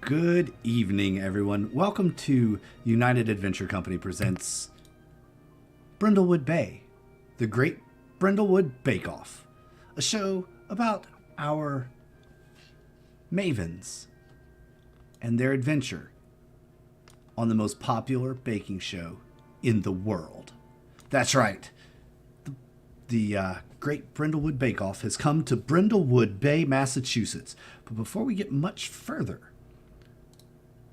Good evening, everyone. Welcome to United Adventure Company presents Brindlewood Bay, the Great Brindlewood Bake Off, a show about our mavens and their adventure on the most popular baking show in the world. That's right. The Great Brindlewood Bake Off has come to Brindlewood Bay, Massachusetts. But before we get much further,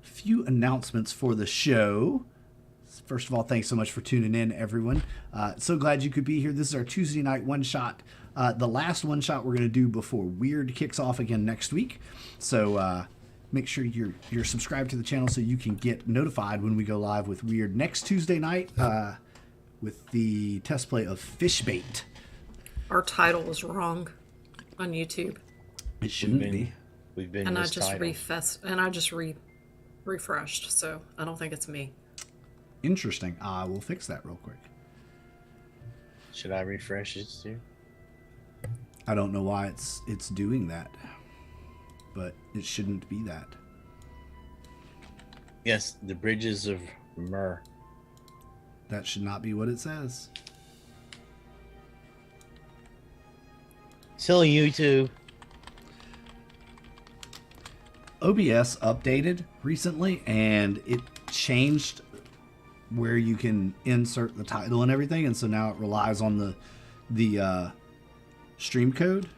few announcements for the show. First of all, thanks so much for tuning in, everyone. So glad you could be here. This is our Tuesday night one-shot. The last one-shot we're going to do before Weird kicks off again next week. So make sure you're subscribed to the channel so you can get notified when we go live with Weird next Tuesday night with the test play of Fish Bait. Our title was wrong on YouTube. It shouldn't be. We've been and I just refreshed, so I don't think it's me. Interesting. I will fix that real quick. Should I refresh it too? I don't know why it's doing that, but it shouldn't be that. Yes, the bridges of myrrh. That should not be what it says. Silly YouTube. OBS updated recently, and it changed where you can insert the title and everything, and so now it relies on the stream code.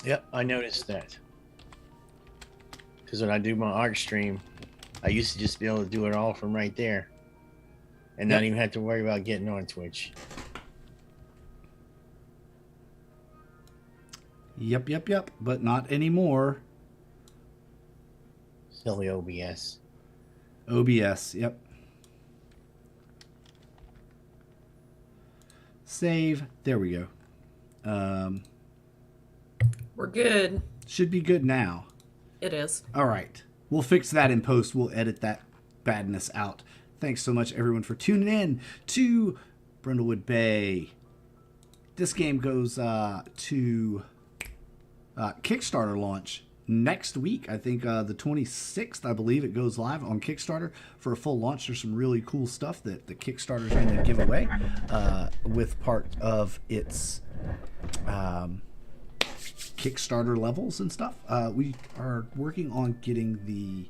Yep, I noticed that. Because when I do my art stream, I used to just be able to do it all from right there, and not even have to worry about getting on Twitch. Yep, but not anymore. Silly OBS. OBS, yep. Save. There we go. We're good. Should be good now. It is. All right. We'll fix that in post. We'll edit that badness out. Thanks so much, everyone, for tuning in to Brindlewood Bay. This game goes to Kickstarter launch next week. I think the 26th, I believe it goes live on Kickstarter for a full launch. There's some really cool stuff that the Kickstarter's going to give away with part of its Kickstarter levels and stuff. We are working on getting the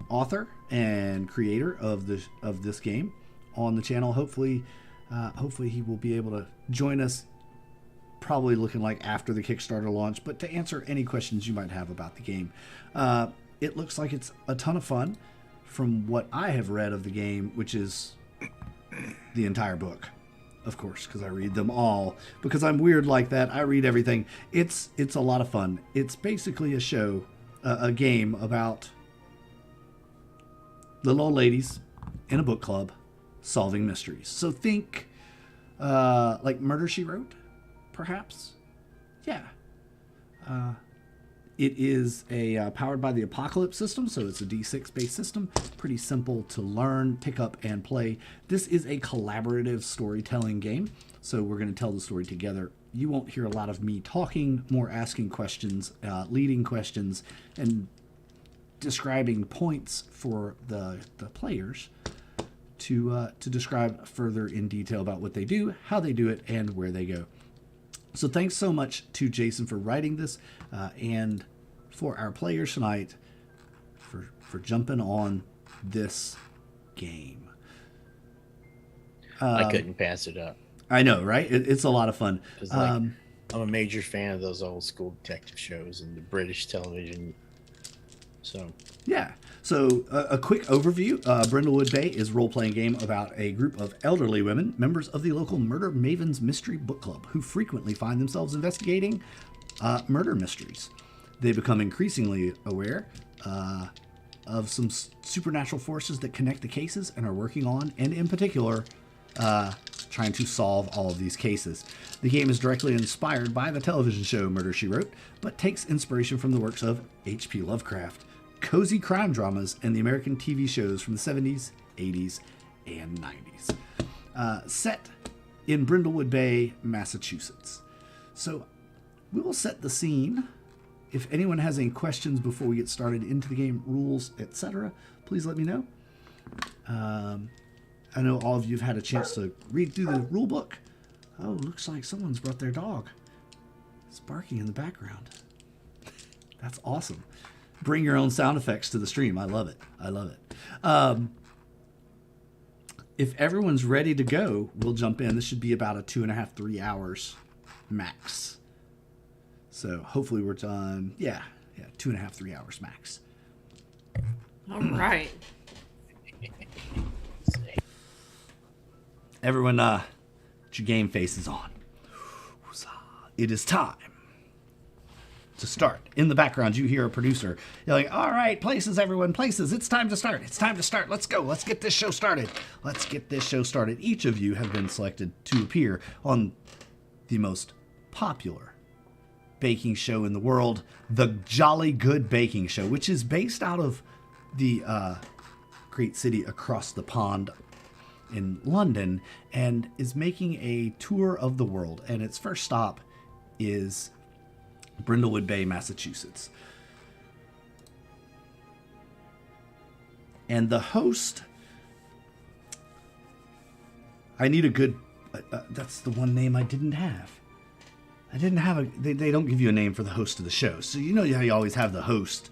author and creator of this game on the channel. Hopefully he will be able to join us, probably looking like after the Kickstarter launch, but to answer any questions you might have about the game. It looks like it's a ton of fun from what I have read of the game, which is the entire book, of course, because I read them all, because I'm weird like that. I read everything. It's a lot of fun. It's basically a game about little old ladies in a book club solving mysteries. So think like Murder, She Wrote, perhaps. Yeah. It is a powered by the Apocalypse system, so it's a D6 based system. Pretty simple to learn, pick up, and play. This is a collaborative storytelling game, so we're going to tell the story together. You won't hear a lot of me talking, more asking questions, leading questions, and describing points for the players to describe further in detail about what they do, how they do it, and where they go. So thanks so much to Jason for writing this and for our players tonight for jumping on this game. I couldn't pass it up. I know, right? It's a lot of fun. I'm a major fan of those old school detective shows and the British television. So yeah. So a quick overview. Brindlewood Bay is a role-playing game about a group of elderly women, members of the local Murder Mavens Mystery Book Club, who frequently find themselves investigating murder mysteries. They become increasingly aware of some supernatural forces that connect the cases and are working on, and in particular, trying to solve all of these cases. The game is directly inspired by the television show Murder, She Wrote, but takes inspiration from the works of H.P. Lovecraft, cozy crime dramas, and the American TV shows from the 70s, 80s, and 90s. Set in Brindlewood Bay, Massachusetts. So we will set the scene if anyone has any questions before we get started into the game, rules, etc., please let me know. I know all of you have had a chance to read through the rule book. Oh, looks like someone's brought their dog. It's barking in the background. That's awesome. Bring your own sound effects to the stream. I love it. I love it. If everyone's ready to go, we'll jump in. This should be about a 2.5, 3 hours max. So hopefully we're done. Yeah, 2.5, 3 hours max. All right. Everyone, get your game faces on. It is time to start. In the background, you hear a producer yelling, all right, places, everyone, places. It's time to start. It's time to start. Let's go. Let's get this show started. Let's get this show started. Each of you have been selected to appear on the most popular baking show in the world, the Jolly Good Baking Show, which is based out of the great city across the pond in London and is making a tour of the world. And its first stop is Brindlewood Bay, Massachusetts. And the host, I need a good, that's the one name I didn't have. I didn't have they don't give you a name for the host of the show. So you know how you always have the host.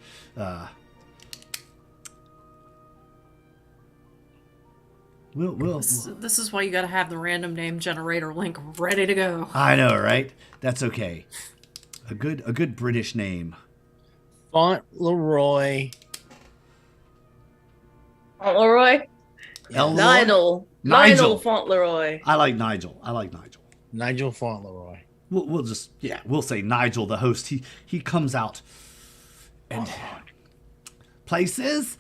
This is why you got to have the random name generator link ready to go. I know, right? That's okay. A good British name. Fauntleroy. Fauntleroy? Nigel. Lionel Fauntleroy. I like Nigel. Nigel Fauntleroy. We'll say Nigel, the host. He comes out and places,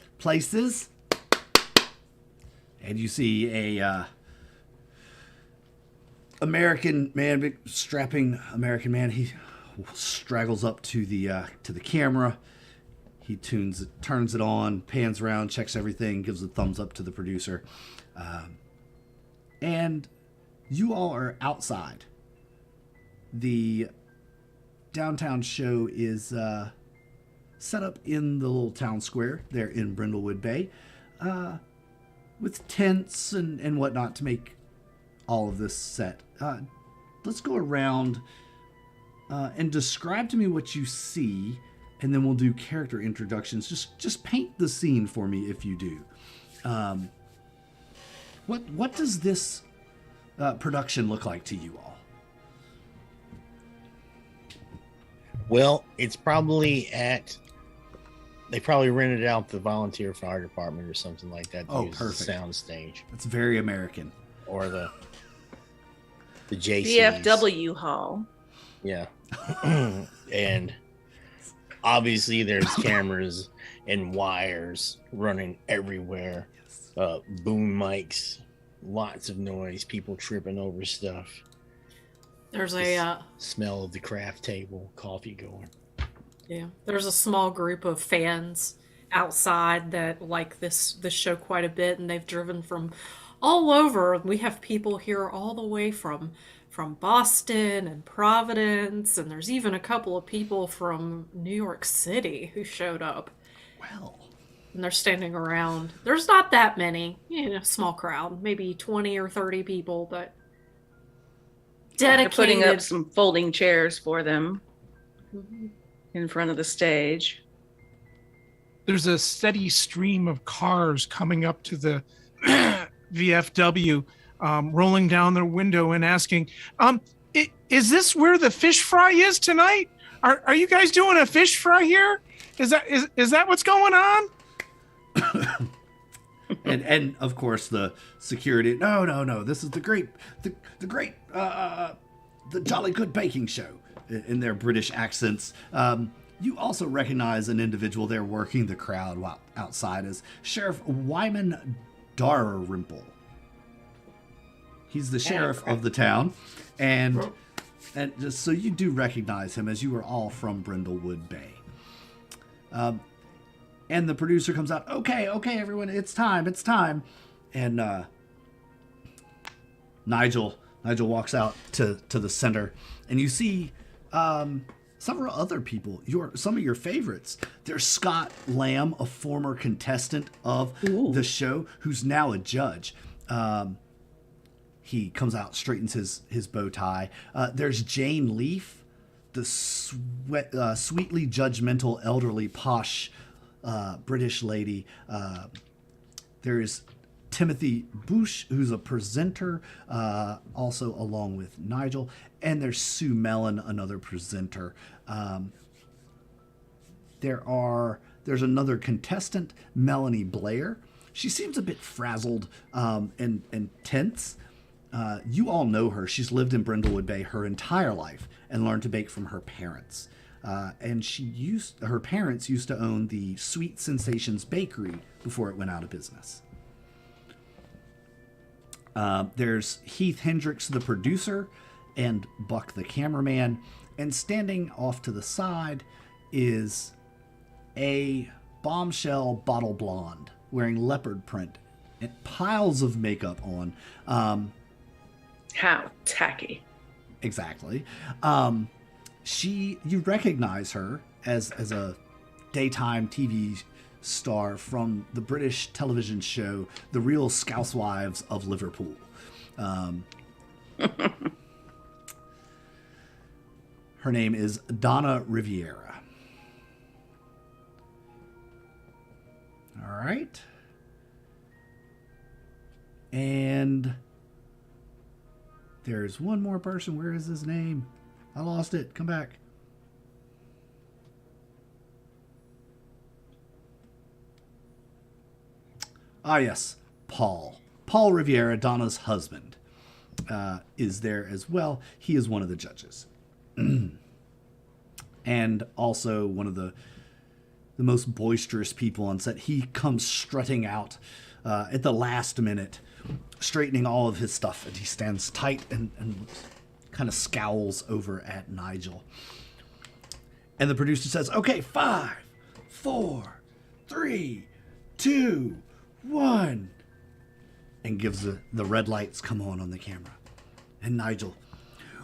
and you see a American man, big strapping American man. He straggles up to the camera. He turns it on, pans around, checks everything, gives a thumbs up to the producer, and you all are outside. The downtown show is set up in the little town square there in Brindlewood Bay, with tents and whatnot to make all of this set. Let's go around and describe to me what you see, and then we'll do character introductions. Just paint the scene for me if you do. What does this production look like to you all? Well, it's probably they probably rented out the volunteer fire department or something like that to use perfect. As a sound stage. That's very American. Or the JCs. VFW Hall. Yeah. And obviously there's cameras and wires running everywhere. Yes. Boom mics, lots of noise, people tripping over stuff. There's a smell of the craft table, coffee going. Yeah, there's a small group of fans outside that like this show quite a bit, and they've driven from all over. We have people here all the way from Boston and Providence, and there's even a couple of people from New York City who showed up. Well, And they're standing around. There's not that many, small crowd, maybe 20 or 30 people, but They're dedicated. putting up some folding chairs for them in front of the stage. There's a steady stream of cars coming up to the VFW, rolling down their window and asking, is this where the fish fry is tonight? Are you guys doing a fish fry here? Is that what's going on? and of course the security. No. This is the great, the Jolly Good Baking Show in their British accents. You also recognize an individual there working the crowd while outside as Sheriff Wyman Dalrymple. He's the sheriff of the town, and just so you do recognize him, as you are all from Brindlewood Bay. And the producer comes out. Okay, everyone, it's time. And Nigel walks out to the center, and you see several other people, some of your favorites. There's Scott Lamb, a former contestant of the show, who's now a judge. He comes out, straightens his bow tie. There's Jane Leaf, the sweetly judgmental, elderly, posh British lady. There's Timothy Bush, who's a presenter, also along with Nigel. And there's Sue Mellon, another presenter. There's another contestant, Melanie Blair. She seems a bit frazzled and tense. You all know her. She's lived in Brindlewood Bay her entire life and learned to bake from her parents. And her parents used to own the Sweet Sensations Bakery before it went out of business. There's Heath Hendricks, the producer, and Buck, the cameraman. And standing off to the side is a bombshell bottle blonde wearing leopard print and piles of makeup on. How tacky. Exactly. You recognize her as a daytime TV star from the British television show The Real Housewives of Liverpool. Her name is Donna Riviera. All right. And there's one more person. Where is his name? I lost it. Come back. Ah, yes. Paul. Paul Riviera, Donna's husband, is there as well. He is one of the judges. And also one of the most boisterous people on set. He comes strutting out at the last minute, straightening all of his stuff, and he stands tight and kind of scowls over at Nigel. And the producer says, okay, 5, 4, 3, 2, 1, and gives the red lights come on the camera. And Nigel,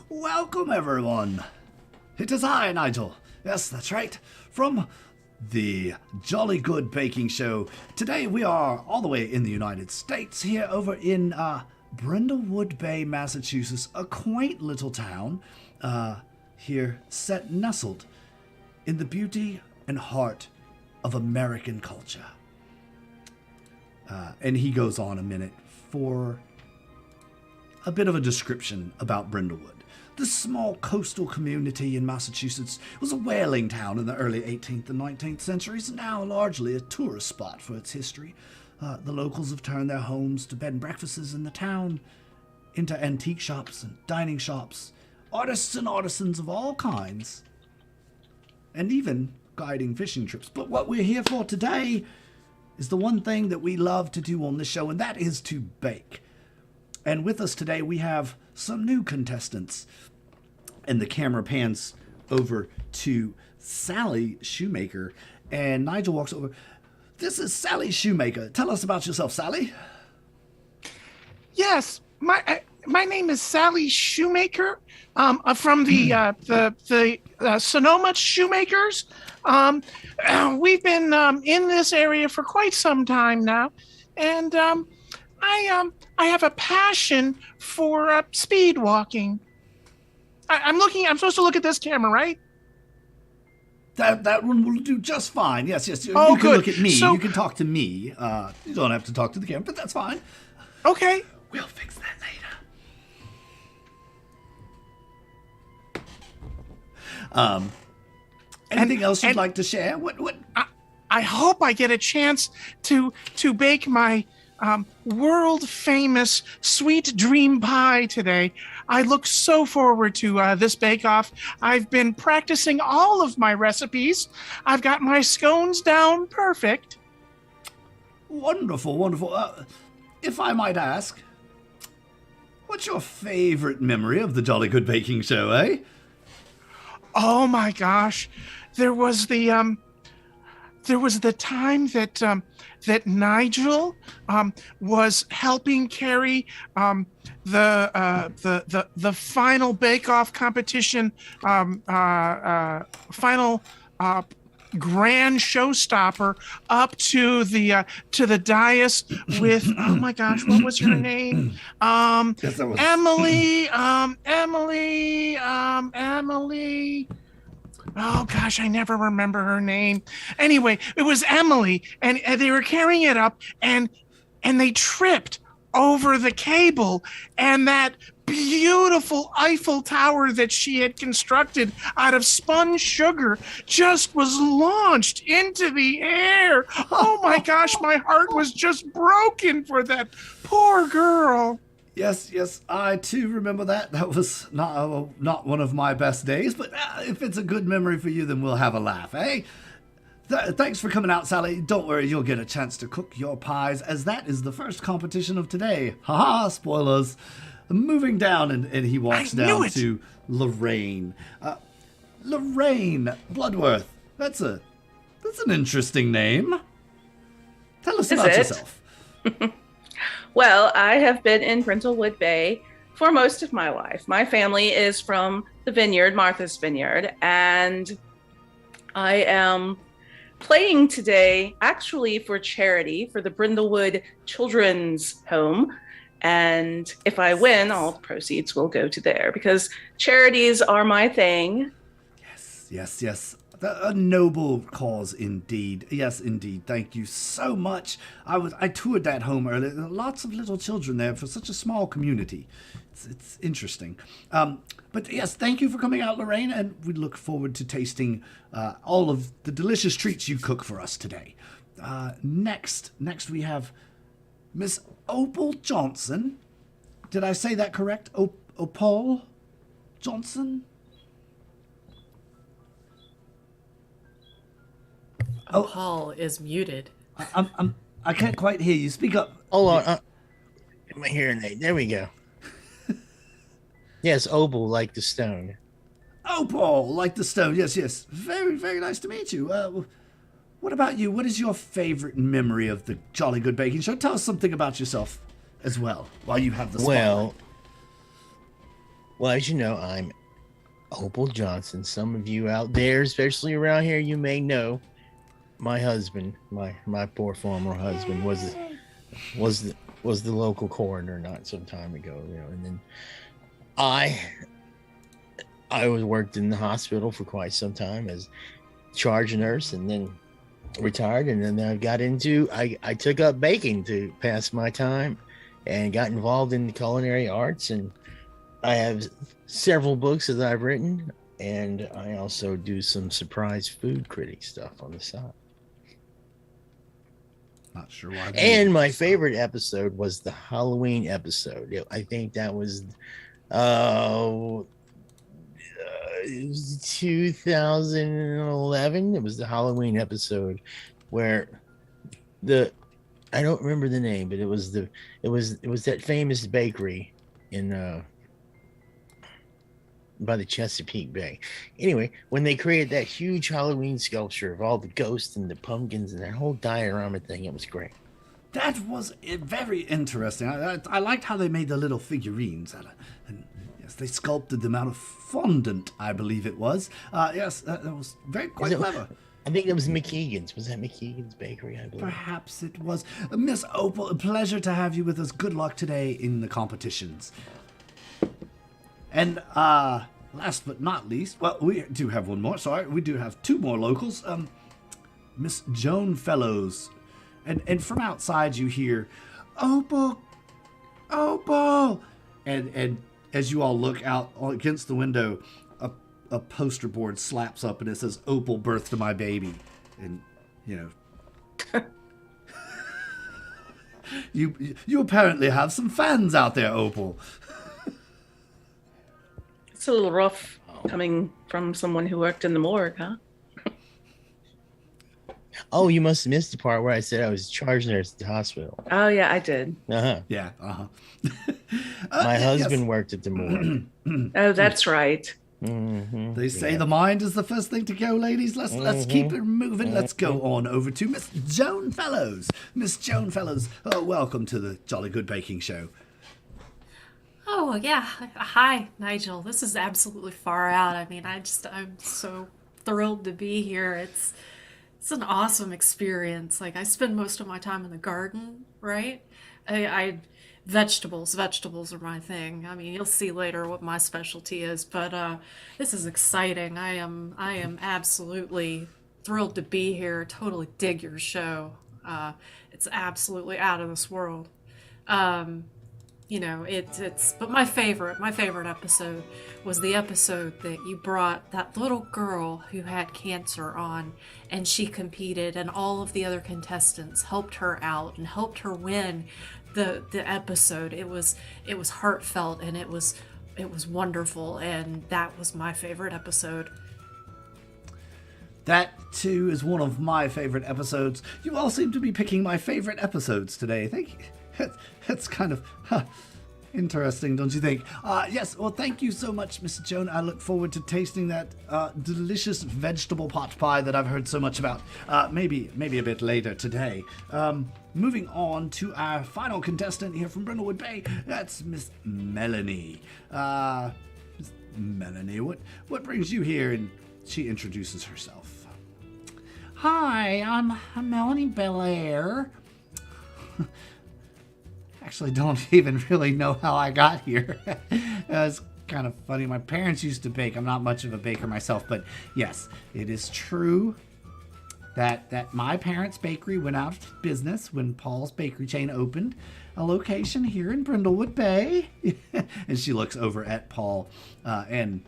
welcome everyone. It is I, Nigel. Yes, that's right. From the Jolly Good Baking Show. Today we are all the way in the United States, here over in Brindlewood Bay, Massachusetts, a quaint little town here nestled in the beauty and heart of American culture. And he goes on a minute for a bit of a description about Brindlewood. This small coastal community in Massachusetts was a whaling town in the early 18th and 19th centuries, now largely a tourist spot for its history. The locals have turned their homes to bed and breakfasts in the town, into antique shops and dining shops, artists and artisans of all kinds, and even guiding fishing trips. But what we're here for today is the one thing that we love to do on this show, and that is to bake. And with us today, we have some new contestants. And the camera pans over to Sally Shoemaker, and Nigel walks over. This is Sally Shoemaker. Tell us about yourself, Sally. Yes, my name is Sally Shoemaker. From the Sonoma Shoemakers. We've been in this area for quite some time now, and I have a passion for speed walking. I'm supposed to look at this camera, right? That one will do just fine. Yes. You Oh, can good. look at me. So- You can talk to me. You don't have to talk to the camera, but that's fine. Okay. We'll fix that later. Anything else you'd like to share? What? I hope I get a chance to bake my world famous sweet dream pie today. I look so forward to this bake-off. I've been practicing all of my recipes. I've got my scones down perfect. Wonderful. If I might ask, what's your favorite memory of the Jolly Good Baking Show, eh? Oh my gosh. There was the there was the time that that Nigel was helping carry the final bake-off competition, final grand showstopper up to the dais with oh my gosh, what was her name? Yes, that was Emily. Oh gosh, I never remember her name. Anyway, it was Emily, and they were carrying it up, and they tripped over the cable, and that beautiful Eiffel Tower that she had constructed out of spun sugar just was launched into the air. Oh my gosh, my heart was just broken for that poor girl. Yes, I too remember that. That was not one of my best days, but if it's a good memory for you, then we'll have a laugh, eh? Thanks for coming out, Sally. Don't worry, you'll get a chance to cook your pies, as that is the first competition of today. Haha, spoilers. Moving down, and he walks down to Lorraine. Lorraine Bloodworth. That's an interesting name. Tell us about yourself. Well, I have been in Brindlewood Bay for most of my life. My family is from the vineyard, Martha's Vineyard, and I am playing today actually for charity for the Brindlewood Children's Home. And if I win, all the proceeds will go to there because charities are my thing. Yes. A noble cause indeed. Yes, indeed. Thank you so much. I toured that home earlier. There are lots of little children there for such a small community. It's interesting. But yes, thank you for coming out, Lorraine, and we look forward to tasting all of the delicious treats you cook for us today. Next we have Miss Opal Johnson. Did I say that correct? Opal Johnson? Paul is muted. I can't quite hear you. Speak up. Hold on. My hearing aid. There we go. Yes, opal like the stone. Opal like the stone. Yes. Very, very nice to meet you. What about you? What is your favorite memory of the Jolly Good Baking Show? Tell us something about yourself as well while you have the spotlight. Well, as you know, I'm Opal Johnson. Some of you out there, especially around here, you may know my husband, my poor former husband, was the local coroner not some time ago, and then I worked in the hospital for quite some time as charge nurse, and then retired, and then I took up baking to pass my time, and got involved in the culinary arts, and I have several books that I've written, and I also do some surprise food critic stuff on the side. Not sure why. And my favorite episode was the Halloween episode. I think that was 2011. It was the Halloween episode where I don't remember the name, but it was that famous bakery in by the Chesapeake Bay. Anyway, when they created that huge Halloween sculpture of all the ghosts and the pumpkins and that whole diorama thing, it was great. That was very interesting. I liked how they made the little figurines and yes, they sculpted them out of fondant, I believe it was. Yes, that was quite clever. I think it was McKeegan's. Was that McKeegan's Bakery, I believe? Perhaps it was. Miss Opal, a pleasure to have you with us. Good luck today in the competitions. And last but not least, well, we do have one more. Sorry, we do have two more locals. Miss Joan Fellows. And from outside you hear, Opal! And as you all look out against the window, a poster board slaps up and it says, Opal, birth to my baby. And, you apparently have some fans out there, Opal. It's a little rough coming from someone who worked in the morgue, huh? Oh, you must have missed the part where I said I was charge nurse at the hospital. Oh, yeah, I did. Uh-huh. Yeah, uh-huh. My husband worked at the morgue. Oh, that's right. They say the mind is the first thing to go, ladies. Let's keep it moving. Let's go on over to Miss Joan Fellows. Miss Joan Fellows, welcome to the Jolly Good Baking Show. Oh, yeah. Hi, Nigel. This is absolutely far out. I mean, I'm so thrilled to be here. It's an awesome experience. Like, I spend most of my time in the garden, right? I vegetables are my thing. I mean, you'll see later what my specialty is, but this is exciting. I am absolutely thrilled to be here. Totally dig your show. It's absolutely out of this world. You know, it's but my favorite episode was the episode that you brought that little girl who had cancer on, and she competed, and all of the other contestants helped her out and helped her win the episode. It was heartfelt, and it was wonderful, and that was my favorite episode. That, too, is one of my favorite episodes. You all seem to be picking my favorite episodes today. Thank you. That's kind of interesting, don't you think? Yes, well, thank you so much, Mr. Joan. I look forward to tasting that delicious vegetable pot pie that I've heard so much about. Maybe a bit later today. Moving on to our final contestant here from Brindlewood Bay. That's Miss Melanie. Miss Melanie, what brings you here? And she introduces herself. Hi, I'm Melanie Belair. Actually, don't even really know how I got here. It's kind of funny. My parents used to bake. I'm not much of a baker myself, but yes, it is true that my parents' bakery went out of business when Paul's bakery chain opened a location here in Brindlewood Bay. And she looks over at Paul, and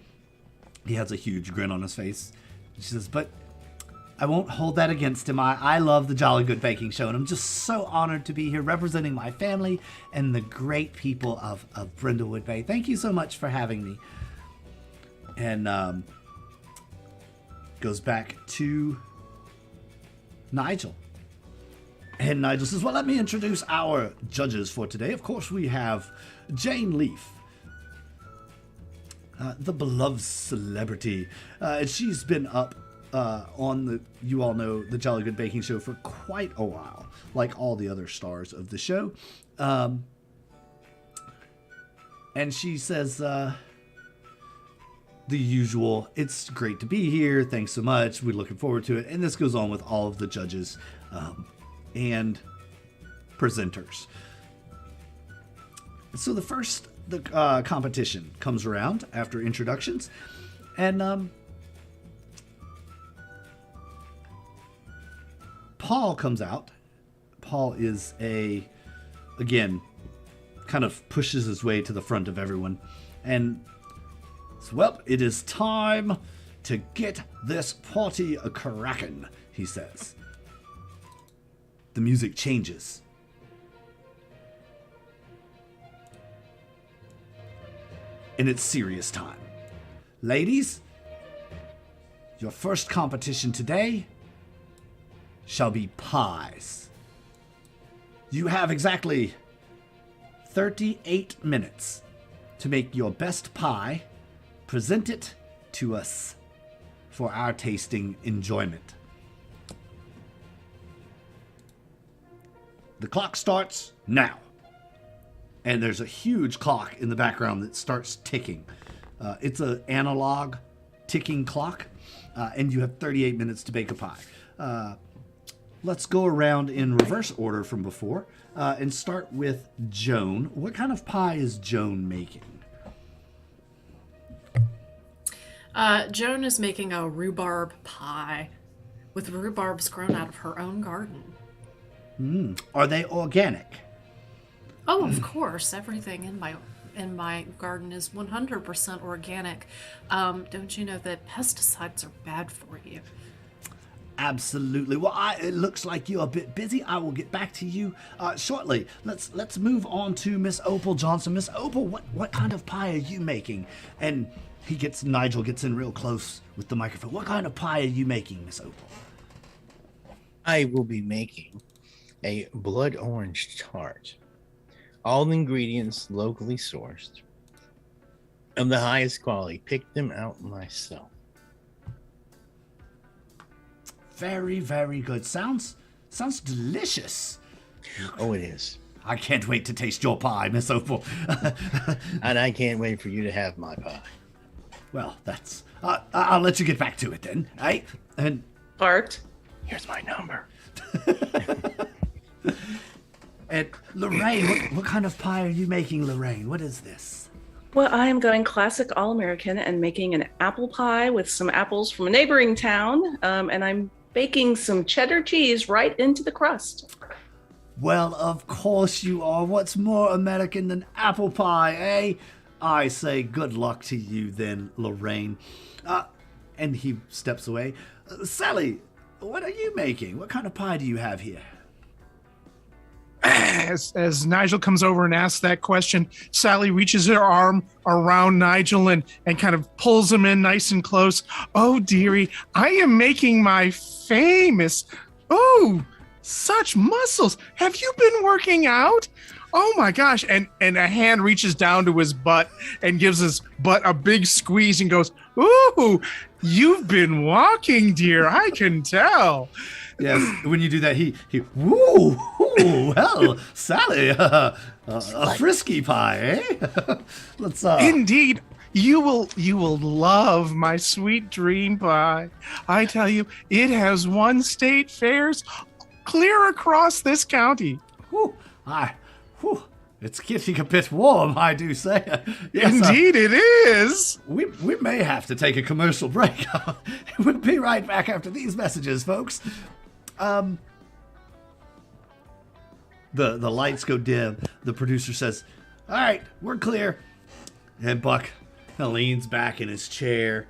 he has a huge grin on his face. She says, but I won't hold that against him. I love the Jolly Good Baking Show, and I'm just so honored to be here representing my family and the great people of Brindlewood Bay. Thank you so much for having me. And goes back to Nigel. And Nigel says, well, let me introduce our judges for today. Of course, we have Jane Leaf, the beloved celebrity. And she's been up on you all know, the Jolly Good Baking Show for quite a while, like all the other stars of the show. And she says, the usual, it's great to be here. Thanks so much. We're looking forward to it. And this goes on with all of the judges and presenters. So the competition comes around after introductions. And Paul comes out. Paul is again, kind of pushes his way to the front of everyone. And so, well, it is time to get this party a-crackin', he says. The music changes. And it's serious time. Ladies, your first competition today shall be pies. You have exactly 38 minutes to make your best pie, present it to us for our tasting enjoyment. The clock starts now. And there's a huge clock in the background that starts ticking. It's an analog ticking clock, and you have 38 minutes to bake a pie. Let's go around in reverse order from before and start with Joan. What kind of pie is Joan making? Joan is making a rhubarb pie with rhubarbs grown out of her own garden. Are they organic? Oh, of course. Everything in my garden is 100% organic. Don't you know that pesticides are bad for you? Absolutely. Well, it looks like you're a bit busy. I will get back to you shortly. Let's move on to Miss Opal Johnson. Miss Opal, what kind of pie are you making? And Nigel gets in real close with the microphone. What kind of pie are you making, Miss Opal? I will be making a blood orange tart. All ingredients locally sourced. of the highest quality. Picked them out myself. Very, very good. Sounds delicious. Oh, it is. I can't wait to taste your pie, Miss Opal. And I can't wait for you to have my pie. Well, that's... I'll let you get back to it then. And Bart. Here's my number. And Lorraine, what kind of pie are you making, Lorraine? What is this? Well, I am going classic all-American and making an apple pie with some apples from a neighboring town, and I'm baking some cheddar cheese right into the crust. Well, of course you are. What's more American than apple pie, eh? I say good luck to you then, Lorraine. And he steps away. Sally, what are you making? What kind of pie do you have here? As Nigel comes over and asks that question, Sally reaches her arm around Nigel and kind of pulls him in nice and close. Oh, dearie, I am making my famous... Oh, such muscles. Have you been working out? Oh, my gosh. And a hand reaches down to his butt and gives his butt a big squeeze and goes, ooh, you've been walking, dear. I can tell. Yes, when you do that, he woo, well, Sally, a frisky pie, eh? Let's Indeed, you will love my sweet dream pie. I tell you, it has won state fairs clear across this county. It's getting a bit warm, I do say. Yes, Indeed, it is. We may have to take a commercial break. We'll be right back after these messages, folks. The lights go dim. The producer says, all right, we're clear. And Buck leans back in his chair.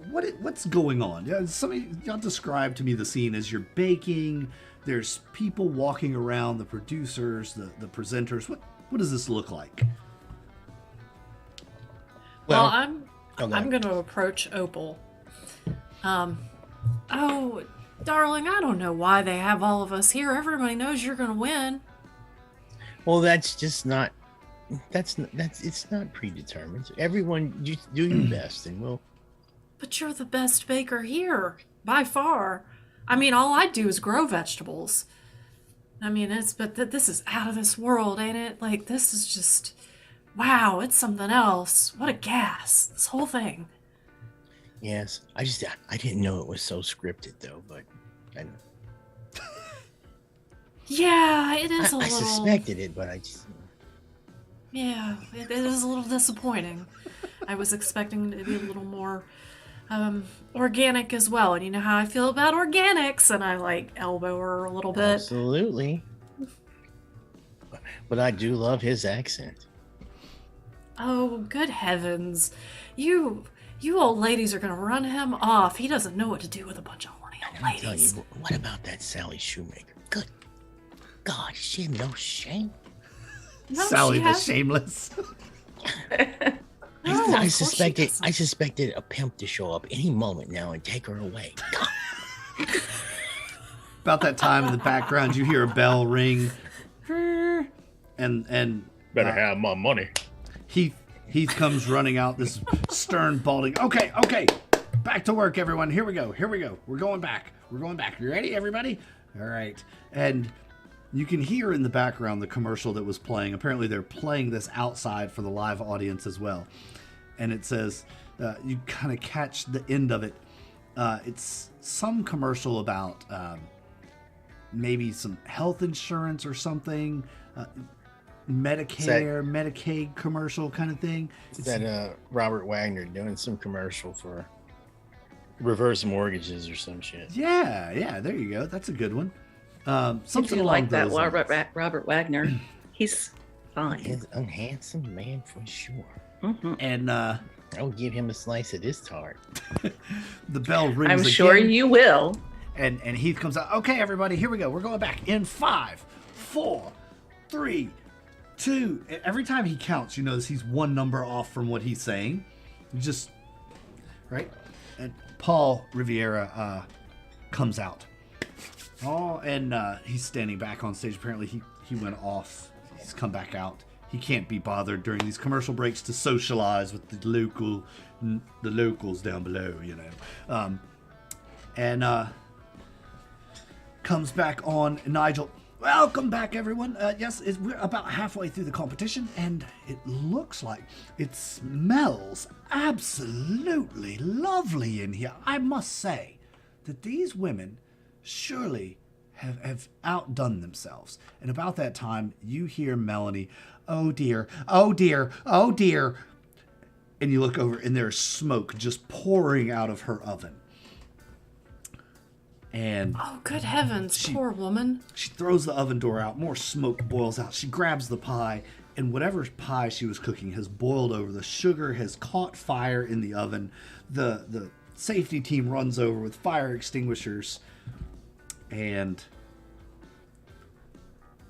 What's going on? Y'all describe to me the scene as you're baking. There's people walking around, the producers, the presenters. What does this look like? Well, I'm going to approach Opal. Oh, darling, I don't know why they have all of us here. Everybody knows you're going to win. Well, that's just not. It's not predetermined. Everyone, you do your best, and we'll. But you're the best baker here, by far. I mean, all I do is grow vegetables. I mean, this is out of this world, ain't it? Like, this is just, wow, it's something else. What a gas, this whole thing. Yes, I didn't know it was so scripted, though, but I know. Yeah, it is a little... I suspected it, but I just... Yeah, it is a little disappointing. I was expecting it to be a little more organic as well. And you know how I feel about organics, and I elbow her a little bit. Absolutely. But I do love his accent. Oh, good heavens. You old ladies are going to run him off. He doesn't know what to do with a bunch of horny old I'm telling ladies. you, what about that Sally Shoemaker? Good God, she had no shame. No, Sally she the has- Shameless. No, of I course she suspected doesn't. a pimp to show up any moment now and take her away. About that time in the background, you hear a bell ring. And Better have my money. Heath comes running out, this stern, balding. Okay. Back to work, everyone. Here we go. We're going back. You ready, everybody? All right. And you can hear in the background the commercial that was playing. Apparently, they're playing this outside for the live audience as well. And it says, you kind of catch the end of it. It's some commercial about maybe some health insurance or something. Medicare, Medicaid commercial kind of thing. It's that Robert Wagner doing some commercial for reverse mortgages or some shit. Yeah, there you go. That's a good one. If Something you along like that, those lines. Robert Wagner, he's fine. He's a handsome man for sure. Mm-hmm. And I will give him a slice of this tart. the bell rings I'm again, sure you will. and Heath comes out. Okay, everybody, here we go. We're going back in 5, 4, 3, 2. Every time he counts, you notice he's one number off from what he's saying. Just right. And Paul Riviera comes out. Oh, and he's standing back on stage. Apparently, he went off. He's come back out. he can't be bothered during these commercial breaks to socialize with the locals down below, you know. And comes back on. Nigel, welcome back, everyone. Yes, we're about halfway through the competition, and it looks like it smells absolutely lovely in here. I must say that these women surely have outdone themselves. And about that time, you hear Melanie, oh dear, oh dear, oh dear. And you look over, and there's smoke just pouring out of her oven. And Oh, good heavens, poor woman. she throws the oven door out. More smoke boils out. She grabs the pie, and whatever pie she was cooking has boiled over. The sugar has caught fire in the oven. The safety team runs over with fire extinguishers. And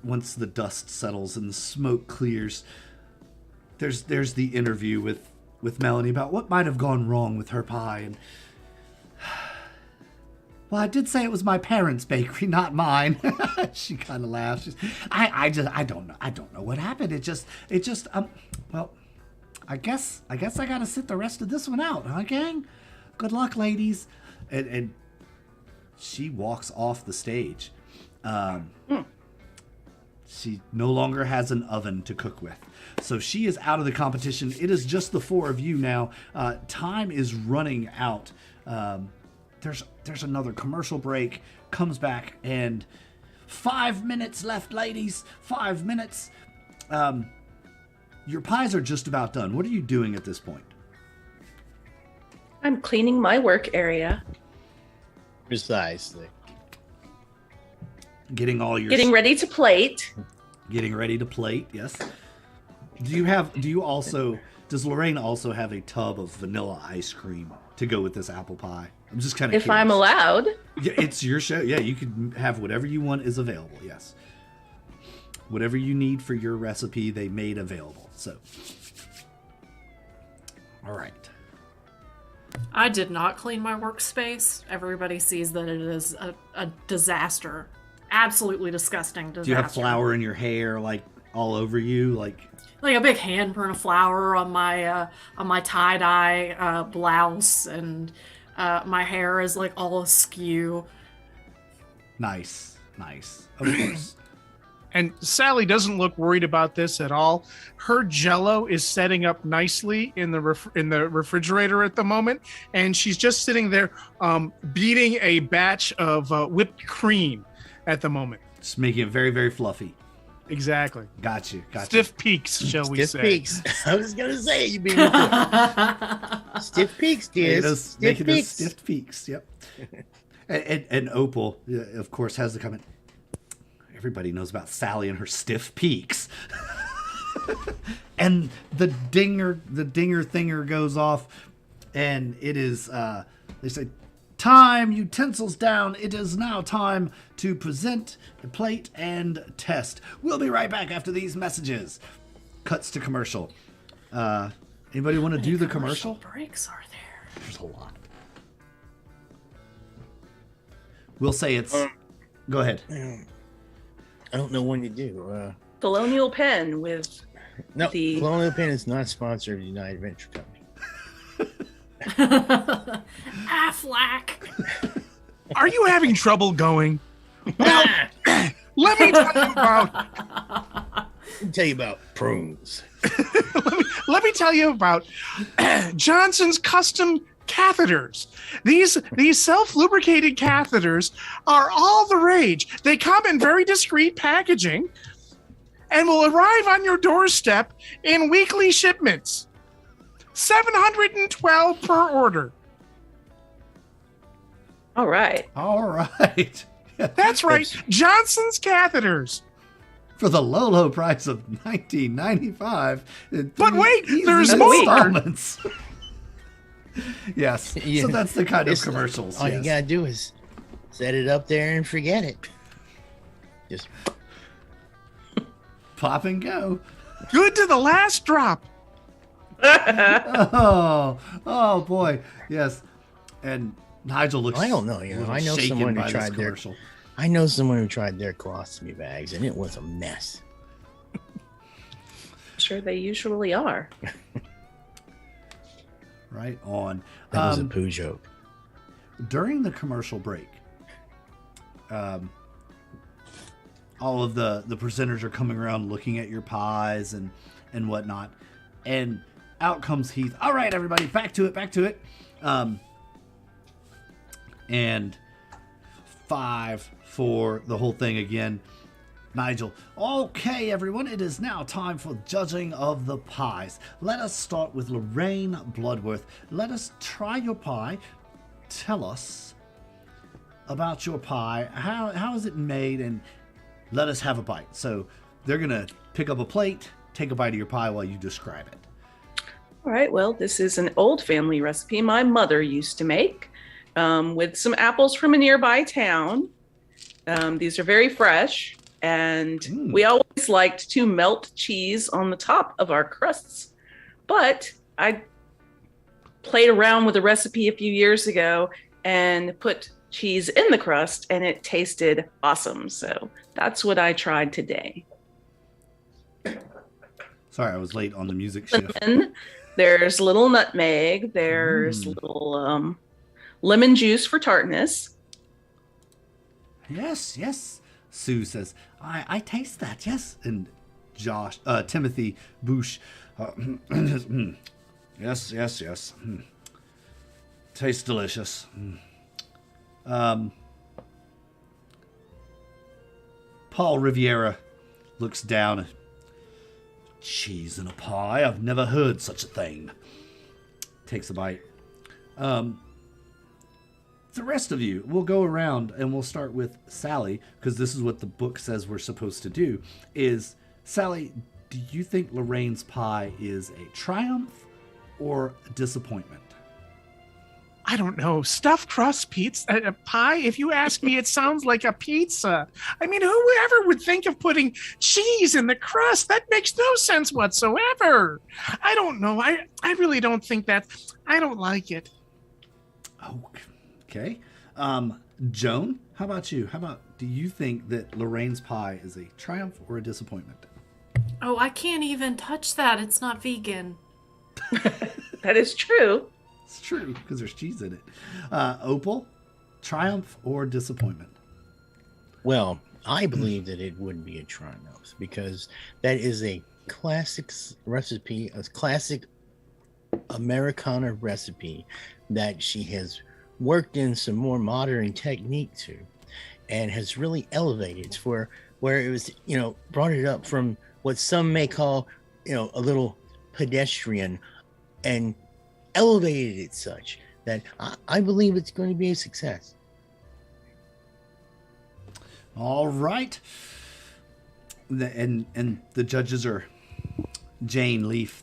once the dust settles and the smoke clears, there's the interview with Melanie about what might have gone wrong with her pie. And well, I did say it was my parents' bakery, not mine. She kind of laughs. I don't know what happened. It just well, I guess I got to sit the rest of this one out, huh, gang? Good luck, ladies. And she walks off the stage. She no longer has an oven to cook with. So she is out of the competition. It is just the four of you now. Time is running out. There's another commercial break. Comes back, and 5 minutes left, ladies. 5 minutes. Your pies are just about done. What are you doing at this point? I'm cleaning my work area. Precisely. Getting all your Getting ready to plate. Getting ready to plate. Yes. Does Lorraine also have a tub of vanilla ice cream to go with this apple pie? I'm just kind of If I'm allowed. Yeah, it's your show. Yeah, you can have whatever you want is available. Yes. Whatever you need for your recipe, they made available. So, all right. I did not clean my workspace. Everybody sees that it is a disaster. Absolutely disgusting disaster. Do you have flour in your hair, like all over you, like a big handprint of flour on my tie-dye blouse, and my hair is like all askew. Nice. Of course. And Sally doesn't look worried about this at all. Her Jell-O is setting up nicely in the refrigerator at the moment, and she's just sitting there beating a batch of whipped cream at the moment. Just making it very, very fluffy. Exactly. Got you. Stiff peaks, shall we say? Stiff peaks. I was gonna say you beat me. Stiff peaks, dear. Making those stiff peaks. Yep. and Opal, of course, has the comment. Everybody knows about Sally and her stiff peaks. And the dinger thinger goes off, and it is they say, time, utensils down. It is now time to present, plate, and test. We'll be right back after these messages. Cuts to commercial. Anybody want to do the commercial? Breaks are there? There's a lot. We'll say it's. Go ahead. I don't know when you do. Colonial Pen with No, the Colonial Pen is not sponsored of the United Venture Company. Aflac. Are you having trouble going? Well, let me tell you about. Let me tell you about prunes. let me tell you about Johnson's custom catheters. These self-lubricated catheters are all the rage. They come in very discreet packaging and will arrive on your doorstep in weekly shipments. $712 per order. All right. That's right. Johnson's catheters. For the low price of $19.95. But wait, there's installments. Yes. Yeah. So that's the kind of commercials. All yes. you gotta do is set it up there and forget it. Just pop and go. Good to the last drop. Oh boy. Yes. And Nigel looks. I don't know. I know someone who tried their. commercial. I know someone who tried their colostomy bags, and it was a mess. sure they usually are. Right on. That was a poo joke. During the commercial break, all of the presenters are coming around looking at your pies and whatnot. And out comes Heath. All right, everybody, back to it. And 5, 4, the whole thing again. Nigel. Okay, everyone, it is now time for judging of the pies. Let us start with Lorraine Bloodworth. Let us try your pie. Tell us about your pie. How is it made? And let us have a bite. So they're going to pick up a plate, take a bite of your pie while you describe it. All right, well, this is an old family recipe my mother used to make with some apples from a nearby town. These are very fresh. And we always liked to melt cheese on the top of our crusts. But I played around with a recipe a few years ago and put cheese in the crust, and it tasted awesome. So that's what I tried today. Sorry, I was late on the music shift. And then there's little nutmeg. There's little lemon juice for tartness. Yes. Sue says, I taste that, yes. And Timothy Boosh, yes. Tastes delicious. Paul Riviera looks down at cheese in a pie. I've never heard such a thing. Takes a bite. The rest of you, we'll go around and we'll start with Sally, because this is what the book says we're supposed to do. Is, Sally, do you think Lorraine's pie is a triumph or a disappointment? I don't know. Stuffed crust pizza pie. If you ask me, it sounds like a pizza. I mean, whoever would think of putting cheese in the crust? That makes no sense whatsoever. I don't know. I really don't think that. I don't like it. Oh, okay. Joan, how about you? Do you think that Lorraine's pie is a triumph or a disappointment? Oh, I can't even touch that. It's not vegan. That is true. It's true, because there's cheese in it. Opal, triumph or disappointment? Well, I believe that it would be a triumph because that is a classic recipe, a classic Americana recipe that she has worked in some more modern technique to and has really elevated for where it was, brought it up from what some may call, a little pedestrian and elevated it such that I believe it's going to be a success. All right. And the judges are Jane Leaf.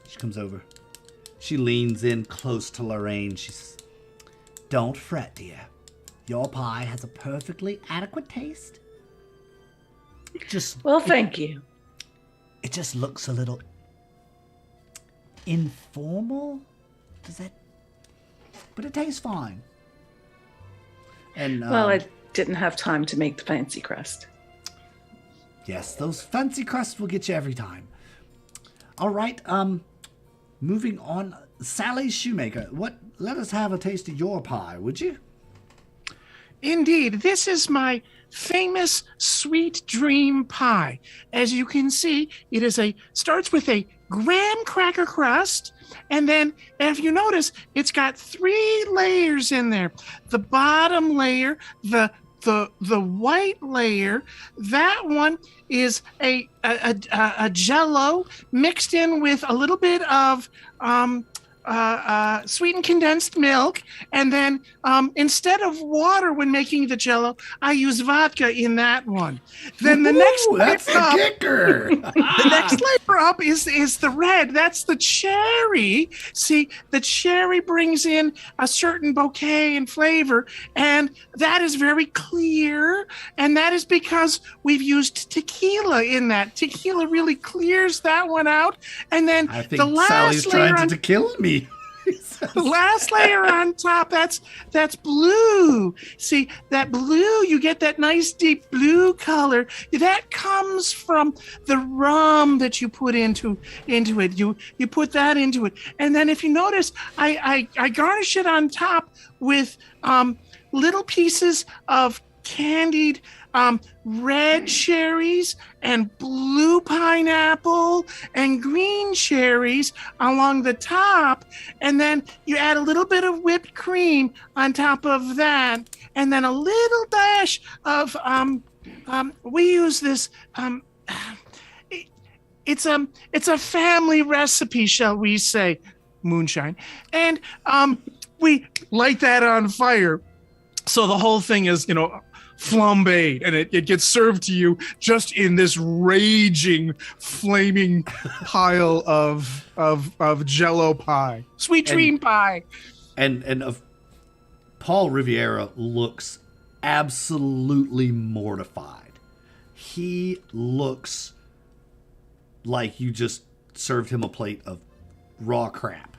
She comes over. She leans in close to Lorraine. She says, "Don't fret, dear. Your pie has a perfectly adequate taste. Well, thank you. It just looks a little informal. But it tastes fine." And Well, I didn't have time to make the fancy crust. yes, those fancy crusts will get you every time. All right, moving on. Sally Shoemaker, let us have a taste of your pie, would you? Indeed, this is my famous sweet dream pie. As you can see, it starts with a graham cracker crust, and then if you notice, it's got 3 layers in there. The bottom layer, the white layer, that one is a Jell-O mixed in with a little bit of sweetened condensed milk, and then instead of water when making the Jell-O, I use vodka in that one. Then the next that's the kicker. the next layer up is the red. That's the cherry. See, the cherry brings in a certain bouquet and flavor, and that is very clear. And that is because we've used tequila in that. Tequila really clears that one out. And then I think the last Sally's layer trying to kill me. The last layer on top, that's blue. See, that blue, you get that nice deep blue color. That comes from the rum that you put into it. You put that into it. And then if you notice, I garnish it on top with little pieces of candied red cherries and blue pineapple and green cherries along the top, and then you add a little bit of whipped cream on top of that, and then a little dash of we use this it's a family recipe, shall we say, moonshine, and we light that on fire, so the whole thing is flambéed, and it gets served to you just in this raging, flaming pile of Jello pie, sweet dream pie. And Paul Riviera looks absolutely mortified. He looks like you just served him a plate of raw crap.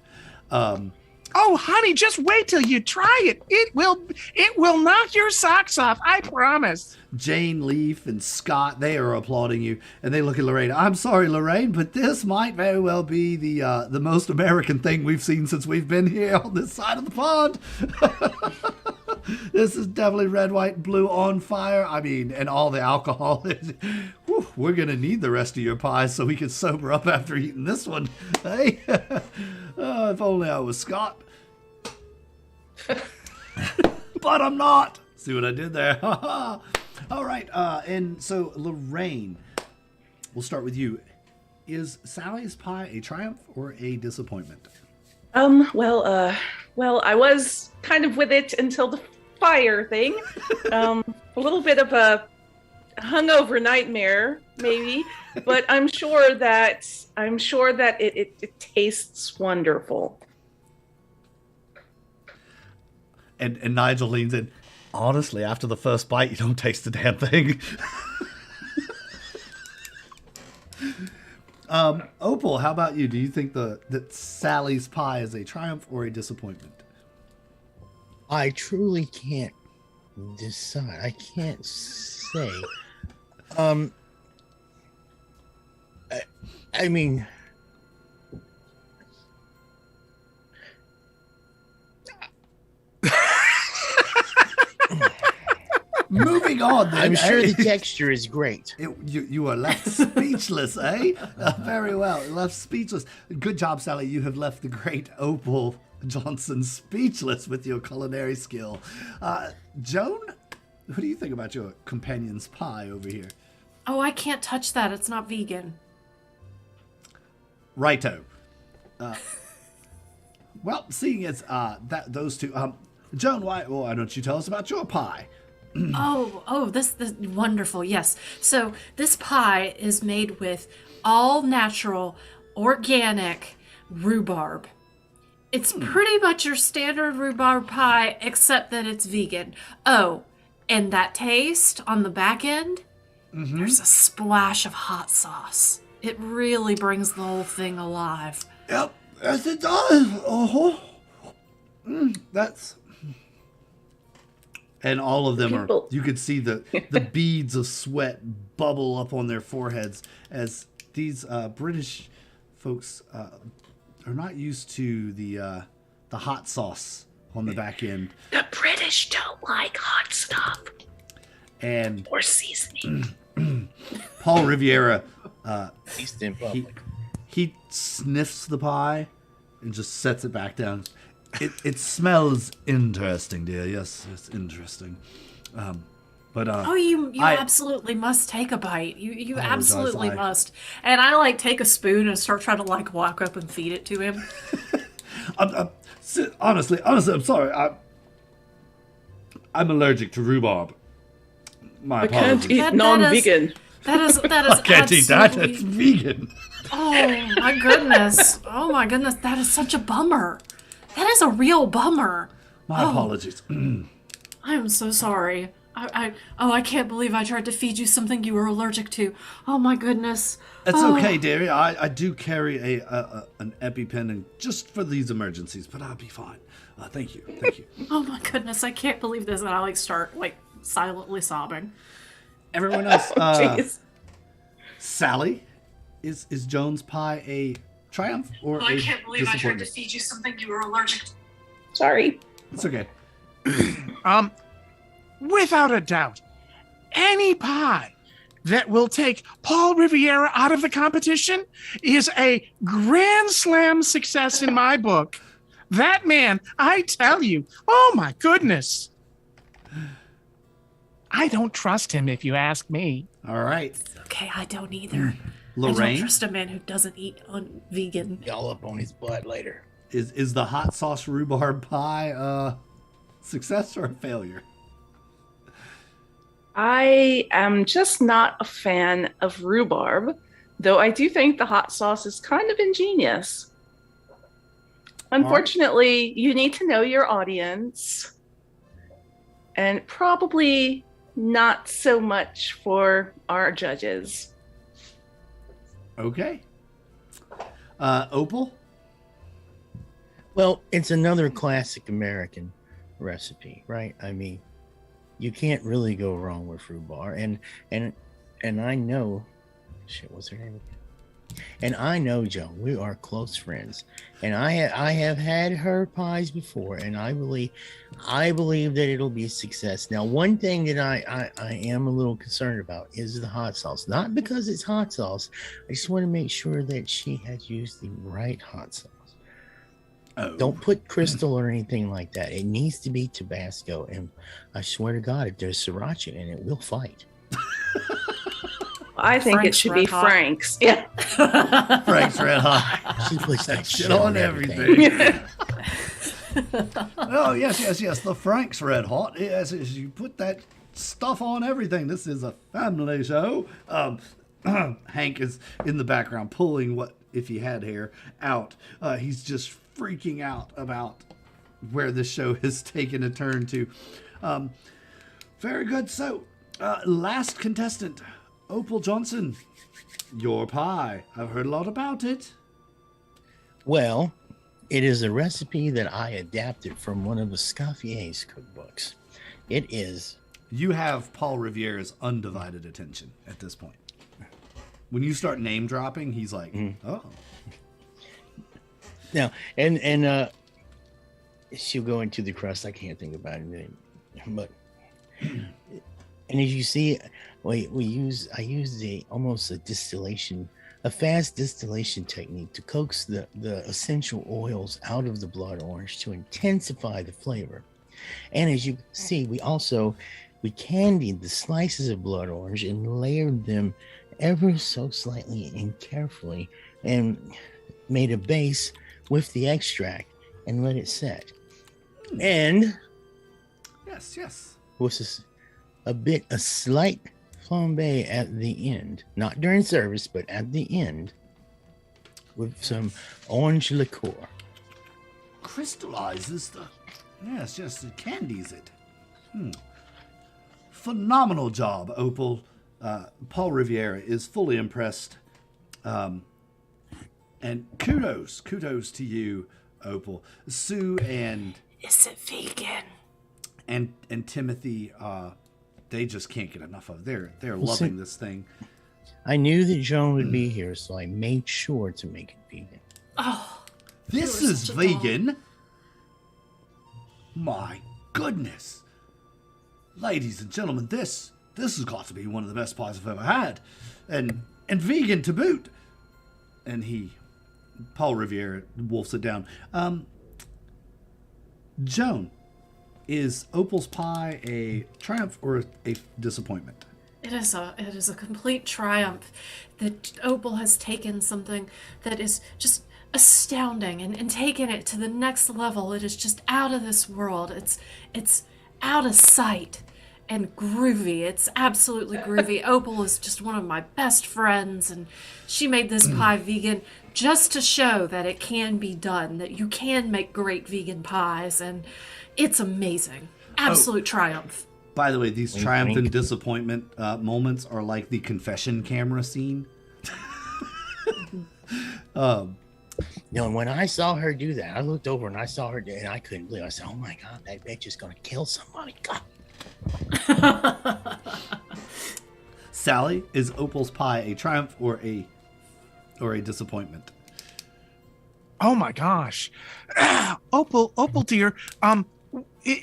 Oh, honey, just wait till you try it. It will knock your socks off, I promise. Jane, Leaf, and Scott, they are applauding you, and they look at Lorraine. I'm sorry, Lorraine, but this might very well be the most American thing we've seen since we've been here on this side of the pond. This is definitely red, white, blue on fire. I mean, and all the alcohol. Whew, we're going to need the rest of your pie so we can sober up after eating this one. Hey, if only I was Scott. But I'm not. See what I did there? All right, and so Lorraine, we'll start with you. Is Sally's pie a triumph or a disappointment? Well, I was kind of with it until the fire thing. A little bit of a hungover nightmare, maybe, but I'm sure that it tastes wonderful. And Nigel leans in. Honestly, after the first bite, you don't taste a damn thing. Opal, how about you? Do you think that Sally's pie is a triumph or a disappointment? I truly can't decide. I can't say. I mean, moving on, then. I'm sure the texture is great. You are left speechless, eh? Very well, left speechless. Good job, Sally. You have left the great Opal Johnson speechless with your culinary skill. Joan, what do you think about your companion's pie over here? Oh, I can't touch that. It's not vegan. Righto. Well, seeing as that those two, Joan, why don't you tell us about your pie? This wonderful. Yes. So this pie is made with all natural, organic rhubarb. It's pretty much your standard rhubarb pie, except that it's vegan. Oh, and that taste on the back end, there's a splash of hot sauce. It really brings the whole thing alive. Yep, yes it does. That's... And all of them you could see the beads of sweat bubble up on their foreheads as these British folks are not used to the hot sauce on the back end. The British don't like hot stuff. And or seasoning. Paul Riviera, East in public. he sniffs the pie and just sets it back down. It smells interesting, dear. Yes, it's interesting. You absolutely must take a bite. You absolutely must. And I take a spoon and start trying to walk up and feed it to him. Honestly, I'm sorry. I'm allergic to rhubarb. My apologies. I can't eat non-vegan. That is I can't eat that. It's vegan. Oh my goodness. That is such a bummer. That is a real bummer. My apologies. I am so sorry. I can't believe I tried to feed you something you were allergic to. Oh my goodness. It's Oh. okay, dearie. I do carry an EpiPen just for these emergencies, but I'll be fine. Thank you. Oh my goodness, I can't believe this. And I start silently sobbing. Everyone else, Jeez. Sally, is Joan's pie a triumph or a I can't believe I tried to disappointment? feed you something you were allergic to. Sorry. It's okay. Without a doubt, any pie that will take Paul Riviera out of the competition is a grand slam success in my book. That man, I tell you, oh my goodness. I don't trust him, if you ask me. All right. Okay, I don't either. I Lorraine, don't trust a man who doesn't eat vegan. Y'all up on his butt later. is the hot sauce rhubarb pie a success or a failure? I am just not a fan of rhubarb, though I do think the hot sauce is kind of ingenious. Unfortunately, you need to know your audience, and probably not so much for our judges. Okay. Opal? Well, it's another classic American recipe, right? I mean, you can't really go wrong with rhubarb, and I know, what's her name again? And I know Joan. We are close friends, and I have had her pies before, and I believe that it'll be a success. Now, one thing that I am a little concerned about is the hot sauce. Not because it's hot sauce. I just want to make sure that she has used the right hot sauce. Oh. Don't put crystal or anything like that. It needs to be Tabasco, and I swear to God, if there's sriracha in it, we'll fight. I think it Frank's should Red be Hot. Frank's. Yeah. Frank's Red Hot. She puts that Shit on everything. Oh, yes. The Frank's Red Hot. Yes, you put that stuff on everything. This is a family show. Hank is in the background pulling what, if he had hair, out. He's just freaking out about where this show has taken a turn to. Very good. So, last contestant, Opal Johnson. Your pie. I've heard a lot about it. Well, it is a recipe that I adapted from one of the Scaffier's cookbooks. It is. You have Paul Riviera's undivided attention at this point. When you start name dropping, he's like, oh. Now, and she'll go into the crust. I can't think about it, but and as you see, I use almost a fast distillation technique to coax the essential oils out of the blood orange to intensify the flavor. And as you see, we candied the slices of blood orange and layered them ever so slightly and carefully, and made a base with the extract and let it set. And Yes. was a slight flambe at the end, not during service, but at the end, with some orange liqueur. Crystallizes the... Yes, it candies it. Phenomenal job, Opal. Paul Riviera is fully impressed. And kudos to you, Opal. Sue and Is it vegan? and Timothy, they just can't get enough of it. They're loving this thing. I knew that Joan would be here, so I made sure to make it vegan. Oh, This You were is such a doll. vegan. My goodness. Ladies and gentlemen, this has got to be one of the best pies I've ever had. And vegan to boot. And Paul Riviera wolfs it down. Joan, is Opal's pie a triumph or a disappointment? it is a complete triumph that Opal has taken something that is just astounding and taken it to the next level. It is just out of this world. It's out of sight and groovy. It's absolutely groovy. Opal is just one of my best friends, and she made this pie vegan just to show that it can be done, that you can make great vegan pies, and it's amazing. Absolute triumph. By the way, these Wink, triumph and wink. disappointment moments are like the confession camera scene. And when I saw her do that, I looked over and I saw her do it, and I couldn't believe it. I said, "Oh my God, that bitch is gonna kill somebody!" God. Sally, is Opal's pie a triumph or a disappointment? Oh my gosh. Opal dear,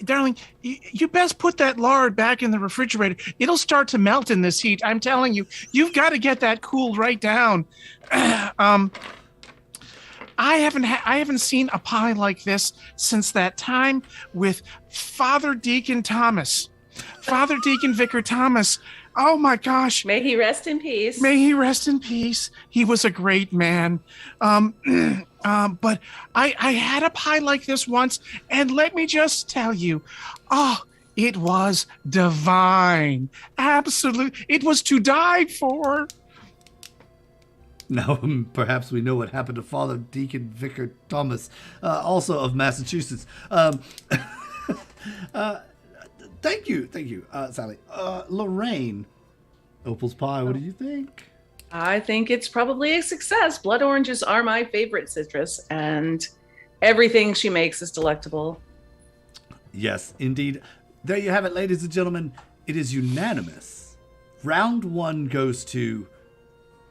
darling, you best put that lard back in the refrigerator. It'll start to melt in this heat. I'm telling you, you've got to get that cooled right down. I haven't seen a pie like this since that time with Father Deacon Thomas. Father Deacon Vicar Thomas. Oh my gosh. May he rest in peace. May he rest in peace. He was a great man. But I had a pie like this once, and let me just tell you, it was divine. Absolutely. It was to die for. Now, perhaps we know what happened to Father Deacon Vicar Thomas, also of Massachusetts. Thank you, Sally. Lorraine, Opal's pie, what do you think? I think it's probably a success. Blood oranges are my favorite citrus, and everything she makes is delectable. Yes, indeed. There you have it, ladies and gentlemen. It is unanimous. Round 1 goes to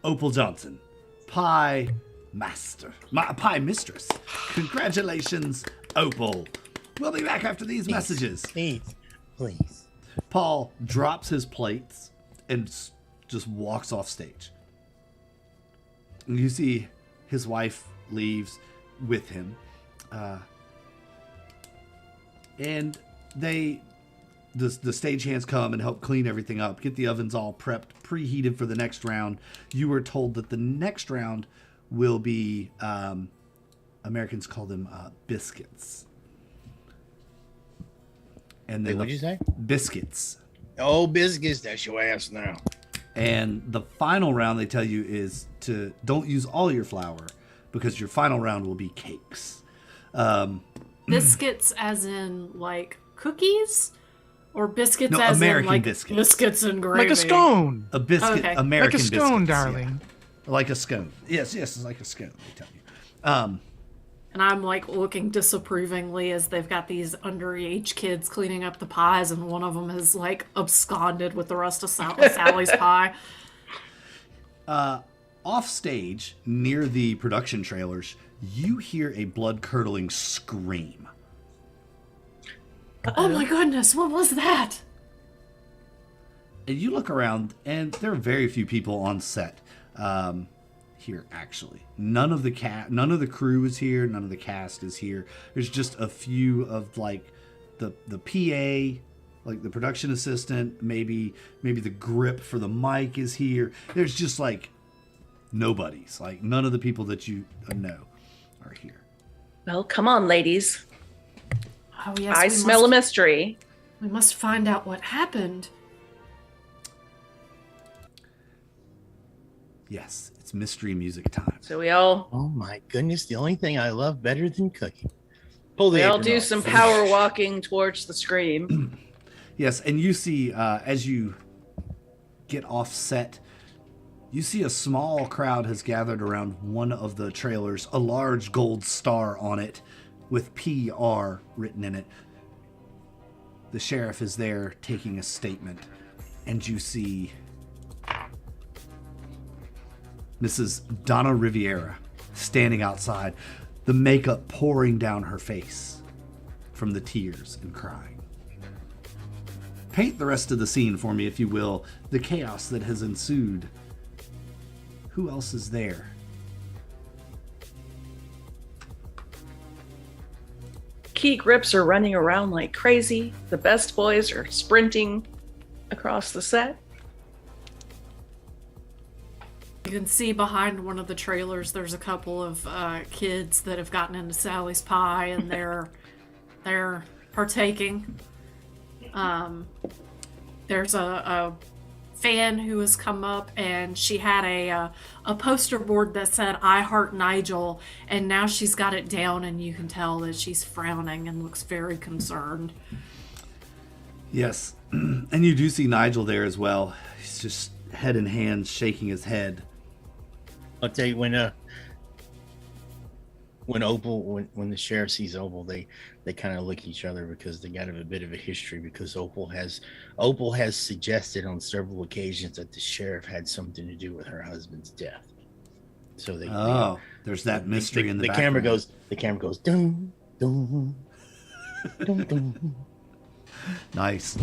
Opal Johnson, pie master, pie mistress. Congratulations, Opal. We'll be back after these messages. Please. Paul drops his plates and just walks off stage. And you see his wife leaves with him. And the stagehands come and help clean everything up, get the ovens all prepped, preheated for the next round. You were told that the next round will be, Americans call them biscuits. And then What'd you say? Biscuits. Oh, biscuits. That's your ass now. And the final round, they tell you, is to don't use all your flour because your final round will be cakes. Biscuits as in like cookies? Or biscuits No, as American in like biscuits. biscuits and gravy? Like a scone. A biscuit, Okay. American Like a scone, biscuits, darling. yeah. Like a scone. Yes, it's like a scone, they tell you. And I'm like looking disapprovingly as they've got these underage kids cleaning up the pies, and one of them has like absconded with the rest of Sally's pie. Off stage, near the production trailers, you hear a blood-curdling scream. Oh my goodness, what was that? And you look around, and there are very few people on set here. Actually, none of the crew is here. None of the cast is here. There's just a few of like the PA, like the production assistant. Maybe the grip for the mic is here. There's just like nobody's. Like none of the people that you know are here. Well, come on, ladies. Oh yes, I smell a mystery. We must find out what happened. Yes, it's mystery music time. So we all Oh my goodness. The only thing I love better than cooking. Pull the we all apron do off. some power walking towards the scream. Yes, and you see, as you get off set, you see a small crowd has gathered around one of the trailers, a large gold star on it with PR written in it. The sheriff is there taking a statement, and you see Mrs. Donna Riviera standing outside, the makeup pouring down her face from the tears and crying. Paint the rest of the scene for me, if you will, the chaos that has ensued. Who else is there? Key grips are running around like crazy. The best boys are sprinting across the set. You can see behind one of the trailers there's a couple of kids that have gotten into Sally's pie, and they're partaking. There's a fan who has come up, and she had a poster board that said "I Heart Nigel," and now she's got it down, and you can tell that she's frowning and looks very concerned. Yes. And you do see Nigel there as well. He's just head in hands, shaking his head. I'll tell you, when when the sheriff sees Opal, they kind of look at each other because they got a bit of a history, because Opal has suggested on several occasions that the sheriff had something to do with her husband's death. So there's that mystery in the background. The camera goes dum dum dum dum. Nice.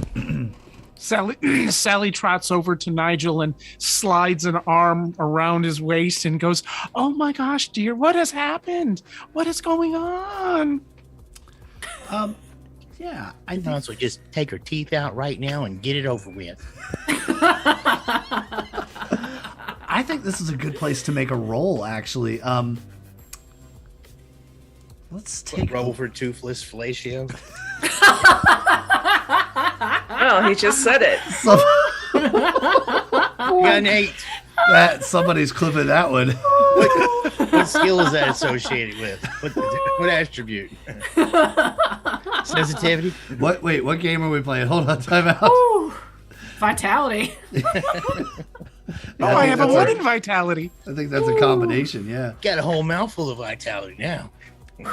Sally trots over to Nigel and slides an arm around his waist and goes, "Oh my gosh, dear, what has happened? What is going on?" Yeah, I think so. Just take her teeth out right now and get it over with. I think this is a good place to make a roll, actually. Let's take roll for toothless fellatio. Oh, he just said it. You got an 8. That somebody's clipping that one. What skill is that associated with? What attribute? Sensitivity? Wait, what game are we playing? Hold on, time out. Ooh, vitality. I have a 1 in vitality. I think that's a combination, yeah. Got a whole mouthful of vitality now. All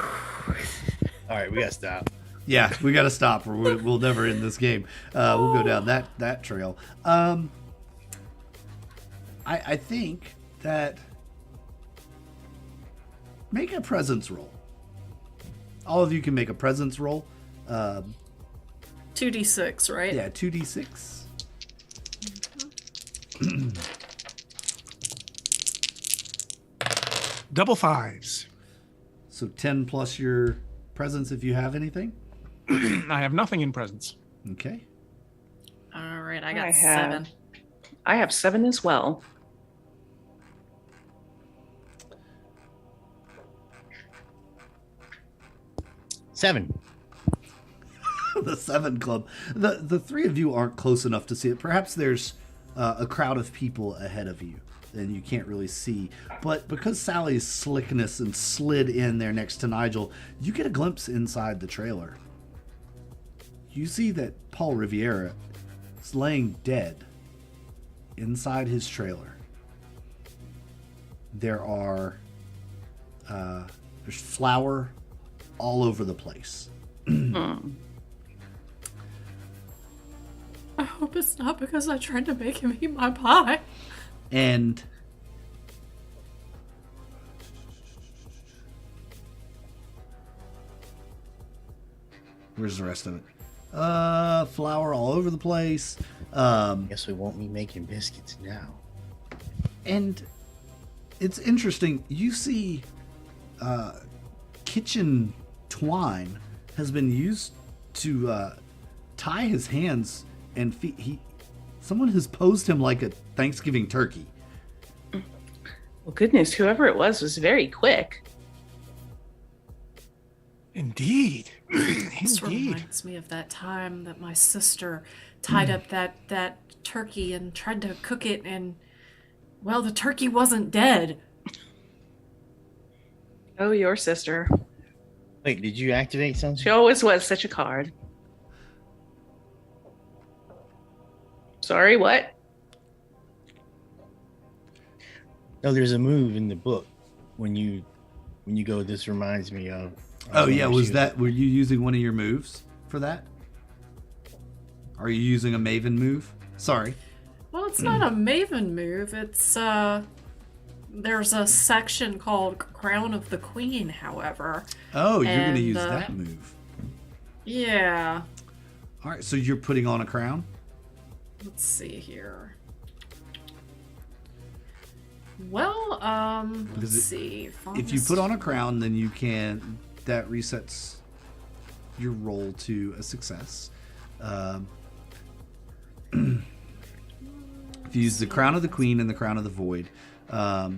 right, we gotta stop. Yeah, we got to stop or we'll never end this game. We'll go down that trail. I think that make a presence roll. All of you can make a presence roll. 2d6, right? Yeah, 2d6. Double 5s. So 10 plus your presence if you have anything. I have nothing in presence. Okay. All right, I got 7. I have 7 as well. Seven. The 7 club. The 3 of you aren't close enough to see it. Perhaps there's a crowd of people ahead of you and you can't really see. But because Sally's slickness and slid in there next to Nigel, you get a glimpse inside the trailer. You see that Paul Riviera is laying dead inside his trailer. There's flour all over the place. I hope it's not because I tried to make him eat my pie. And where's the rest of it? Flour all over the place. Guess we won't be making biscuits now. And it's interesting. You see, kitchen twine has been used to tie his hands and feet. Someone has posed him like a Thanksgiving turkey. Well, goodness, whoever it was very quick. Indeed. This Indeed. reminds me of that time that my sister tied up that turkey and tried to cook it, and, well, the turkey wasn't dead. Oh, your sister. Wait, did you activate something? She always was such a card. Sorry, what? No, there's a move in the book when you go. This reminds me of. Oh yeah, were you using one of your moves for that? Are you using a Maven move? Sorry. Well, it's not a Maven move. It's, there's a section called Crown of the Queen, however. Oh, you're going to And, use that move. Yeah. All right, so you're putting on a crown? Let's see here. Well, let's see. If you put on a crown, then you can... That resets your roll to a success. If you use the Crown of the Queen and the Crown of the Void, the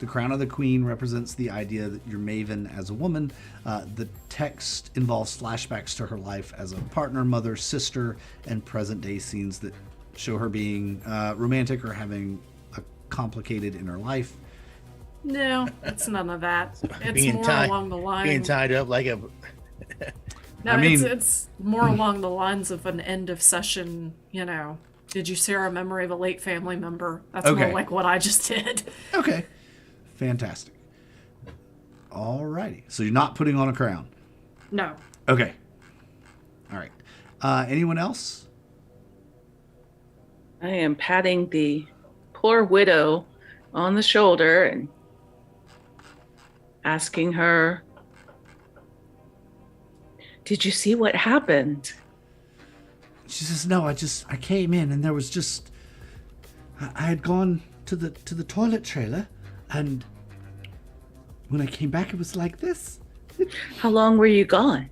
Crown of the Queen represents the idea that you're Maven as a woman. The text involves flashbacks to her life as a partner, mother, sister, and present-day scenes that show her being romantic or having a complicated inner life. No, it's none of that. It's Being more tied- along the line. Being tied up like a. No, I mean- it's more along the lines of an end of session, did you share a memory of a late family member? That's Okay. more like what I just did. Okay. Fantastic. Alrighty. So you're not putting on a crown. No. Okay. All right. Anyone else? I am patting the poor widow on the shoulder and asking her, "Did you see what happened?" She says, "No, I came in and there was just I had gone to the toilet trailer, and when I came back it was like this." How long were you gone?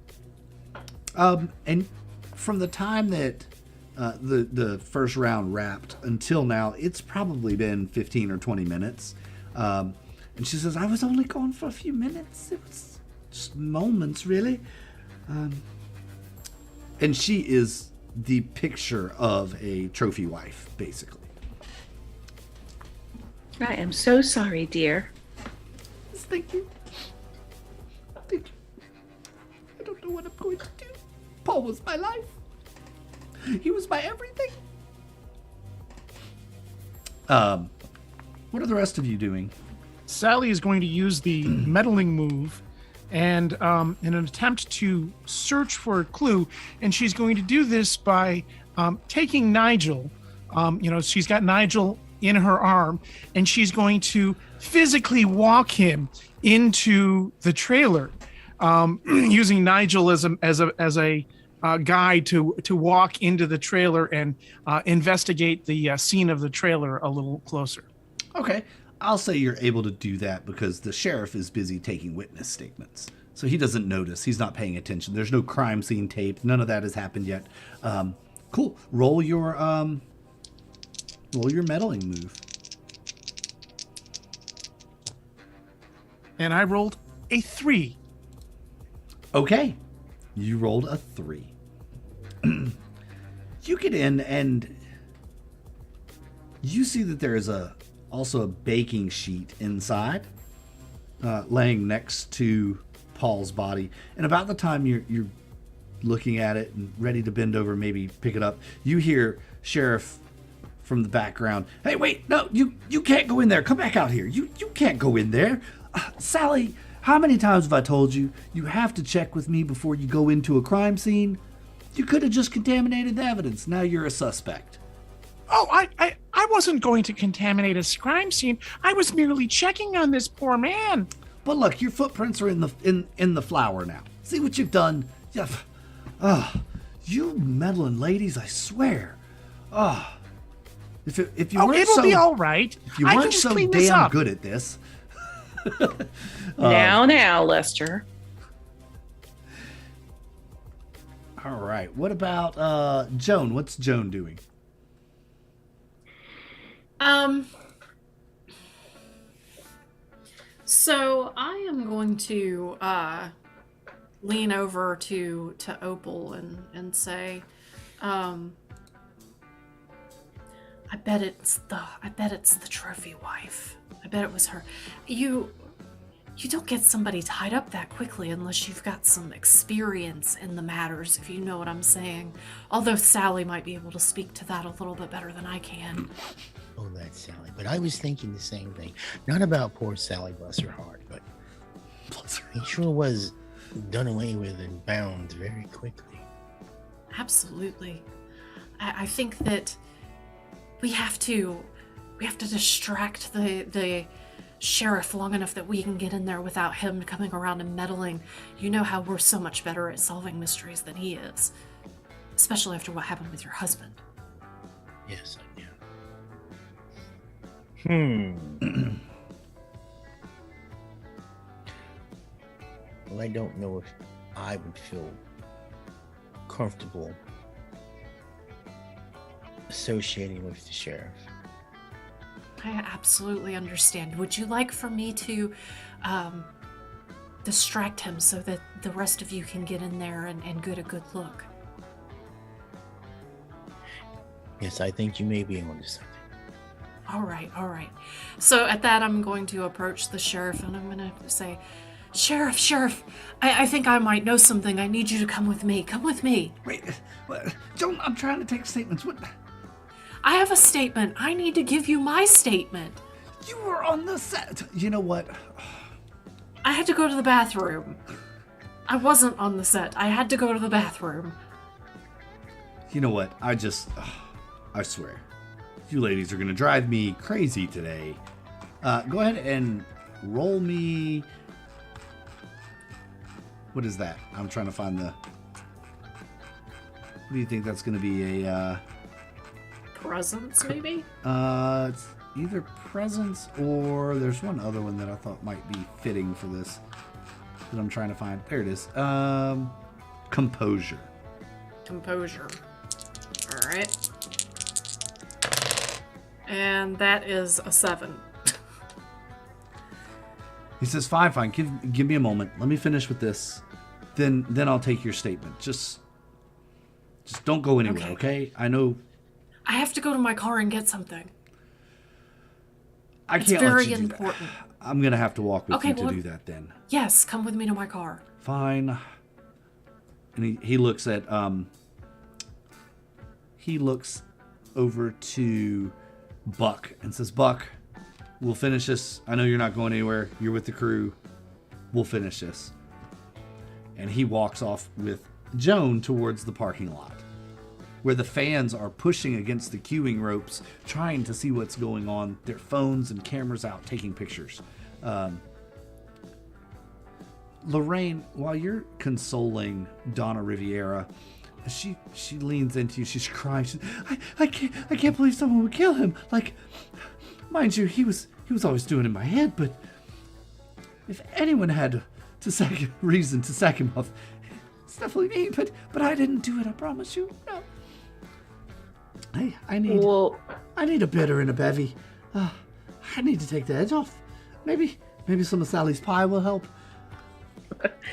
And from the time that the first round wrapped until now, it's probably been 15 or 20 minutes. And she says, "I was only gone for a few minutes. It was just moments, really." And she is the picture of a trophy wife, basically. I am so sorry, dear. Thank you. Thank you. I don't know what I'm going to do. Paul was my life. He was my everything. What are the rest of you doing? Sally is going to use the meddling move and in an attempt to search for a clue, and she's going to do this by taking Nigel. She's got Nigel in her arm, and she's going to physically walk him into the trailer, using Nigel as a guide to walk into the trailer and investigate the scene of the trailer a little closer. Okay. I'll say you're able to do that because the sheriff is busy taking witness statements. So he doesn't notice. He's not paying attention. There's no crime scene tape. None of that has happened yet. Cool. Roll your meddling move. And I rolled a 3. Okay. You rolled a 3. You get in and you see that there is also a baking sheet inside, laying next to Paul's body. And about the time you're looking at it and ready to bend over, maybe pick it up, you hear Sheriff from the background, "Hey, wait, no, you can't go in there. Come back out here. You can't go in there. Sally, how many times have I told you have to check with me before you go into a crime scene? You could have just contaminated the evidence. Now you're a suspect." Oh, I wasn't going to contaminate a crime scene. I was merely checking on this poor man. But look, your footprints are in the flour now. See what you've done? Yeah. You meddling ladies, I swear. If you weren't it'll so, be all right. if you I can weren't just so clean this damn up. good at this. Now, Lester. All right. What about Joan? What's Joan doing? So I am going to lean over to Opal and say, I bet it's the trophy wife. I bet it was her. You don't get somebody tied up that quickly unless you've got some experience in the matters, if you know what I'm saying. Although Sally might be able to speak to that a little bit better than I can. Oh, that's Sally. But I was thinking the same thing. Not about poor Sally, bless her heart, but he sure was done away with and bound very quickly. Absolutely. I think that we have to distract the sheriff long enough that we can get in there without him coming around and meddling. You know how we're so much better at solving mysteries than he is. Especially after what happened with your husband. Yes, I do. Well, I don't know if I would feel comfortable associating with the sheriff. I absolutely understand. Would you like for me to distract him so that the rest of you can get in there and get a good look? Yes, I think you may be able to something. All right. So at that, I'm going to approach the sheriff and I'm going to say, Sheriff, I think I might know something. I need you to come with me. Come with me. Wait, what? Don't. I'm trying to take statements. What? I have a statement. I need to give you my statement. You were on the set. You know what? I had to go to the bathroom. I wasn't on the set. I had to go to the bathroom. You know what? I swear, you ladies are gonna drive me crazy today. Go ahead and roll me. What is that? I'm trying to find the. What do you think that's gonna be? A Presents, maybe? it's either presence or there's one other one that I thought might be fitting for this that I'm trying to find. There it is. Composure. Composure. All right. And that is a 7. He says, "Fine. Give me a moment. Let me finish with this. Then I'll take your statement. Just don't go anywhere, okay? I know I have to go to my car and get something. I It's can't very let you do important. that. I'm gonna have to walk with Okay, you to well- do that then. Yes, come with me to my car. Fine." And he looks at he looks over to Buck and says, "Buck, we'll finish this. I know you're not going anywhere. You're with the crew. We'll finish this." And he walks off with Joan towards the parking lot, where the fans are pushing against the queuing ropes, trying to see what's going on. Their phones and cameras out, taking pictures. Lorraine, while you're consoling Donna Riviera, she leans into you. She's crying. I can't believe someone would kill him. Like, mind you, he was always doing it in my head. But if anyone had reason to sack him off, it's definitely me. But I didn't do it. I promise you. No. I need a bitter and a bevy. I need to take the edge off. Maybe some of Sally's pie will help.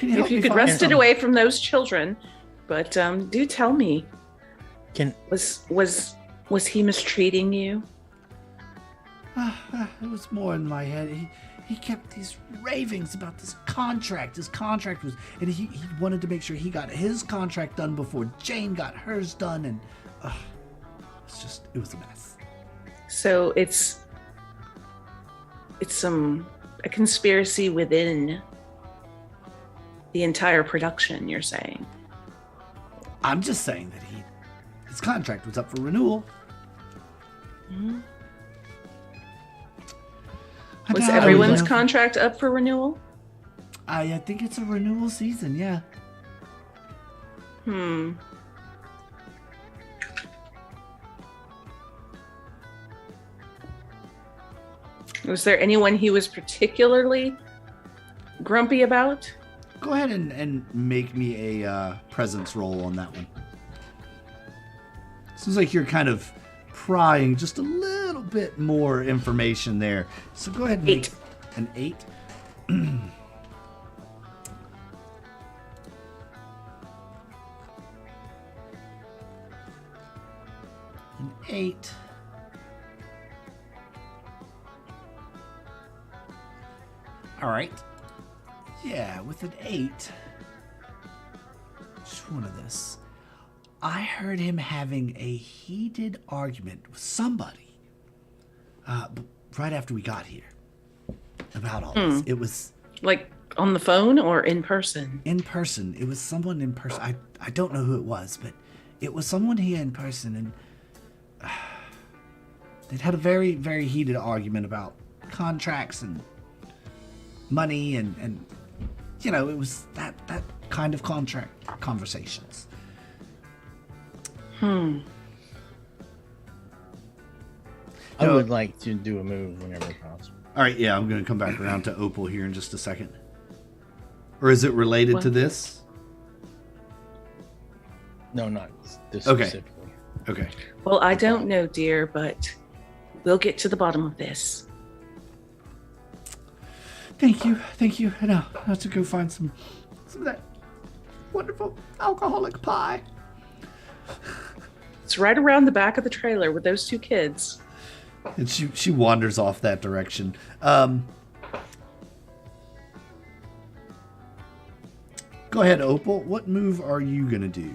If you could wrest it away from those children, but do tell me, was he mistreating you? It was more in my head. He kept these ravings about this contract. His contract was, and he wanted to make sure he got his contract done before Jane got hers done, and it was a mess. So it's a conspiracy within the entire production, you're saying? I'm just saying that his contract was up for renewal. Mm-hmm. Was everyone's contract up for renewal? I think it's a renewal season, yeah. Was there anyone he was particularly grumpy about? Go ahead and make me a presence roll on that one. Seems like you're kind of prying just a little bit more information there. So go ahead and make an 8. An 8. All right. Yeah, with an 8. Just one of this. I heard him having a heated argument with somebody right after we got here about all this. It was like on the phone or in person? In person. It was someone in person. I don't know who it was, but it was someone here in person, and they'd had a very, very heated argument about contracts and money and you know, it was that kind of contract conversations. I would like to do a move whenever possible. All right, yeah, I'm going to come back around to Opal here in just a second. Or is it related to this? No, not this Okay. specifically. Okay. Well, I don't know, dear, but we'll get to the bottom of this. Thank you. And I'll have to go find some of that wonderful alcoholic pie. It's right around the back of the trailer with those two kids. And she wanders off that direction. Go ahead, Opal. What move are you gonna do?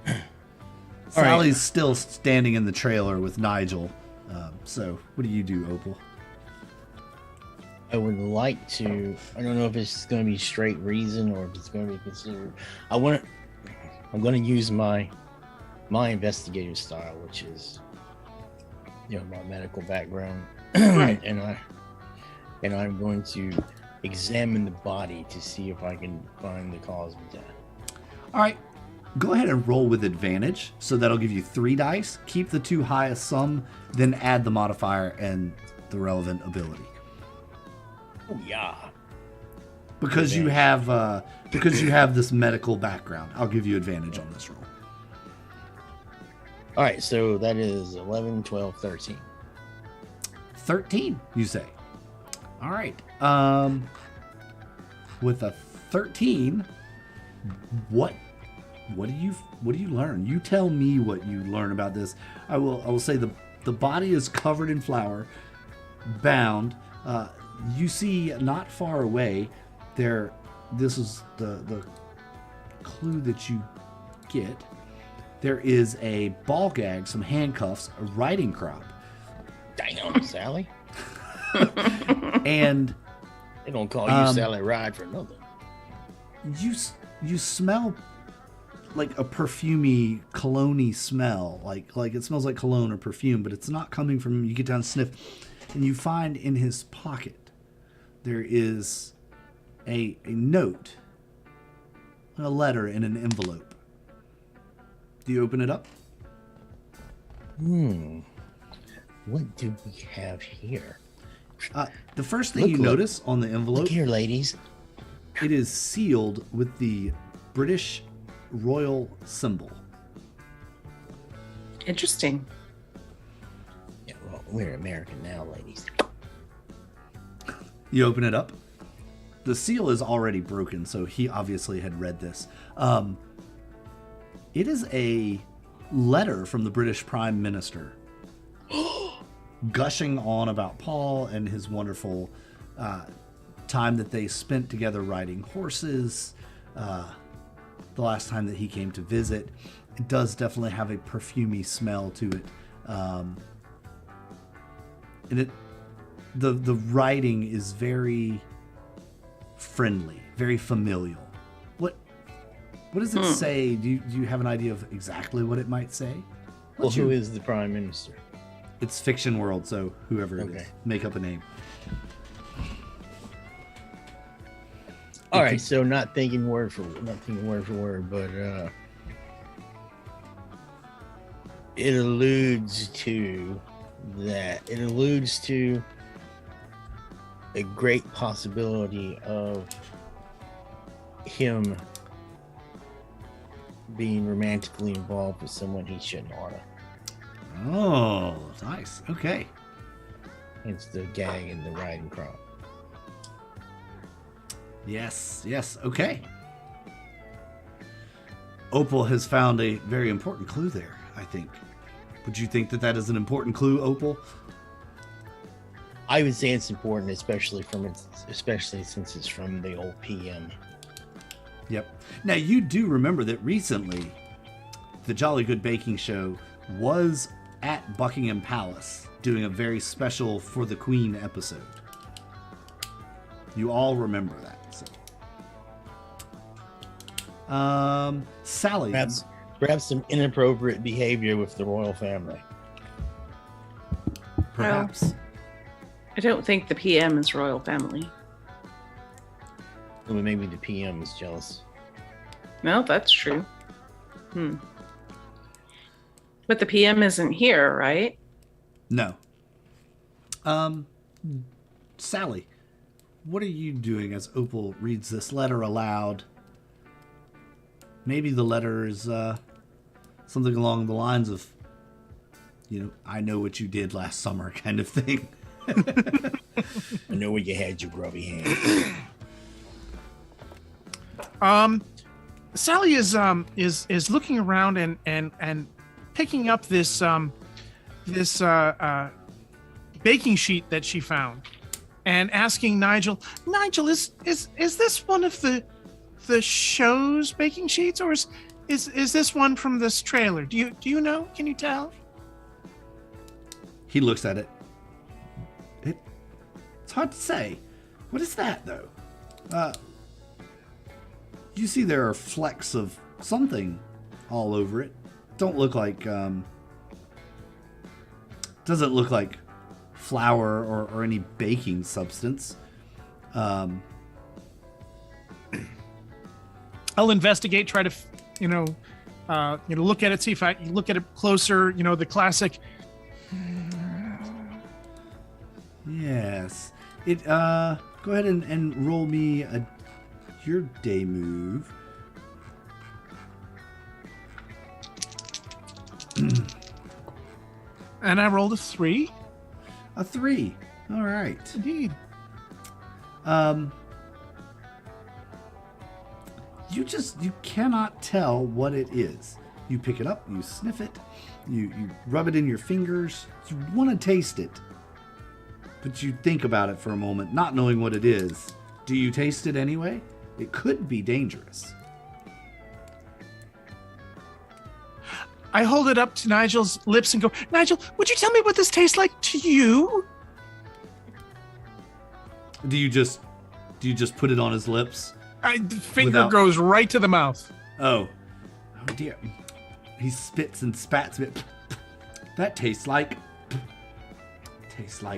All right. Sally's still standing in the trailer with Nigel. So, what do you do, Opal? I would like to. I don't know if it's going to be straight reason or if it's going to be considered. I'm going to use my investigative style, which is, my medical background, Right. and I'm going to examine the body to see if I can find the cause of death. All right. Go ahead and roll with advantage. So that'll give you 3 dice. Keep the 2 highest sum, then add the modifier and the relevant ability. Oh yeah. Because you have this medical background, I'll give you advantage on this roll. All right, so that is 11, 12, 13. 13, you say. All right. With a 13, what do you learn? You tell me what you learn about this. I will say the body is covered in flour, bound. You see not far away there. This is the clue that you get. There is a ball gag, some handcuffs, a riding crop, Damn, Sally. and They don't call you Sally Ride for nothing. you smell like a perfumey, cologne-y smell. Like it smells like cologne or perfume, but it's not coming from. You get down and sniff, and you find in his pocket there is a note, a letter in an envelope. Do you open it up? What do we have here? The first thing you notice on the envelope, Look here, ladies. it is sealed with the British royal symbol. Interesting. Yeah, well, we're American now, ladies. You open it up. The seal is already broken, so he obviously had read this. It is a letter from the British Prime Minister gushing on about Paul and his wonderful time that they spent together riding horses, the last time that he came to visit. It does definitely have a perfumey smell to it. And the writing is very friendly, very familial. What does it say? Do you have an idea of exactly what it might say? Well, who is the Prime Minister? It's fiction world, so whoever it is, Okay. make up a name. All right, so not thinking word for word, but it alludes to that. It alludes to a great possibility of him being romantically involved with someone he shouldn't ought to. Oh, nice. Okay. It's the gag and the riding crop. Yes. Okay. Opal has found a very important clue there, I think. Would you think that is an important clue, Opal? I would say it's important, especially since it's from the old PM. Yep. Now, you do remember that recently the Jolly Good Baking Show was at Buckingham Palace doing a very special For the Queen episode. You all remember that. So. Sally. Perhaps some inappropriate behavior with the royal family. Perhaps. I don't think the PM is royal family. Well, maybe the PM is jealous. No, that's true. But the PM isn't here, right? No. Sally, what are you doing as Opal reads this letter aloud? Maybe the letter is something along the lines of, I know what you did last summer kind of thing. I know where you had your grubby hands. Sally is looking around and picking up this baking sheet that she found, and asking Nigel, is this one of the the show's baking sheets, or is this one from this trailer? Do you know? Can you tell? He looks at it. It's hard to say. What is that, though? You see there are flecks of something all over it. Don't look like, doesn't look like flour or any baking substance. I'll investigate, try to, look at it, see if I look at it closer, the classic. Yes. It, go ahead and roll me your day move. And I rolled a 3. A 3. All right. Indeed. You cannot tell what it is. You pick it up, you sniff it, you rub it in your fingers. You want to taste it, but you think about it for a moment, not knowing what it is. Do you taste it anyway? It could be dangerous. I hold it up to Nigel's lips and go, Nigel, would you tell me what this tastes like to you? Do you just put it on his lips? The finger goes right to the mouth. Oh dear. He spits and spats a bit. That tastes like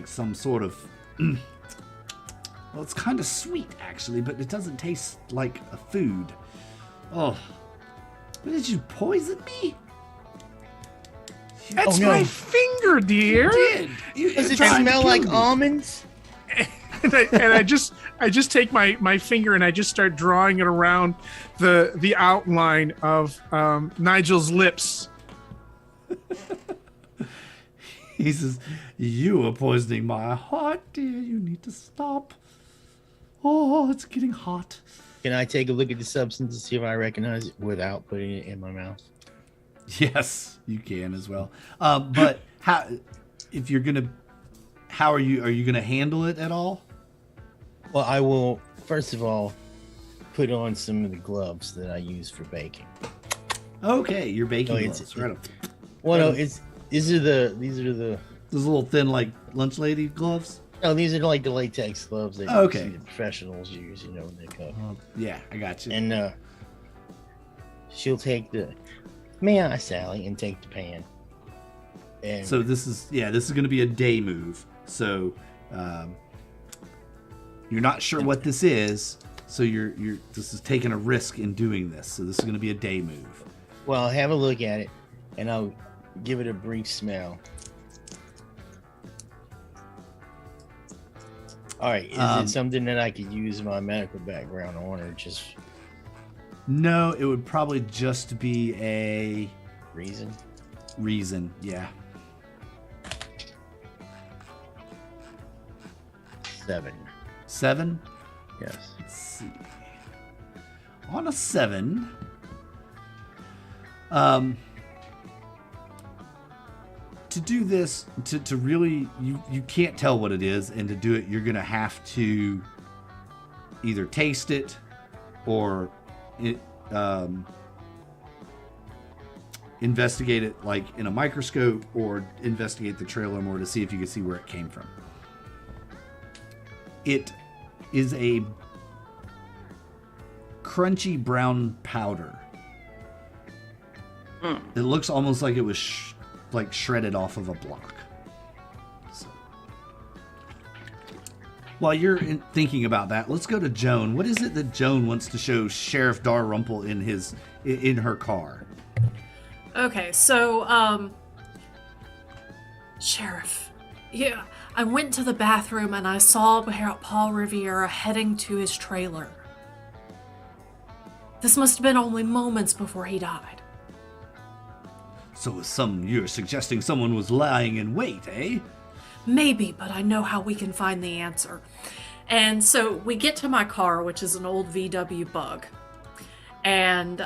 some sort of well, it's kind of sweet actually, but it doesn't taste like a food. Oh, what, did you poison me? That's my finger, dear. You did. Does it smell like almonds? and I just take my finger and I just start drawing it around the outline of Nigel's lips. He says, "You are poisoning my heart, dear. You need to stop. Oh, it's getting hot." Can I take a look at the substance to see if I recognize it without putting it in my mouth? Yes, you can as well. But how are you gonna handle it at all? Well, I will first of all put on some of the gloves that I use for baking. Okay, you're baking No, gloves. Right up. Well, no, these are the Those little thin, like, lunch lady gloves? no, these are like the latex gloves that Okay. the professionals use, when they cook. Yeah, I got you. And she'll take may I, Sally, and take the pan. And So this is going to be a day move. So you're not sure what this is. So this is taking a risk in doing this. So this is going to be a day move. well, I'll have a look at it, and I'll give it a brief smell. All right, is it something that I could use my medical background on, or just No, it would probably just be a reason? Yeah. 7. 7? Yes. Let's see. On a 7, to do this, to really, you can't tell what it is, and to do it, you're going to have to either taste it or investigate it like in a microscope, or investigate the trailer more to see if you can see where it came from. It is a crunchy brown powder. It looks almost like it was shredded off of a block. So, while you're thinking about that, let's go to Joan. What is it that Joan wants to show Sheriff Dalrymple in her car? Okay, so, Sheriff, yeah, I went to the bathroom and I saw Paul Riviera heading to his trailer. This must have been only moments before he died. So you're suggesting someone was lying in wait, eh? Maybe, but I know how we can find the answer. And so we get to my car, which is an old VW Bug. And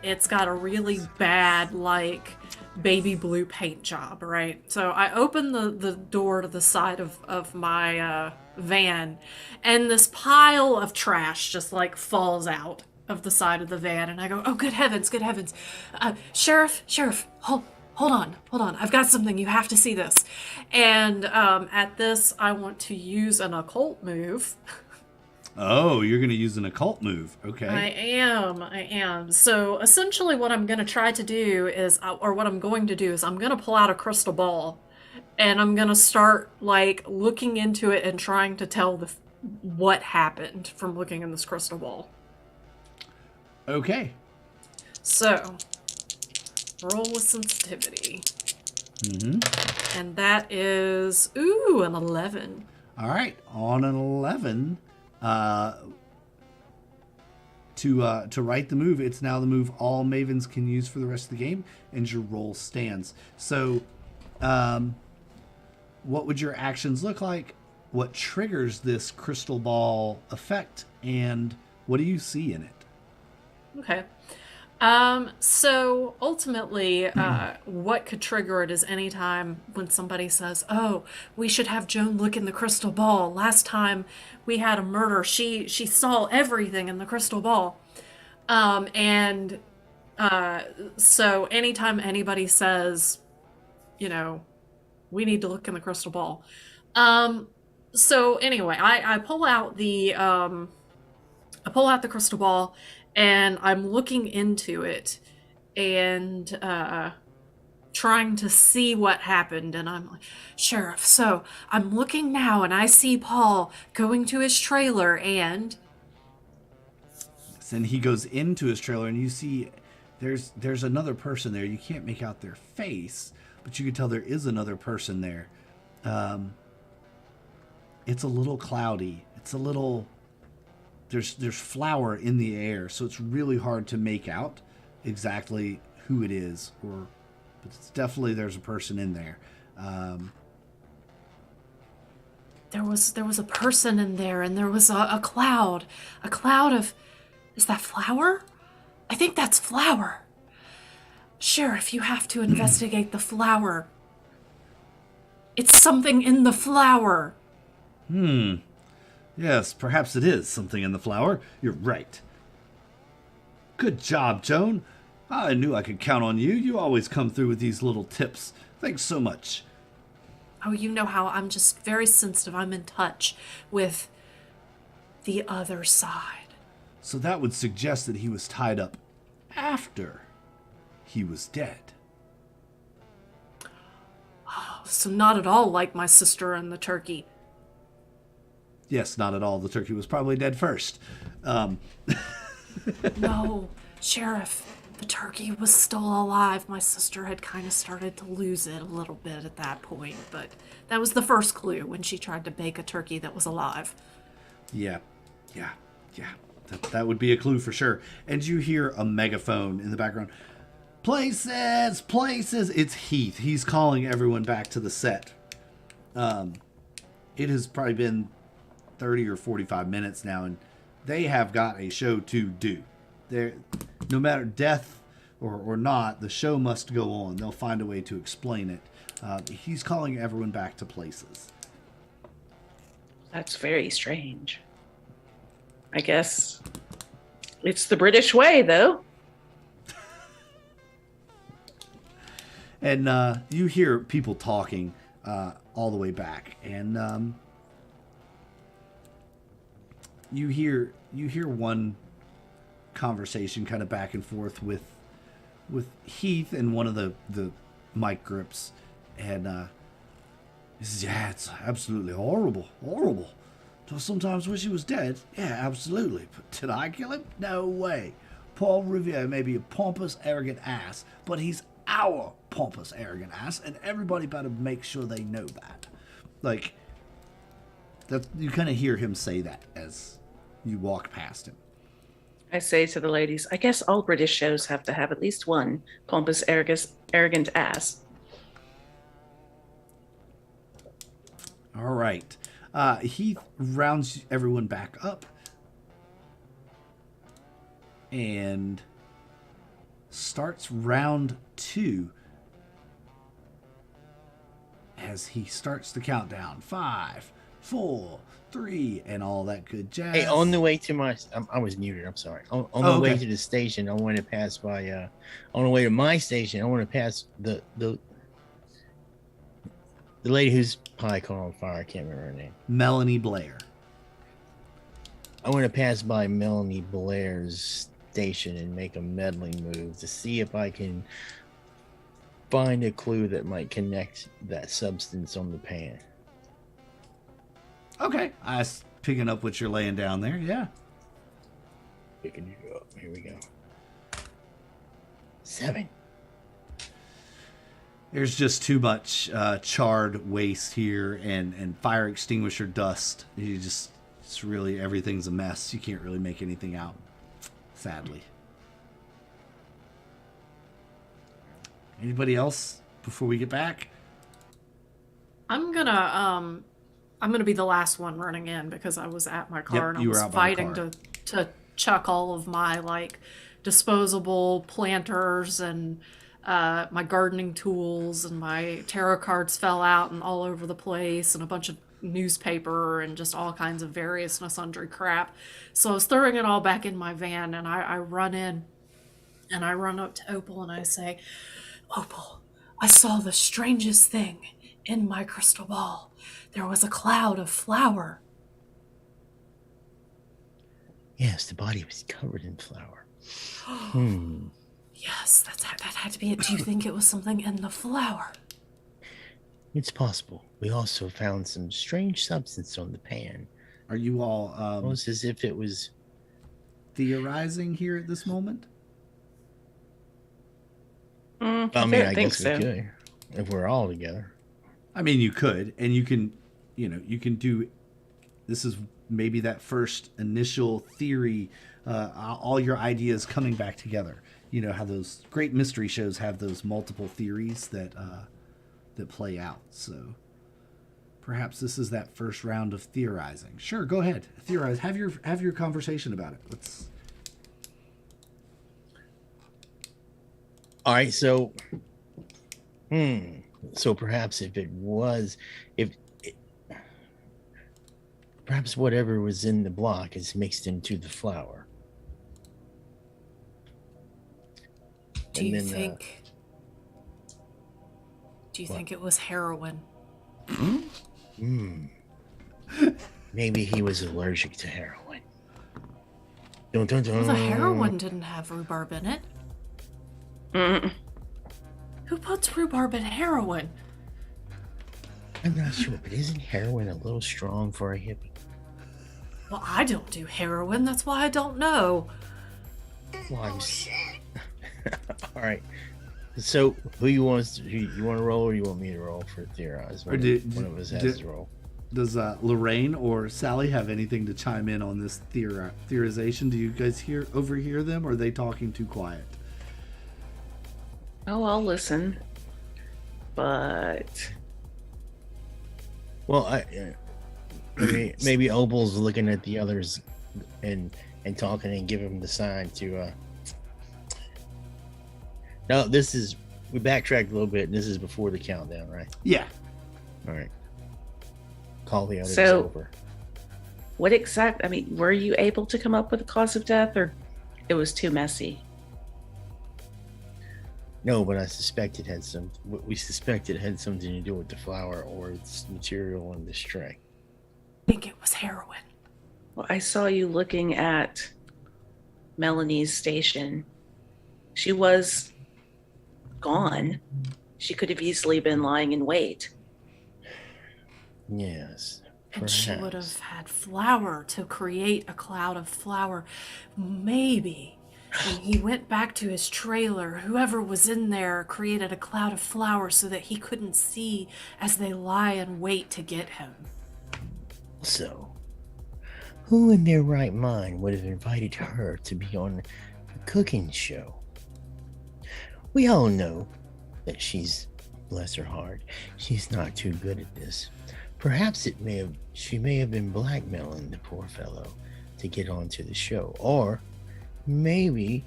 it's got a really bad, baby blue paint job, right? So I open the door to the side of my van, and this pile of trash just, falls out of the side of the van, and I go, "Oh, good heavens, good heavens! Sheriff, hold on! I've got something. You have to see this." And at this, I want to use an occult move. Oh, you're going to use an occult move. Okay. I am. So essentially, what I'm going to try to do is, or what I'm going to do is, I'm going to pull out a crystal ball, and I'm going to start like looking into it and trying to tell what happened from looking in this crystal ball. Okay. So, roll with sensitivity. Mm-hmm. And that is, an 11. All right. On an 11, to write the move, it's now the move all mavens can use for the rest of the game, and your roll stands. So, what would your actions look like? What triggers this crystal ball effect, and what do you see in it? Okay. So ultimately, what could trigger it is anytime when somebody says, "Oh, we should have Joan look in the crystal ball. Last time we had a murder, she saw everything in the crystal ball." So anytime anybody says, we need to look in the crystal ball. So anyway, I pull out the crystal ball, and I'm looking into it and trying to see what happened. And I'm like, "Sheriff, so I'm looking now, and I see Paul going to his trailer, and..." And he goes into his trailer, and you see there's another person there. You can't make out their face, but you can tell there is another person there. It's a little cloudy. It's a little... There's flour in the air, so it's really hard to make out exactly who it is, but it's definitely there's a person in there. There was a person in there, and there was a cloud of... Is that flour? I think that's flour. Sheriff, you have to investigate the flour. It's something in the flour. Yes, perhaps it is something in the flour. You're right. Good job, Joan. I knew I could count on you. You always come through with these little tips. Thanks so much. Oh, you know how I'm just very sensitive. I'm in touch with the other side. So that would suggest that he was tied up after he was dead. So not at all like my sister and the turkey. Yes, not at all. The turkey was probably dead first. No, Sheriff, the turkey was still alive. My sister had kind of started to lose it a little bit at that point, but that was the first clue when she tried to bake a turkey that was alive. Yeah. That would be a clue for sure. And you hear a megaphone in the background. Places! It's Heath. He's calling everyone back to the set. It has probably been 30 or 45 minutes now, and they have got a show to do. No matter death or not, the show must go on. They'll find a way to explain it. He's calling everyone back to places. That's very strange. I guess it's the British way, though. And you hear people talking all the way back, and you hear one conversation kind of back and forth with Heath and one of the mic grips, and he says, "Yeah, it's absolutely horrible. Do I sometimes wish he was dead? Yeah, absolutely. But did I kill him? No way. Paul Revere may be a pompous, arrogant ass, but he's our pompous, arrogant ass, and everybody better make sure they know that." Like, that, you kind of hear him say that as you walk past him. I say to the ladies, I guess all British shows have to have at least one pompous, arrogant ass. All right. Heath rounds everyone back up and starts round 2 as he starts the countdown. 5, 4, 3, and all that good jazz. Hey, on the way to my, I was muted. I'm sorry. On the way to the station, I want to pass by. On the way to my station, I want to pass the lady whose pie caught on fire. I can't remember her name. Melanie Blair. I want to pass by Melanie Blair's station and make a meddling move to see if I can find a clue that might connect that substance on the pan. Okay. I was picking up what you're laying down there. Yeah. Picking you up. Here we go. 7. There's just too much charred waste here and fire extinguisher dust. It's really, everything's a mess. You can't really make anything out, sadly. Anybody else before we get back? I'm gonna be the last one running in because I was at my car Yep, and I you were was out by the fighting car. to chuck all of my like disposable planters and my gardening tools, and my tarot cards fell out and all over the place, and a bunch of newspaper and just all kinds of various and sundry crap. So I was throwing it all back in my van, and I run in and I run up to Opal and I say, Opal, I saw the strangest thing in my crystal ball. There was a cloud of flour. Yes, the body was covered in flour. Yes, that had to be it. Do you think it was something in the flour? It's possible. We also found some strange substance on the pan. Are you all Almost as if it was... theorizing here at this moment? I I mean, think guess so. we could. If we're all together. I mean, you could, and you can do, this is maybe that first initial theory, all your ideas coming back together. You know how those great mystery shows have those multiple theories that play out. So perhaps this is that first round of theorizing. Sure, go ahead, theorize. Have your conversation about it. Let's. All right, so... So perhaps perhaps whatever was in the block is mixed into the flour. Do you think it was heroin? Maybe he was allergic to heroin. Dun, dun, dun. Well, the heroin didn't have rhubarb in it. Mm. Who puts rhubarb in heroin? I'm not sure, but isn't heroin a little strong for a hippie? Well, I don't do heroin. That's why I don't know. Well, all right. So, who you want to roll, or you want me to roll for theorize? One of us has to roll. Does Lorraine or Sally have anything to chime in on this theorization? Do you guys overhear them, or are they talking too quiet? Oh, I'll listen. But Well, maybe Opal's looking at the others and talking and giving them the sign to. No, we backtracked a little bit, and this is before the countdown, right? Yeah. All right. Call the others So- over. what I mean, were you able to come up with a cause of death, or it was too messy? No, but I suspect it had we suspected it had something to do with the flour or its material in the string. I think it was heroin. Well, I saw you looking at Melanie's station. She was gone. She could have easily been lying in wait. Yes. And she would perhaps. have had flour to create a cloud of flour. Maybe when he went back to his trailer, whoever was in there created a cloud of flour so that he couldn't see as they lie in wait to get him. So, who in their right mind would have invited her to be on a cooking show? We all know that she's, bless her heart, she's not too good at this. Perhaps she may have been blackmailing the poor fellow to get onto the show, or maybe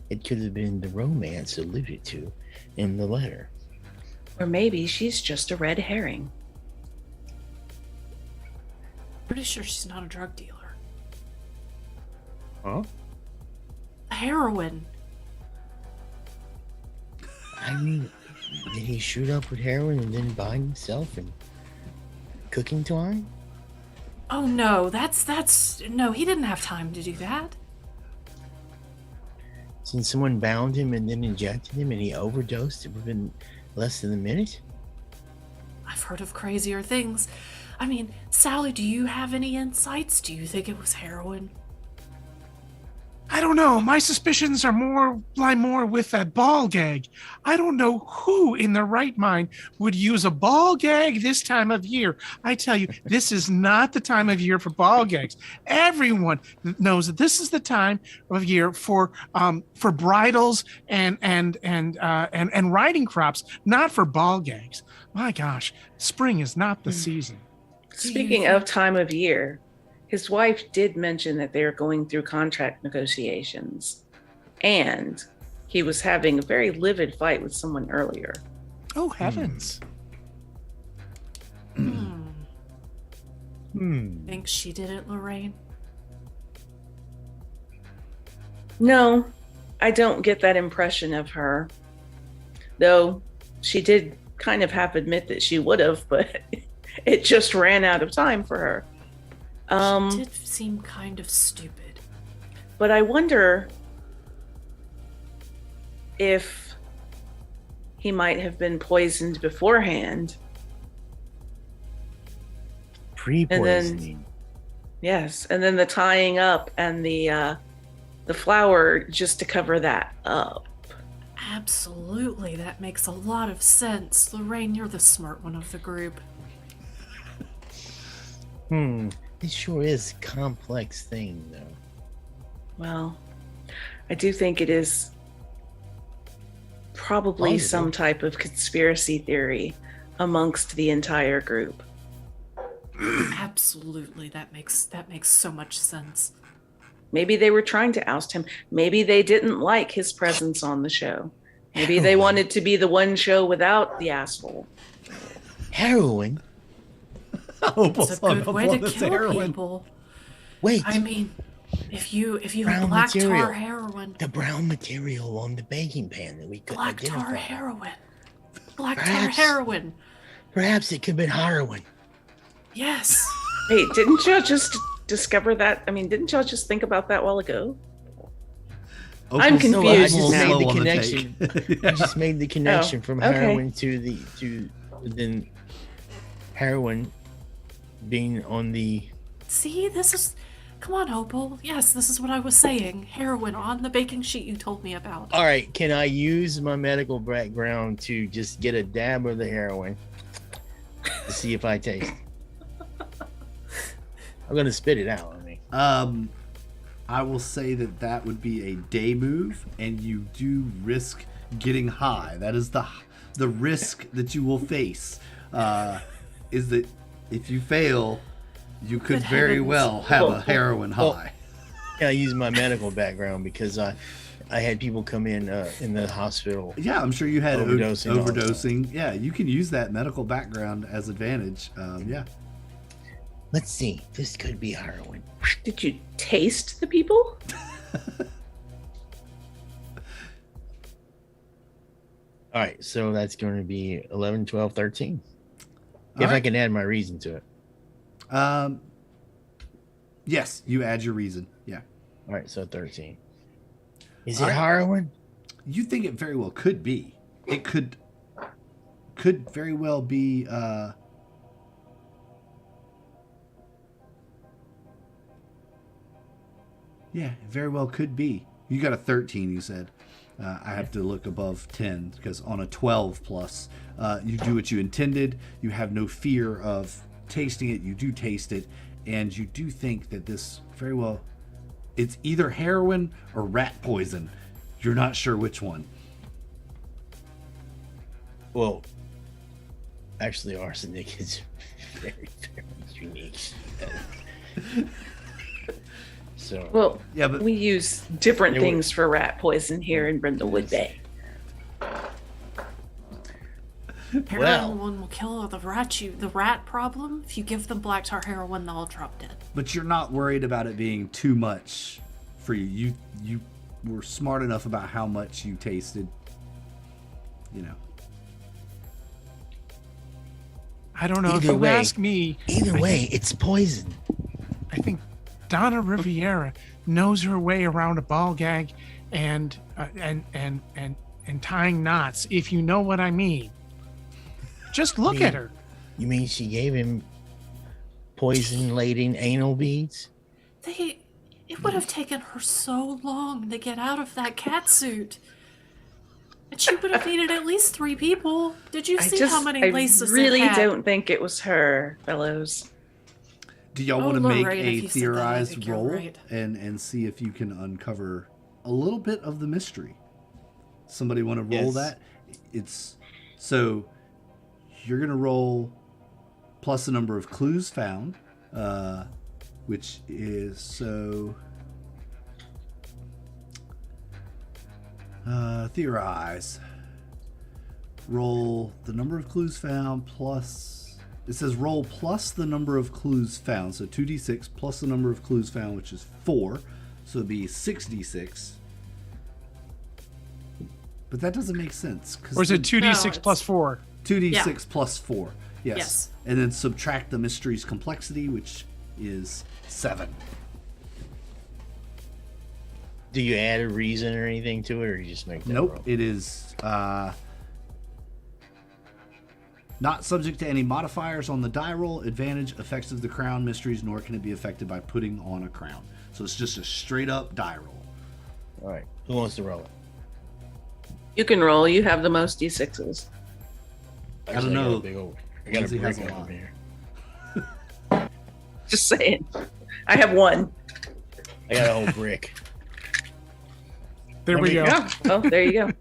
it could have been the romance alluded to in the letter. Or maybe she's just a red herring. Pretty sure she's not a drug dealer. Huh? Heroin. I mean, did he shoot up with heroin and then bind himself and cooking twine? Oh no, no, he didn't have time to do that. Since someone bound him and then injected him and he overdosed within less than a minute? I've heard of crazier things. I mean, Sally, do you have any insights? Do you think it was heroin? I don't know. My suspicions lie more with that ball gag. I don't know who in their right mind would use a ball gag this time of year. I tell you, this is not the time of year for ball gags. Everyone knows that this is the time of year for bridals and riding crops, not for ball gags. My gosh, spring is not the season. Speaking of time of year, his wife did mention that they are going through contract negotiations, and he was having a very livid fight with someone earlier. Oh, heavens. Think she did it, Lorraine? No, I don't get that impression of her. Though she did kind of half admit that she would have, but it just ran out of time for her. She did seem kind of stupid. But I wonder if he might have been poisoned beforehand. Pre-poisoning. Yes, and then the tying up and the flour just to cover that up. Absolutely, that makes a lot of sense. Lorraine, you're the smart one of the group. It sure is a complex thing, though. Well, I do think it is probably some type of conspiracy theory amongst the entire group. Absolutely, that makes so much sense. Maybe they were trying to oust him. Maybe they didn't like his presence on the show. Maybe they wanted to be the one show without the asshole. Heroin? It's a good way to kill people. Wait. I mean, if you Brown black material. tar heroin. The brown material on the baking pan that we couldn't Black identify. tar heroin. Black tar Perhaps. heroin. Perhaps it could have been heroin. Yes. Wait, didn't y'all just discover that? I mean, didn't y'all just think about that a while ago? I'm No, confused I just now. made the connection. I just made the connection from okay. heroin to then heroin being on the. See, come on, Opal. Yes, this is what I was saying. Heroin on the baking sheet you told me about. All right, can I use my medical background to just get a dab of the heroin to see if I taste? I'm gonna spit it out. I will say that would be a day move, and you do risk getting high. That is the risk that you will face. Is that if you fail, you could very well have a heroin high. Can I use my medical background because I had people come in the hospital. Yeah, I'm sure you had Overdosing. overdosing. Yeah, you can use that medical background as advantage. Yeah. Let's see. This could be heroin. Did you taste the people? All right, so that's going to be 11, 12, 13. If I can add my reason to it. Yes, you add your reason. Yeah. All right, so 13. Is it heroin? You think it very well could be. It could very well be. Yeah, it very well could be. You got a 13, you said. I have to look above 10 because on a 12 plus, you do what you intended. You have no fear of tasting it. You do taste it. And you do think that this very well, it's either heroin or rat poison. You're not sure which one. Well, actually, arsenic is very, very unique. So, Well, Yeah, but we use different It things for rat poison here in Brindlewood Bay. Heroin will kill the rat problem. If you give them black tar heroin, they'll all drop dead. But you're not worried about it being too much for you. You were smart enough about how much you tasted. You know. I don't know. Either If you way- ask me, Either way, it's poison. I think Donna Riviera knows her way around a ball gag and tying knots, if you know what I mean. Just look at her. You mean she gave him poison-laden anal beads? It would have taken her so long to get out of that cat suit. And she would have needed at least 3 people. Did you see how many laces I really it had? don't think it was her, fellows. Do y'all want to make Lorraine, a if you said that, I theorized think you're roll right. and see if you can uncover a little bit of the mystery? Somebody want to roll Yes. that? It's so you're gonna roll plus the number of clues found, which is so. Theorize. Roll the number of clues found plus. It says roll plus the number of clues found. So 2d6 plus the number of clues found, which is 4. So it'd be 6d6. But that doesn't make sense. Or is it 2d6 it's- plus 4? 2d6 plus 4. Yes. Yes. And then subtract the mystery's complexity, which is 7. Do you add a reason or anything to it, or you just make that Nope. roll? It is not subject to any modifiers on the die roll, advantage, effects of the crown, mysteries, nor can it be affected by putting on a crown. So it's just a straight up die roll. All right. Who wants to roll it? You can roll. You have the most d6s. I don't Actually, know. I got a Lindsay has brick a lot. over here. Just saying. I have 1. I got a whole brick. There we go. Yeah. Oh, there you go.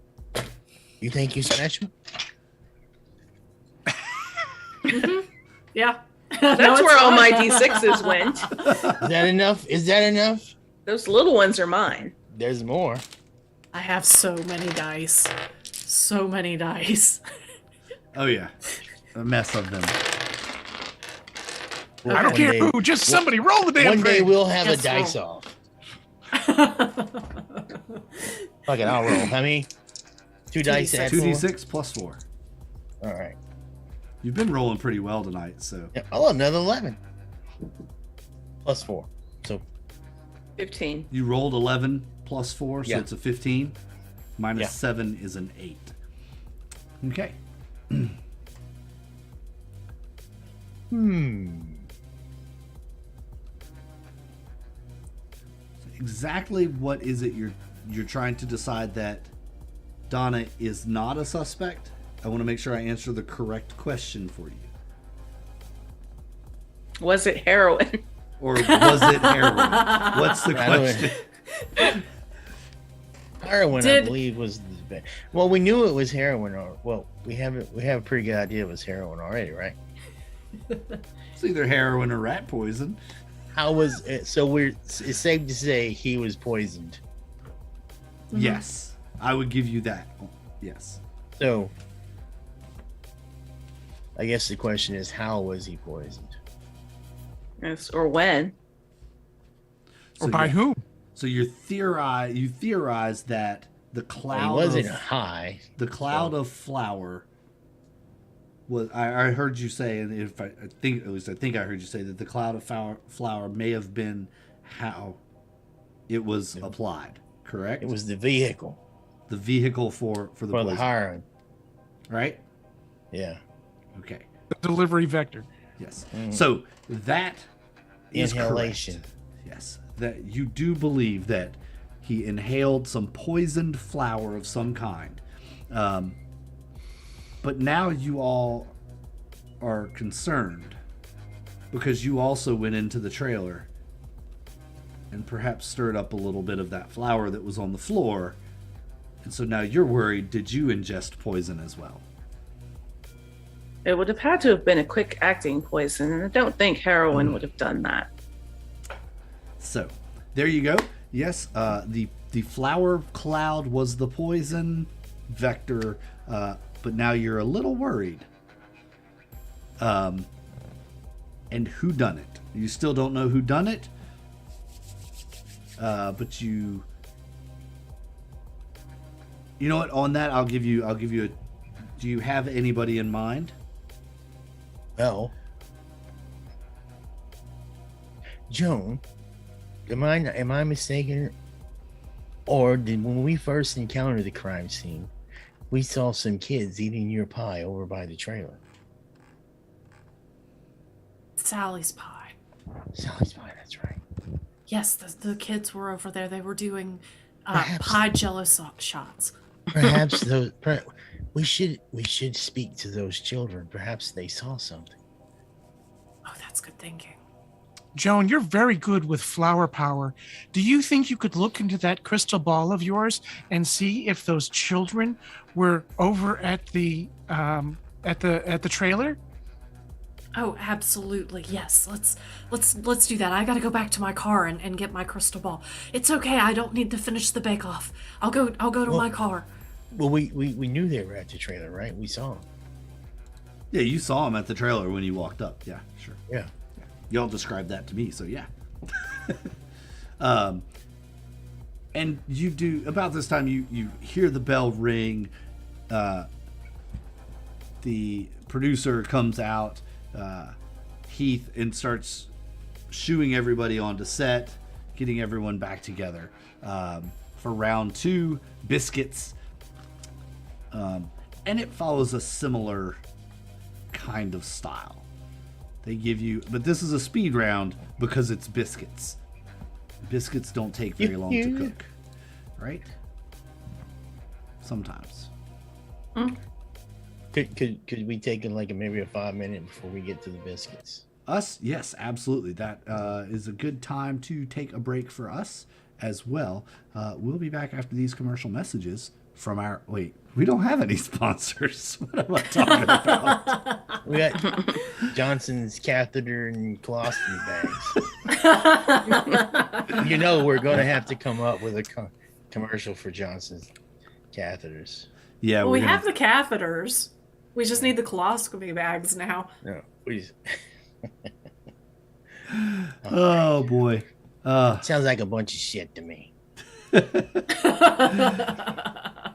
You think you special? Yeah. That's where all my d6s went. Is that enough? Is that enough? Those little ones are mine. There's more. I have so many dice. So many dice. Oh, yeah. A mess of them. Well, I don't one care day- who. Just somebody roll the damn One day thing. we'll have Yes, a dice roll. off. Fuck it, I'll roll. How many? 2 dice add 4? 2d6 plus 4. All right. You've been rolling pretty well tonight, so. Yeah, oh, another 11. Plus 4. So 15. You rolled 11 plus 4, so Yeah. it's a 15. Minus Yeah. 7 is an 8. Okay. Exactly what is it you're trying to decide that Donna is not a suspect? I want to make sure I answer the correct question for you. Was it heroin? Or was it heroin? What's the I don't- question? heroin, I Did- believe, was the best. Well, we knew it was heroin, or well, we have a pretty good idea it was heroin already, right? It's either heroin or rat poison. How was it? So it's safe to say he was poisoned. Yes. I would give you that. Yes. So I guess the question is, how was he poisoned? Yes, or when? Or So by you- whom? So you theorize that the cloud Well, he wasn't of, high. the cloud of flour was. I heard you say, and if I think I heard you say that the cloud of flour may have been how it was applied. Correct. It was the vehicle the vehicle for the for the poison, hiring. right? Yeah. Okay. The delivery vector. Yes. Mhm. So that is Inhalation. correct. Yes. That you do believe that he inhaled some poisoned flour of some kind. But now you all are concerned because you also went into the trailer and perhaps stirred up a little bit of that flour that was on the floor. And so now you're worried, did you ingest poison as well? It would have had to have been a quick acting poison, and I don't think heroin would have done that. So, there you go. Yes, the flour cloud was the poison vector. but now you're a little worried. And who done it? You still don't know who done it, but you know what? On that, I'll give you a. Do you have anybody in mind? Well, Joan, am I mistaken? Or did when we first encountered the crime scene, we saw some kids eating your pie over by the trailer? Sally's pie. Sally's pie, that's right. Yes, the kids were over there. They were doing Perhaps- pie jello shots. Perhaps we should speak to those children. Perhaps they saw something. Oh, that's good thinking. Joan, you're very good with flower power. Do you think you could look into that crystal ball of yours and see if those children were over at the trailer? Oh, absolutely. Yes. Let's do that. I gotta go back to my car and get my crystal ball. It's okay. I don't need to finish the bake off. I'll go to my car. Well, we knew they were at the trailer, right? We saw them. Yeah, you saw him at the trailer when you walked up. Yeah, sure. Yeah. Y'all described that to me, so yeah. And you do, about this time, you hear the bell ring. The producer comes out, Heath, and starts shooing everybody onto set, getting everyone back together for round 2, biscuits. And it follows a similar kind of style. They give you, but this is a speed round because it's biscuits. Biscuits don't take very long to cook, right? Sometimes. Could we take maybe a 5 minute before we get to the biscuits? Us? Yes, absolutely. That is a good time to take a break for us as well. We'll be back after these commercial messages from our... Wait, we don't have any sponsors. What am I talking about? We got Johnson's catheter and colostomy bags. You know we're going to have to come up with a commercial for Johnson's catheters. Yeah, Well, we have the catheters. We just need the colostomy bags now. No, please. Oh, boy. Sounds like a bunch of shit to me.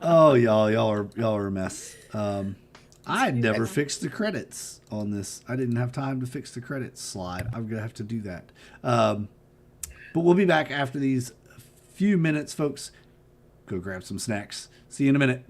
Oh, y'all are a mess. I never fixed the credits on this. I didn't have time to fix the credits slide. I'm gonna have to do that. But we'll be back after these few minutes, folks. Go grab some snacks. See you in a minute.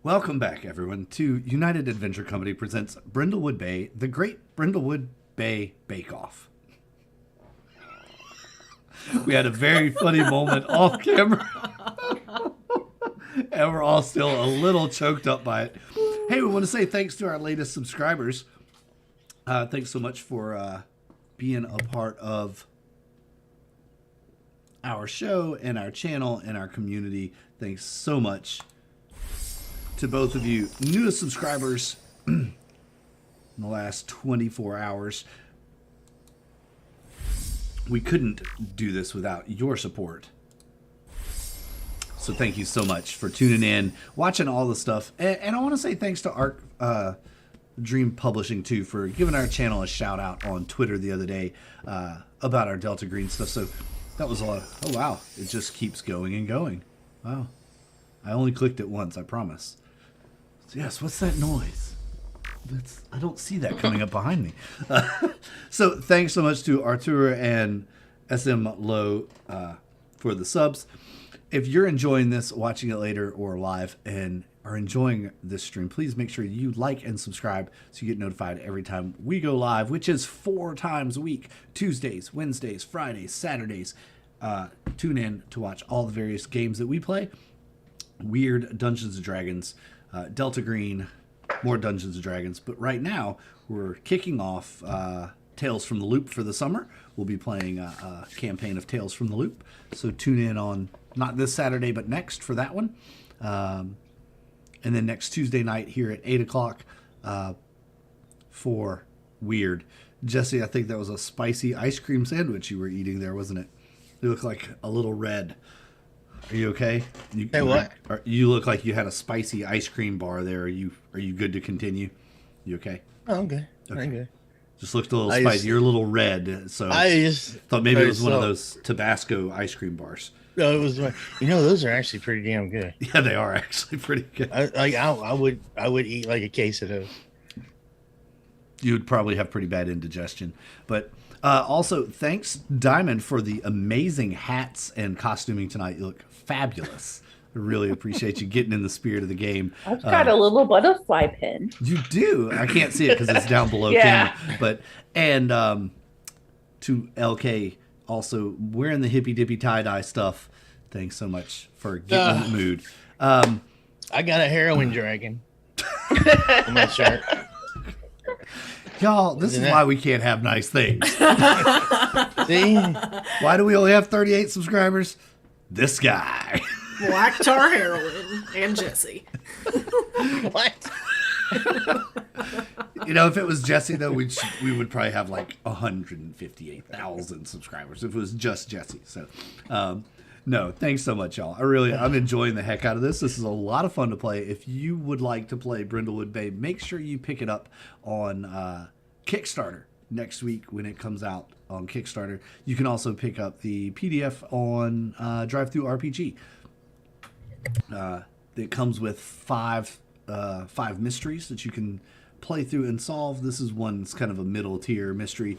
Welcome back, everyone, to United Adventure Company presents Brindlewood Bay, the Great Brindlewood Bay Bake Off. We had a very funny moment off camera, and we're all still a little choked up by it. Hey, we want to say thanks to our latest subscribers. Thanks so much for being a part of our show and our channel and our community. Thanks so much to both of you newest subscribers in the last 24 hours. We couldn't do this without your support. So thank you so much for tuning in, watching all the stuff. And I want to say thanks to Arc Dream Publishing, too, for giving our channel a shout out on Twitter the other day about our Delta Green stuff. So that was a lot. Oh, wow. It just keeps going and going. Wow. I only clicked it once, I promise. So yes, what's that noise? I don't see that coming up behind me. So thanks so much to Artura and SM Low for the subs. If you're enjoying this, watching it later or live, and are enjoying this stream, please make sure you like and subscribe so you get notified every time we go live, which is 4 times a week: Tuesdays, Wednesdays, Fridays, Saturdays. Tune in to watch all the various games that we play. Weird Dungeons & Dragons, Delta Green, more Dungeons & Dragons. But right now, we're kicking off Tales from the Loop for the summer. We'll be playing a campaign of Tales from the Loop. So tune in on, not this Saturday, but next for that one. And then next Tuesday night here at 8 o'clock for Weird. Jesse, I think that was a spicy ice cream sandwich you were eating there, wasn't it? You look like a little red. Are you okay? Hey, what? You look like you had a spicy ice cream bar there. Are you good to continue? You okay? Oh, I'm good. Okay. I'm good. Just looked a little spicy. You're a little red, so I just thought maybe it was one of those Tabasco ice cream bars. No, it was. Those are actually pretty damn good. Yeah, they are actually pretty good. I would eat like a case of those. You would probably have pretty bad indigestion. But also, thanks, Diamond, for the amazing hats and costuming tonight. You look fabulous. I really appreciate you getting in the spirit of the game. I've got a little butterfly pin. You do. I can't see it because it's down below Yeah. camera. But to LK also wearing the hippy dippy tie dye stuff. Thanks so much for getting in the mood. I got a heroin dragon on my shirt. Y'all, this is why we can't have nice things. See? Why do we only have 38 subscribers? This guy. Black tar heroin and Jesse. What? You know, if it was Jesse, though, we would probably have like 158,000 subscribers if it was just Jesse. So, no, thanks so much, y'all. I'm enjoying the heck out of this. This is a lot of fun to play. If you would like to play Brindlewood Bay, make sure you pick it up on Kickstarter next week when it comes out on Kickstarter. You can also pick up the PDF on Drive-Thru RPG. It comes with five mysteries that you can play through and solve. This is one that's kind of a middle tier mystery,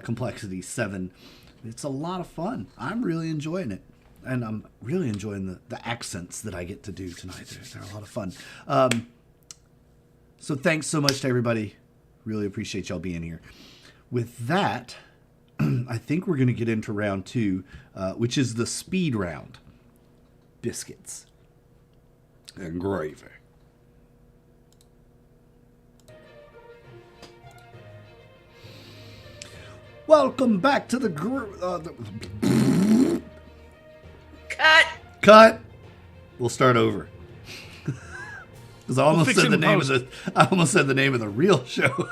complexity 7. It's a lot of fun. I'm really enjoying it. And I'm really enjoying the accents that I get to do tonight. They're a lot of fun. So thanks so much to everybody. Really appreciate y'all being here. With that, I think we're going to get into round 2, which is the speed round. Biscuits and gravy. Welcome back to the Cut. We'll start over. Because I almost said the name of the real show.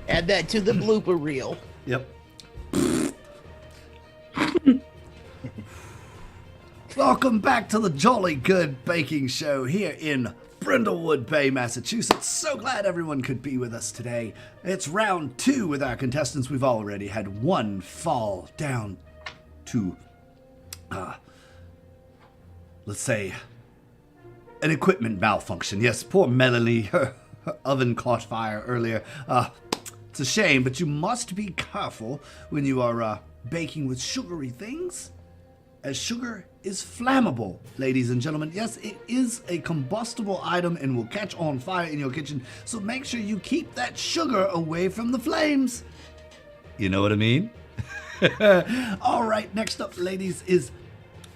Add that to the blooper reel. Yep. Welcome back to the Jolly Good Baking Show here in Brindlewood Bay, Massachusetts. So glad everyone could be with us today. It's round 2 with our contestants. We've already had one fall down to, let's say, an equipment malfunction. Yes, poor Melanie, her oven caught fire earlier. It's a shame, but you must be careful when you are baking with sugary things, as sugar is flammable, ladies and gentlemen. Yes, it is a combustible item and will catch on fire in your kitchen, so make sure you keep that sugar away from the flames. You know what I mean? All right, next up, ladies, is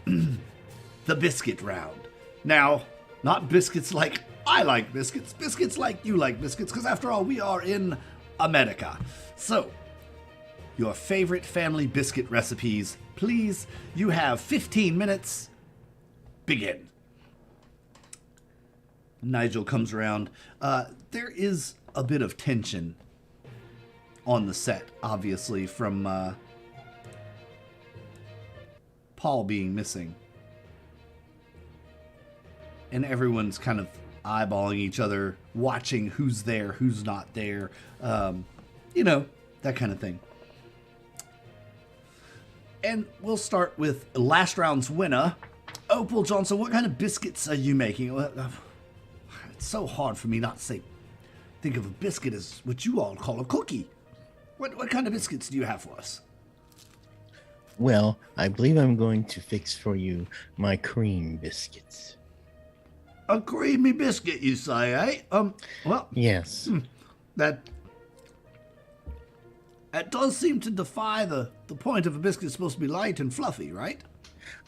the biscuit round. Now, not biscuits like I like biscuits, biscuits like you like biscuits, because after all, we are in America. So, your favorite family biscuit recipes, please. You have 15 minutes. Begin. Nigel comes around. There is a bit of tension on the set, obviously, from Paul being missing. And everyone's kind of eyeballing each other, watching who's there, who's not there. You know, that kind of thing. And we'll start with last round's winner, Opal Johnson. What kind of biscuits are you making? It's so hard for me not to think of a biscuit as what you all call a cookie. What kind of biscuits do you have for us? Well, I believe I'm going to fix for you my cream biscuits. A creamy biscuit, you say, eh? Well, Yes. That does seem to defy the point of a biscuit supposed to be light and fluffy, right?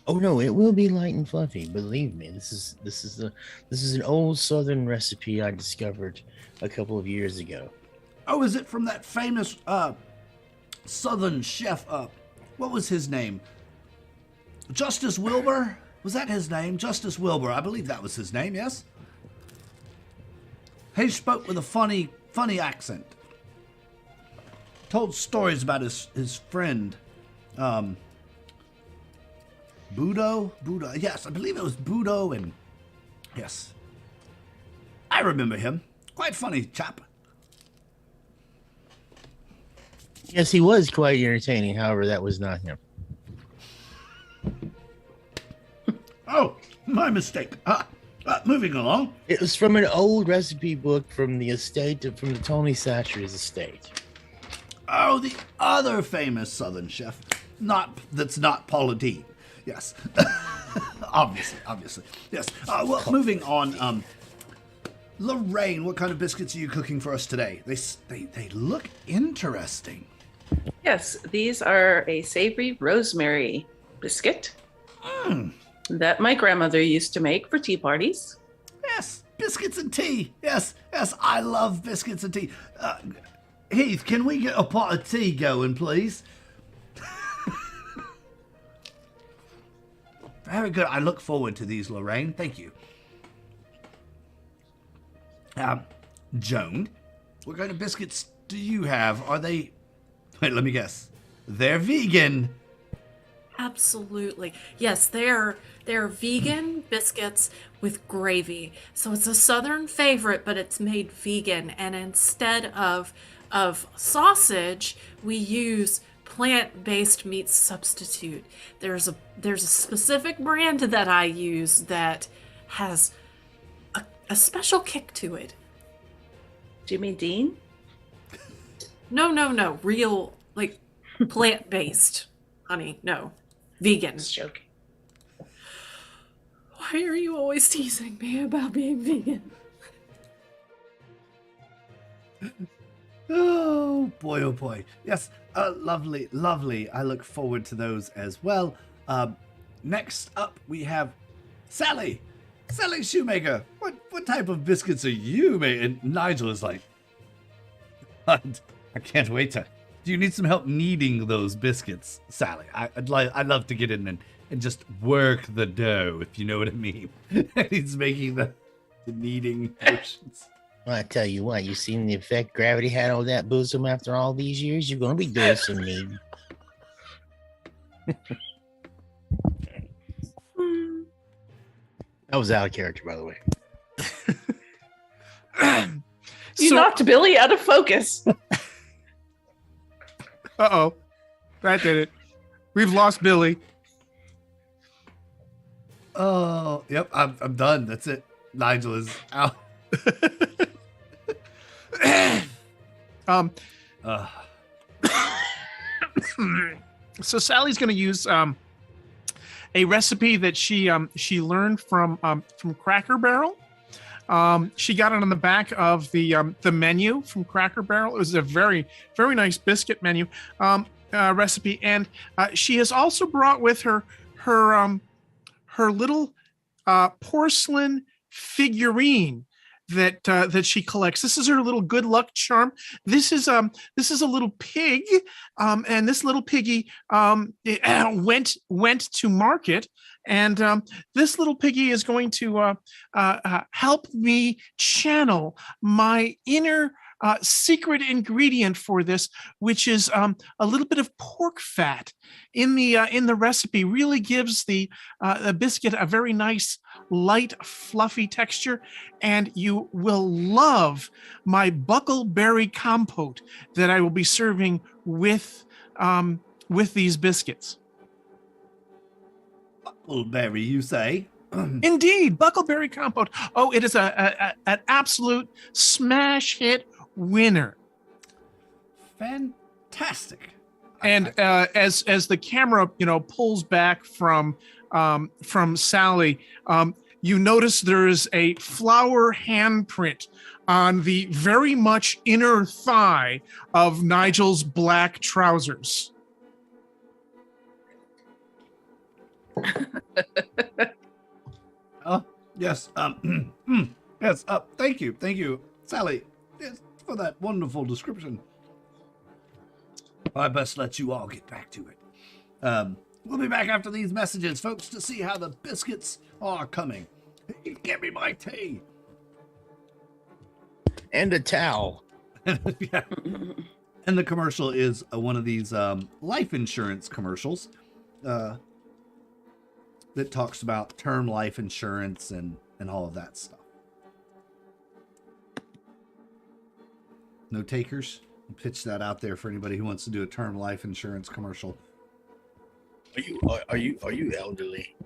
Oh no, it will be light and fluffy. Believe me, this is an old Southern recipe I discovered a couple of years ago. Oh, is it from that famous Southern chef? What was his name? Justice Wilbur? Was that his name? Justice Wilbur. I believe that was his name, yes? He spoke with a funny accent. Told stories about his friend, Budo? Yes, I believe it was Budo, and yes. I remember him. Quite funny chap. Yes, he was quite entertaining. However, that was not him. Oh, my mistake. Moving along. It was from an old recipe book from the Tony Satcher's estate. Oh, the other famous Southern chef. That's not Paula Deen. Yes. obviously. Yes. Well, moving on. Lorraine, what kind of biscuits are you cooking for us today? They look interesting. Yes, these are a savory rosemary biscuit that my grandmother used to make for tea parties. Yes, biscuits and tea. Yes, I love biscuits and tea. Heath, can we get a pot of tea going, please? Very good. I look forward to these, Lorraine. Thank you. Joan, what kind of biscuits do you have? Are they... Wait, let me guess. They're vegan. Absolutely. Yes, they're vegan biscuits with gravy. So it's a Southern favorite, but it's made vegan. And instead of sausage, we use plant-based meat substitute. There's a specific brand that I use that has a special kick to it. Jimmy Dean? No. Real, like, plant-based. Honey, no. Vegan. Just joking. Why are you always teasing me about being vegan? Oh boy. Yes, lovely. I look forward to those as well. Next up, we have Sally. Sally Shoemaker. What type of biscuits are you making? And Nigel is like, I can't wait to... Do you need some help kneading those biscuits, Sally? I'd love to get in and just work the dough, if you know what I mean. He's making the kneading motions. Well, I tell you what, you seen the effect gravity had on that bosom after all these years? You're going to be doing some kneading. That was out of character, by the way. You knocked Billy out of focus. Uh-oh. That did it. We've lost Billy. Oh, yep, I'm done. That's it. Nigel is out. So Sally's going to use a recipe that she learned from Cracker Barrel. She got it on the back of the menu from Cracker Barrel. It was a very, very nice biscuit menu recipe, and she has also brought with her her little porcelain figurine that she collects. This is her little good luck charm. This is a little pig, and this little piggy went to market, and this little piggy is going to help me channel my inner secret ingredient for this, which is a little bit of pork fat in the recipe. Really gives the biscuit a very nice, light, fluffy texture, and you will love my buckleberry compote that I will be serving with these biscuits. Buckleberry, you say? Indeed, buckleberry compote. Oh, it is an absolute smash hit winner. Fantastic. And as the camera pulls back from Sally, you notice there is a flower handprint on the very much inner thigh of Nigel's black trousers. Yes. Yes. Thank you, Sally, yes, for that wonderful description. I best let you all get back to it. We'll be back after these messages, folks, to see how the biscuits are coming. Give me my tea. And a towel. Yeah. And the commercial is one of these life insurance commercials that talks about term life insurance and all of that stuff. No takers? I'll pitch that out there for anybody who wants to do a term life insurance commercial. Are you elderly?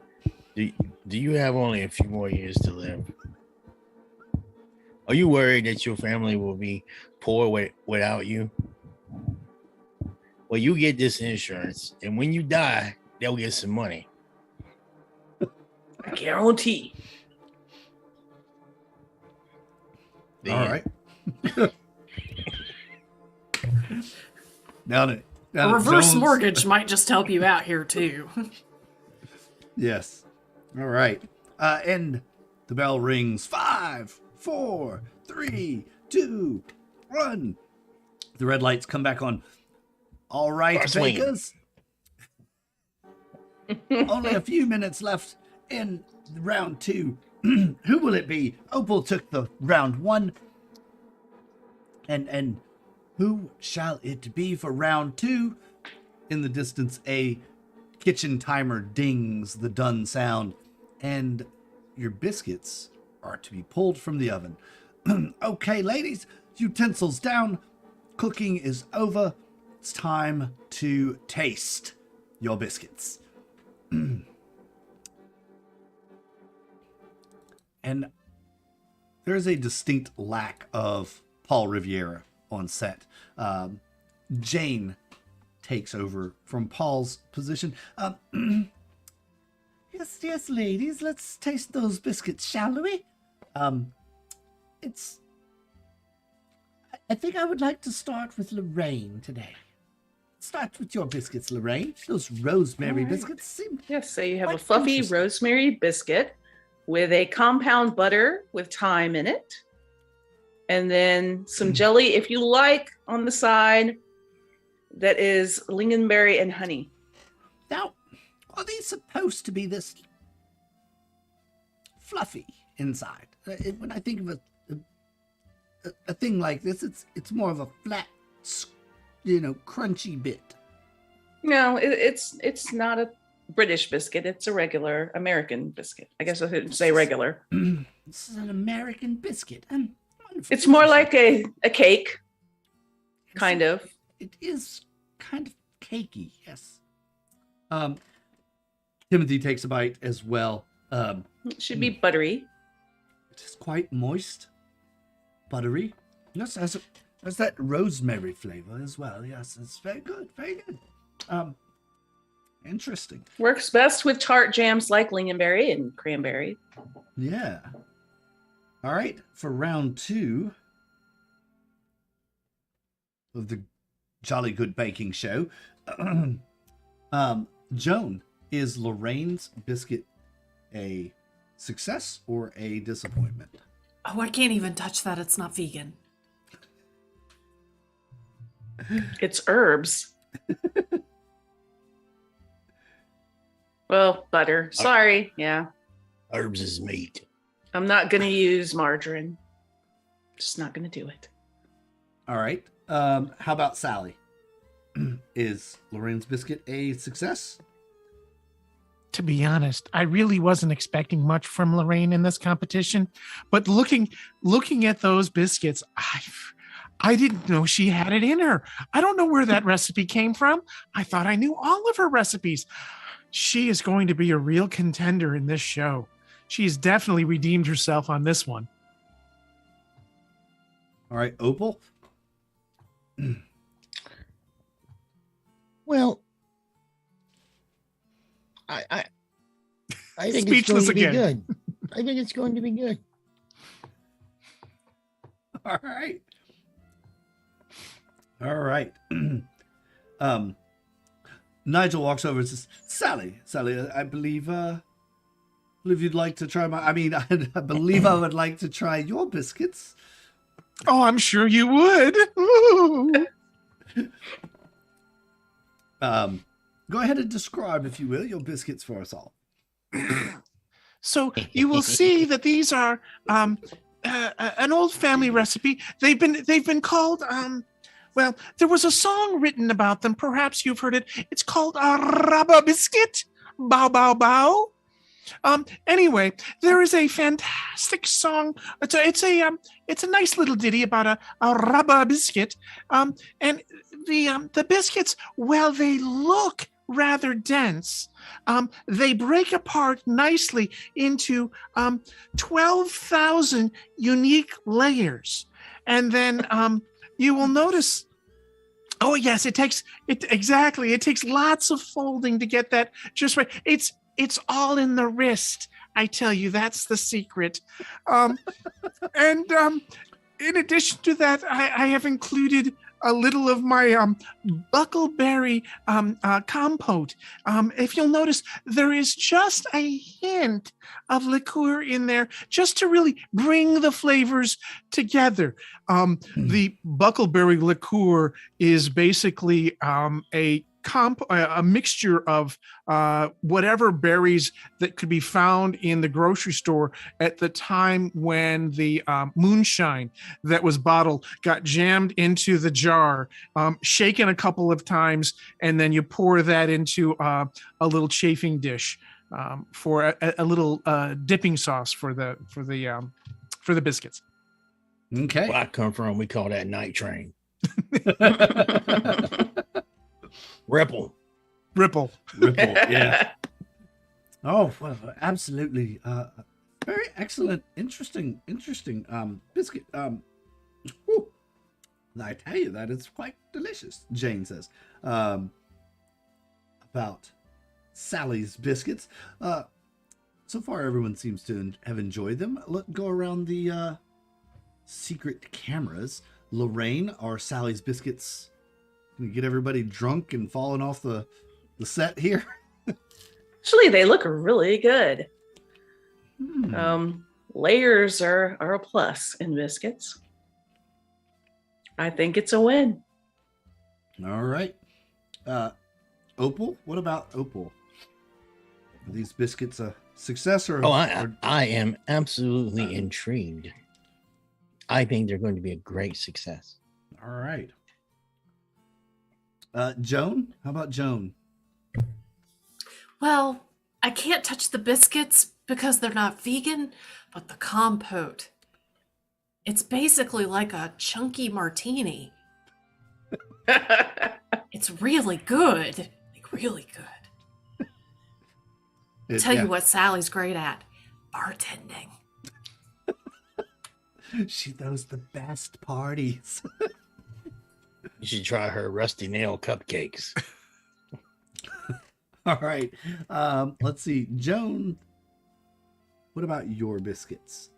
Do you have only a few more years to live? Are you worried that your family will be poor without you? Well, you get this insurance, and when you die, they'll get some money. I guarantee. All right. Now A reverse Jones- mortgage might just help you out here too. Yes. All right. And the bell rings. 5, 4, 3, 2, 1. The red lights come back on. All right, Swing. Vegas. Only a few minutes left in round 2. Who will it be? Opal took the round 1. And who shall it be for round 2? In the distance, a kitchen timer dings the done sound, and your biscuits are to be pulled from the oven. Okay, ladies, utensils down. Cooking is over. It's time to taste your biscuits. And there's a distinct lack of Paul Riviera on set. Jane takes over from Paul's position. Yes, ladies, let's taste those biscuits, shall we? I think I would like to start with Lorraine today. Start with your biscuits, Lorraine. Those rosemary All right. biscuits seem... Yes, so you have Quite a fluffy interesting. rosemary biscuit with a compound butter with thyme in it. And then some jelly, if you like, on the side that is lingonberry and honey. Now, are these supposed to be this fluffy inside? When I think of a thing like this, it's more of a flat, crunchy bit. No, it's not a British biscuit. It's a regular American biscuit. I guess I should say regular. This is an American biscuit. Wonderful. It's more like a cake, kind of. It is kind of cakey, yes. Timothy takes a bite as well. It should be buttery. It is quite moist, buttery. Yes, has that rosemary flavor as well. Yes, it's very good, very good. Interesting. Works best with tart jams like lingonberry and cranberry. Yeah. All right. For round 2 of the Jolly Good Baking Show, Joan, is Lorraine's biscuit a success or a disappointment? Oh, I can't even touch that. It's not vegan. It's herbs. Well, butter. Sorry. Yeah. Herbs is meat. I'm not going to use margarine. Just not going to do it. All right. How about Sally? Is Lorraine's biscuit a success? To be honest, I really wasn't expecting much from Lorraine in this competition, but looking at those biscuits, I didn't know she had it in her. I don't know where that recipe came from. I thought I knew all of her recipes. She is going to be a real contender in this show. She's definitely redeemed herself on this one. All right, Opal. Well, I think Speechless it's going again. to be good. I think it's going to be good. All right. All right. Nigel walks over and says, Sally, I believe you'd like to try I believe I would like to try your biscuits. Oh, I'm sure you would. Ooh. Go ahead and describe, if you will, your biscuits for us all. So you will see that these are an old family recipe. They've been called well, there was a song written about them. Perhaps you've heard it. It's called a rubber biscuit. Bow bow bow. Anyway, there is a fantastic song. It's a nice little ditty about a rubber biscuit. And the biscuits, well, they look rather dense. They break apart nicely into 12,000 unique layers. And then you will notice, oh yes, it takes lots of folding to get that just right. It's all in the wrist. I tell you, that's the secret. And in addition to that, I have included a little of my buckleberry compote. If you'll notice, there is just a hint of liqueur in there just to really bring the flavors together. The buckleberry liqueur is basically a mixture of whatever berries that could be found in the grocery store at the time when the moonshine that was bottled got jammed into the jar, shaken a couple of times, and then you pour that into a little chafing dish for a little dipping sauce for the biscuits. Okay. Where I come from, we call that night train. Ripple. Yeah. Oh, well, absolutely. Very excellent, interesting biscuit. Whew. I tell you that it's quite delicious, Jane says. About Sally's biscuits. So far, everyone seems to have enjoyed them. Let's go around the secret cameras. Lorraine, are Sally's biscuits going to get everybody drunk and falling off the set here? Actually, they look really good. Hmm. Layers are a plus in biscuits. I think it's a win. All right. Opal, what about Opal? Are these biscuits a success or? Oh, I am absolutely intrigued. I think they're going to be a great success. All right. Joan, how about Joan? Well, I can't touch the biscuits because they're not vegan, but the compote. It's basically like a chunky martini. It's really good. Like, really good. Tell you what Sally's great at. Bartending. She throws the best parties. You should try her rusty nail cupcakes. All right. Let's see. Joan, what about your biscuits?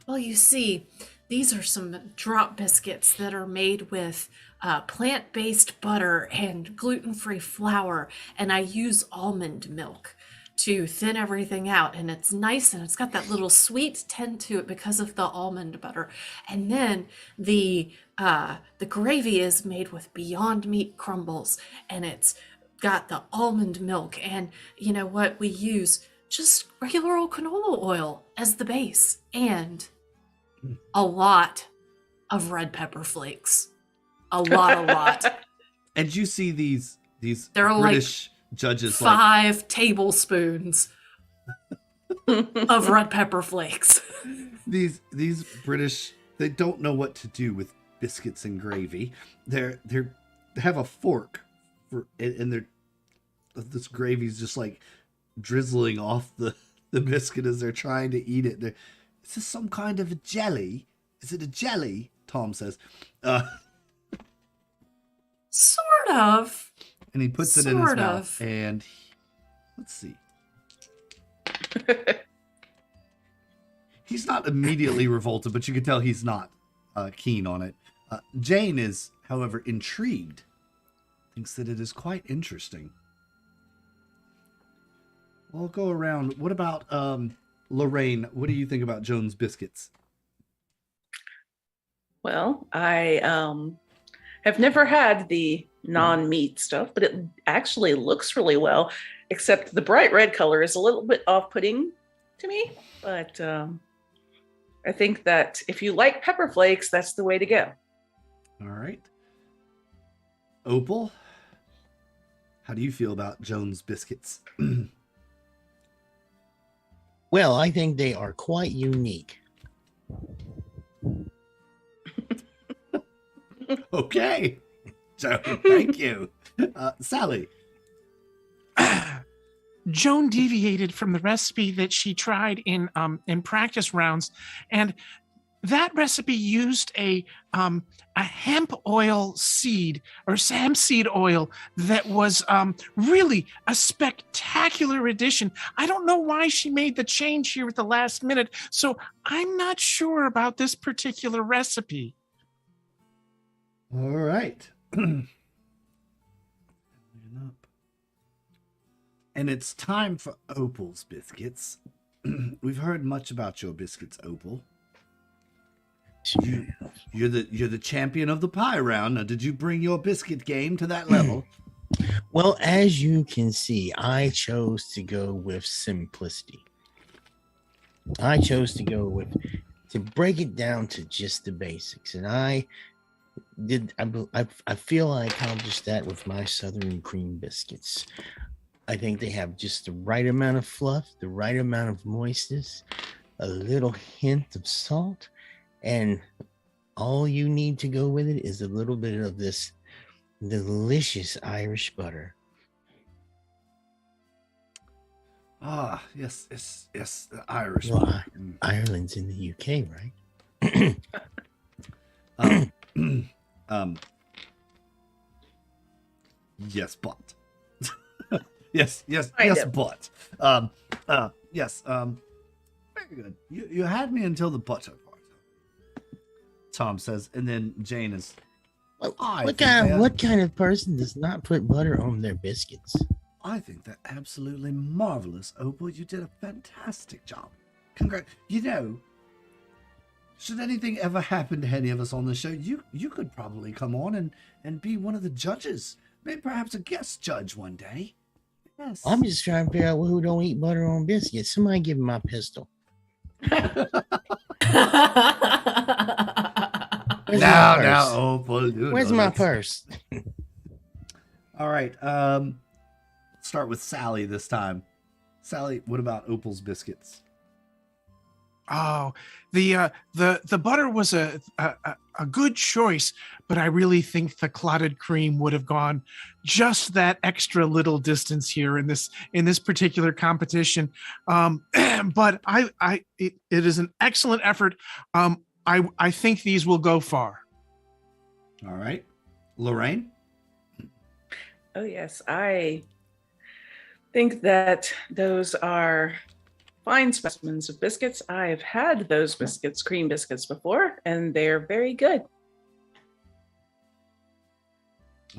Well, you see, these are some drop biscuits that are made with plant-based butter and gluten-free flour, and I use almond milk to thin everything out, and it's nice, and it's got that little sweet tint to it because of the almond butter. And then the gravy is made with Beyond Meat crumbles, and it's got the almond milk, and you know what? We use just regular old canola oil as the base, and a lot of red pepper flakes. A lot. And you see these They're British judges 5 tablespoons of red pepper flakes. these British, they don't know what to do with biscuits and gravy. They have a fork and this gravy's just like drizzling off the biscuit as they're trying to eat it. Is this some kind of a jelly? Is it a jelly? Tom says. Sort of. And he puts it in his Sort mouth. of. And let's see. He's not immediately revolted, but you can tell he's not keen on it. Jane is, however, intrigued. Thinks that it is quite interesting. I'll go around. What about Lorraine? What do you think about Joan's biscuits? Well, I have never had the non-meat stuff, but it actually looks really well, except the bright red color is a little bit off-putting to me. But I think that if you like pepper flakes, that's the way to go. All right. Opal, how do you feel about Joan's biscuits? Well, I think they are quite unique. Okay. Joan, thank you. Sally. Joan deviated from the recipe that she tried in practice rounds, and that recipe used a hemp oil seed or hemp seed oil that was really a spectacular addition. I don't know why she made the change here at the last minute, so I'm not sure about this particular recipe. All right. And it's time for Opal's biscuits. We've heard much about your biscuits, Opal. You're the champion of the pie round. Now, did you bring your biscuit game to that level? Well, as you can see, I chose to go with simplicity. I chose to break it down to just the basics, and I feel I accomplished that with my Southern cream biscuits. I think they have just the right amount of fluff, the right amount of moistness, a little hint of salt, and all you need to go with it is a little bit of this delicious Irish butter. Ah, yes, the Irish. Well, Ireland's in the UK, right? Yes, but. yes, but. Yes. Very good. You had me until the butter part. Tom says, and then Jane is. Well, what kind of person does not put butter on their biscuits? I think they're absolutely marvelous, Opal. You did a fantastic job. Congrats. You know, should anything ever happen to any of us on the show, you could probably come on and be one of the judges. Maybe perhaps a guest judge one day. Yes. I'm just trying to figure out who don't eat butter on biscuits. Somebody give me my pistol. Now, Opal. Where's my purse? All right. Start with Sally this time. Sally, what about Opal's biscuits? Oh, the butter was a good choice, but I really think the clotted cream would have gone just that extra little distance here in this particular competition. But it is an excellent effort. I think these will go far. All right, Lorraine. Oh yes, I think that those are fine specimens of biscuits. I've had those biscuits, cream biscuits, before, and they're very good.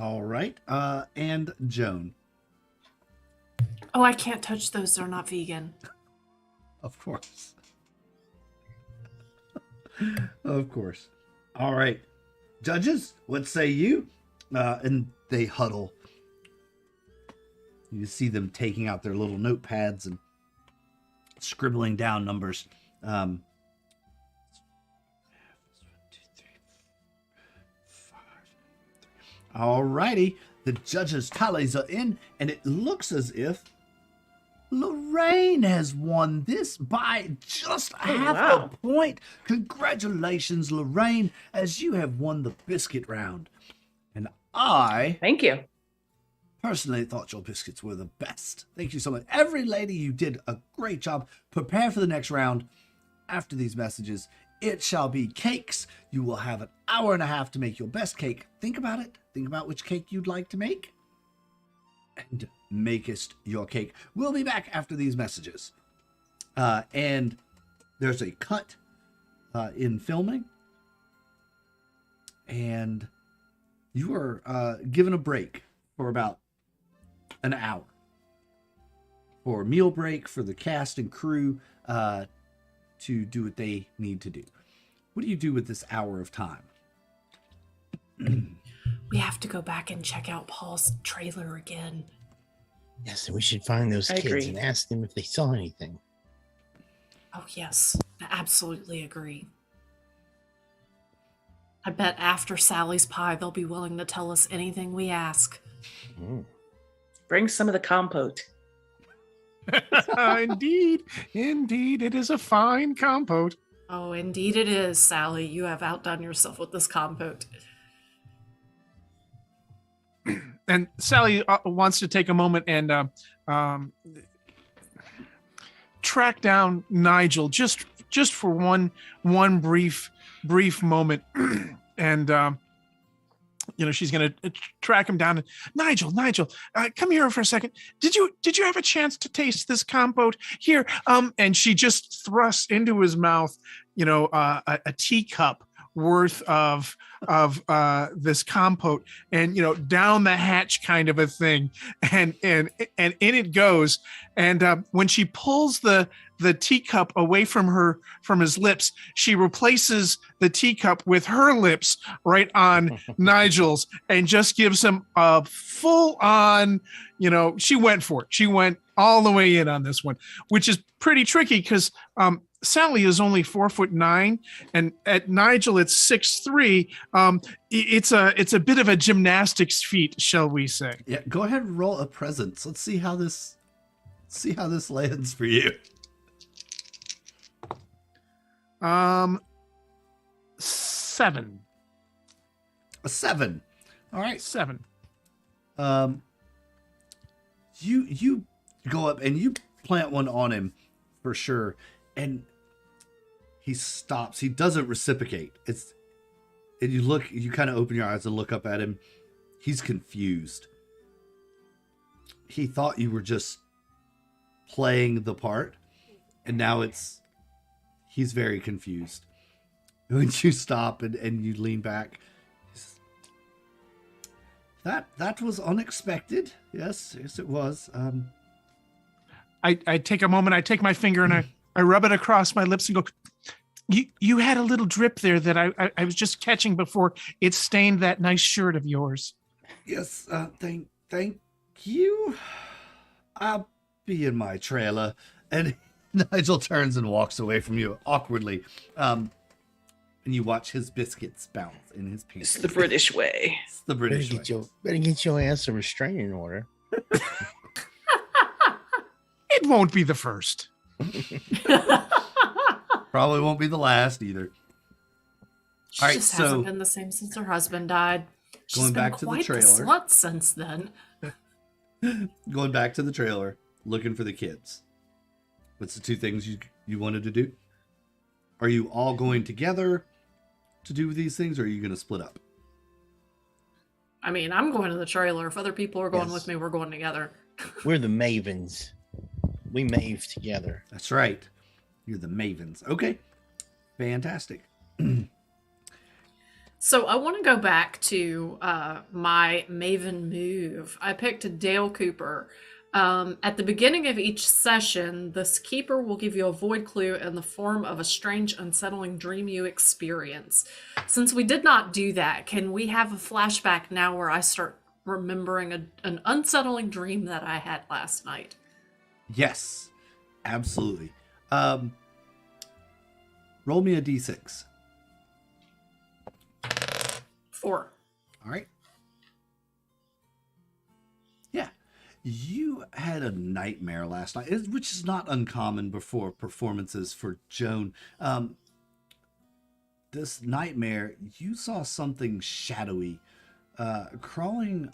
All right. And Joan, Oh, I can't touch those. They're not vegan. of course. Of course. All right. Judges, what say you? And they huddle. You see them taking out their little notepads and scribbling down numbers. 1, 2, 3, 4, 5. All righty. The judges' tallies are in, and it looks as if Lorraine has won this by just half wow. a point. Congratulations, Lorraine, as you have won the biscuit round. And I Thank you. personally thought your biscuits were the best. Thank you so much. Every lady, you did a great job. Prepare for the next round. After these messages, it shall be cakes. You will have an hour and a half to make your best cake. Think about it. Think about which cake you'd like to make. And makest your cake. We'll be back after these messages. And there's a cut in filming. And you are given a break for about an hour. For a meal break for the cast and crew to do what they need to do. What do you do with this hour of time? We have to go back and check out Paul's trailer again. Yes, and we should find those I kids agree. and ask them if they saw anything. Oh, yes. I absolutely agree. I bet after Sally's pie, they'll be willing to tell us anything we ask. Mm. Bring some of the compote. Indeed, it is a fine compote. Oh, indeed it is, Sally. You have outdone yourself with this compote. And Sally wants to take a moment and track down Nigel just for one brief moment, and she's gonna track him down. And Nigel, come here for a second. Did you have a chance to taste this compote here? And she just thrusts into his mouth, a teacup worth of this compote, and down the hatch kind of a thing, and in it goes. And when she pulls the teacup away from his lips, she replaces the teacup with her lips right on Nigel's, and just gives him a full on, she went for it. She went all the way in on this one, which is pretty tricky because Sally is only 4'9", and at Nigel it's 6'3". It's a bit of a gymnastics feat, shall we say? Yeah, go ahead and roll a presence. Let's see how this lands for you. 7. A 7. All right. 7. You go up and you plant one on him for sure, and he stops. He doesn't reciprocate. And you kind of open your eyes and look up at him. He's confused. He thought you were just playing the part, and now he's very confused. When you stop and you lean back, that was unexpected. Yes, it was. I take a moment. I take my finger and I rub it across my lips and go, You had a little drip there that I was just catching before it stained that nice shirt of yours. Yes, thank you. I'll be in my trailer. And Nigel turns and walks away from you awkwardly. And you watch his biscuits bounce in his pants. It's the British way. It's the British way. Better get your ass a restraining order. It won't be the first. Probably won't be the last either. She All right, just so- hasn't been the same since her husband died. She's Going been back to the quite trailer. slut since then. Going back to the trailer, looking for the kids. What's the two things you wanted to do? Are you all going together to do these things, or are you going to split up? I mean, I'm going to the trailer. If other people are going Yes. with me, we're going together. We're the Mavens. We mave together. That's right. You're the Mavens. Okay. Fantastic. So I want to go back to my Maven move. I picked Dale Cooper. At the beginning of each session, this keeper will give you a void clue in the form of a strange, unsettling dream you experience. Since we did not do that, can we have a flashback now where I start remembering an unsettling dream that I had last night? Yes, absolutely. Roll me a d6. 4. All right. Yeah. You had a nightmare last night, which is not uncommon before performances for Joan. This nightmare, you saw something shadowy crawling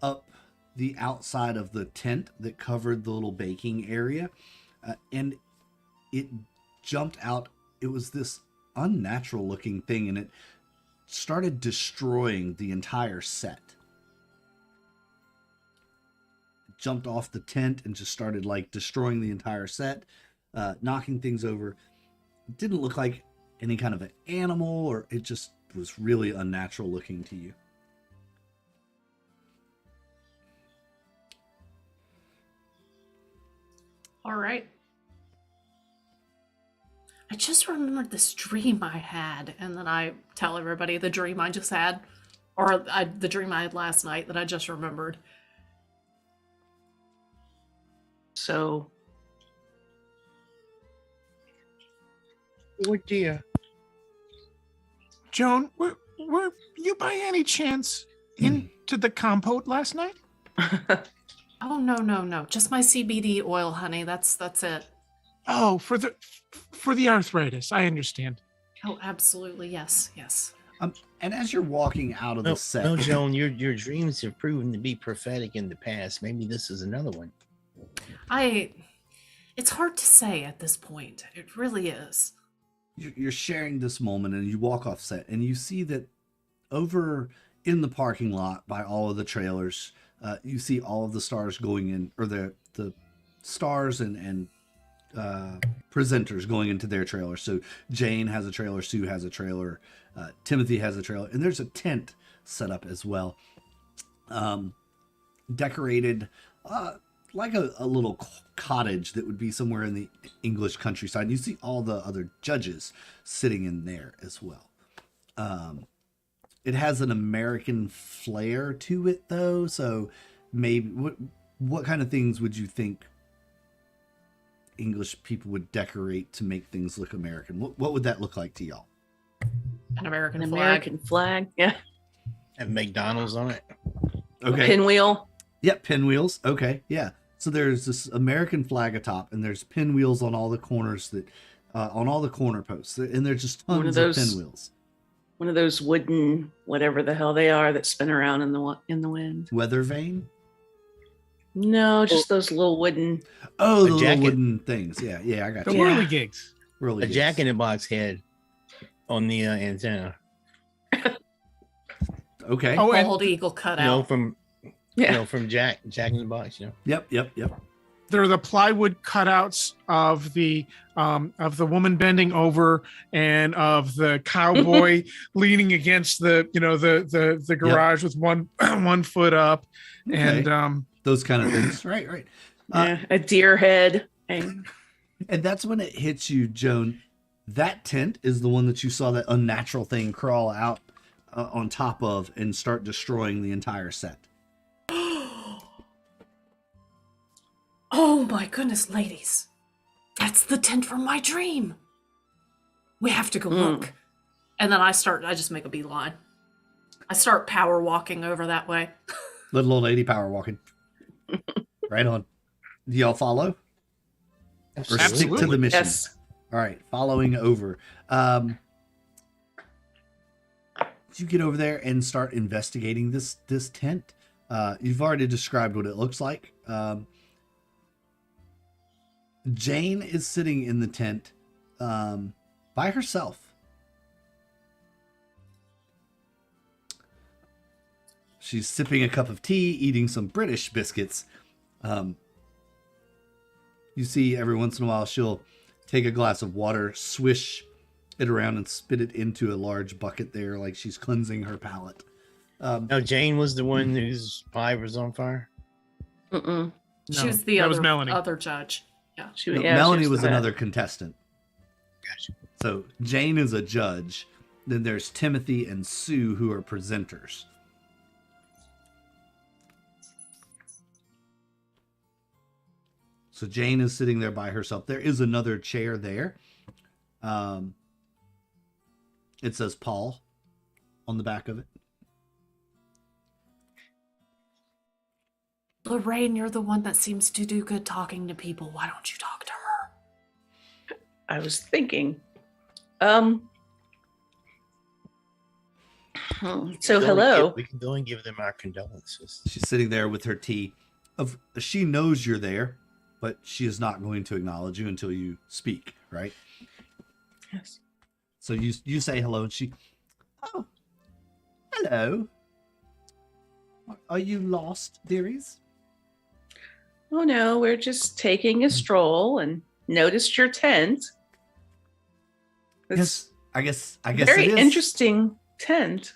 up the outside of the tent that covered the little baking area, and it jumped out. It was this unnatural looking thing, and it started destroying the entire set. It jumped off the tent and just started like destroying the entire set, knocking things over. It didn't look like any kind of an animal, or it just was really unnatural looking to you. All right. I just remembered this dream I had, and then I tell everybody the dream I just had, or the dream I had last night that I just remembered. So, Oh dear. Joan, were you by any chance into the compote last night? Oh, no. Just my CBD oil, honey. That's it. Oh, for the arthritis. I understand. Oh, absolutely. Yes. And as you're walking out of the set, No, Joan, your dreams have proven to be prophetic in the past. Maybe this is another one. It's hard to say at this point. It really is. you're sharing this moment, and you walk off set, and you see that over in the parking lot by all of the trailers, you see all of the stars going in, or the stars and presenters going into their trailer. So Jane has a trailer, Sue has a trailer, Timothy has a trailer, and there's a tent set up as well, decorated like a little cottage that would be somewhere in the English countryside. You see all the other judges sitting in there as well. It has an American flair to it, though. So maybe what kind of things would you think English people would decorate to make things look American? What would that look like to y'all? An American flag. American flag. Yeah. Have McDonald's on it. Okay. Pinwheel. Yep, pinwheels. Okay, yeah. So there's this American flag atop, and there's pinwheels on all the corners that, on all the corner posts, and there's just tons of pinwheels. One of those wooden, whatever the hell they are, that spin around in the wind. Weather vane? No, just those little wooden. Oh, the jacket. little wooden things. Yeah, I got The you. whirly gigs. Really A good. Jack in the Box head on the antenna. Okay. Oh, and Bald eagle cut You know, out. from from Jack in the Box. You know. Yep. there are the plywood cutouts of the woman bending over and of the cowboy leaning against the garage with one foot up. Okay. And Those kind of things. Right. A deer head. And And that's when it hits you, Joan. That tent is the one that you saw that unnatural thing crawl out on top of and start destroying the entire set. Oh my goodness, ladies. That's the tent from my dream. We have to go look. And then I just make a beeline. I start power walking over that way. Little old lady power walking. Right on. Do y'all follow? Or stick to Absolutely. the mission? yes. All right, following over. You get over there and start investigating this tent. You've already described what it looks like. Jane is sitting in the tent by herself. She's sipping a cup of tea, eating some British biscuits, You see every once in a while she'll take a glass of water, swish it around, and spit it into a large bucket there, like she's cleansing her palate. No, Jane was the one whose pie was on fire. Mm-mm. She No, was the that other was Melanie. other judge. Yeah. No, Yeah, Melanie she was the vet. another contestant. Gotcha. So Jane is a judge. Then there's Timothy and Sue, who are presenters. So Jane is sitting there by herself. There is another chair there. It says Paul on the back of it. Lorraine, you're the one that seems to do good talking to people. Why don't you talk to her? I was thinking. So hello. We can go and give them our condolences. She's sitting there with her tea. She knows you're there, but she is not going to acknowledge you until you speak, right? Yes. So you say hello, and she, oh, hello. Are you lost, dearies? Oh no, we're just taking a stroll and noticed your tent. It's Yes, I guess very it is. interesting tent.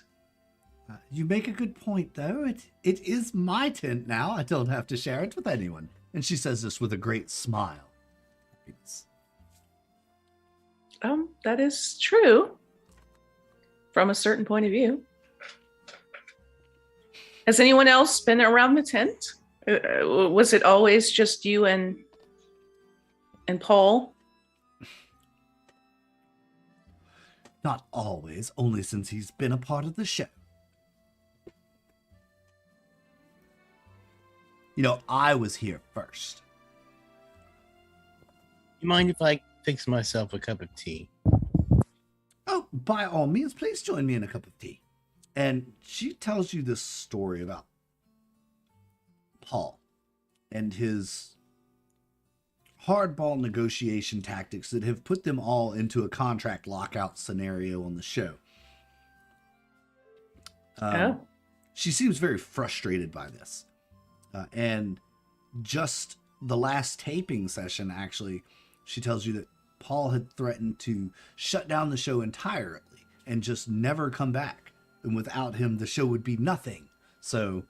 You make a good point, though. It is my tent now. I don't have to share it with anyone. And she says this with a great smile. That is true. From a certain point of view. Has anyone else been around the tent? Was it always just you and Paul? Not always, only since he's been a part of the show. You know, I was here first. You mind if I fix myself a cup of tea? Oh, by all means, please join me in a cup of tea. And she tells you this story about Paul and his hardball negotiation tactics that have put them all into a contract lockout scenario on the show. She seems very frustrated by this. And just the last taping session, actually, she tells you that Paul had threatened to shut down the show entirely and just never come back. And without him, the show would be nothing. So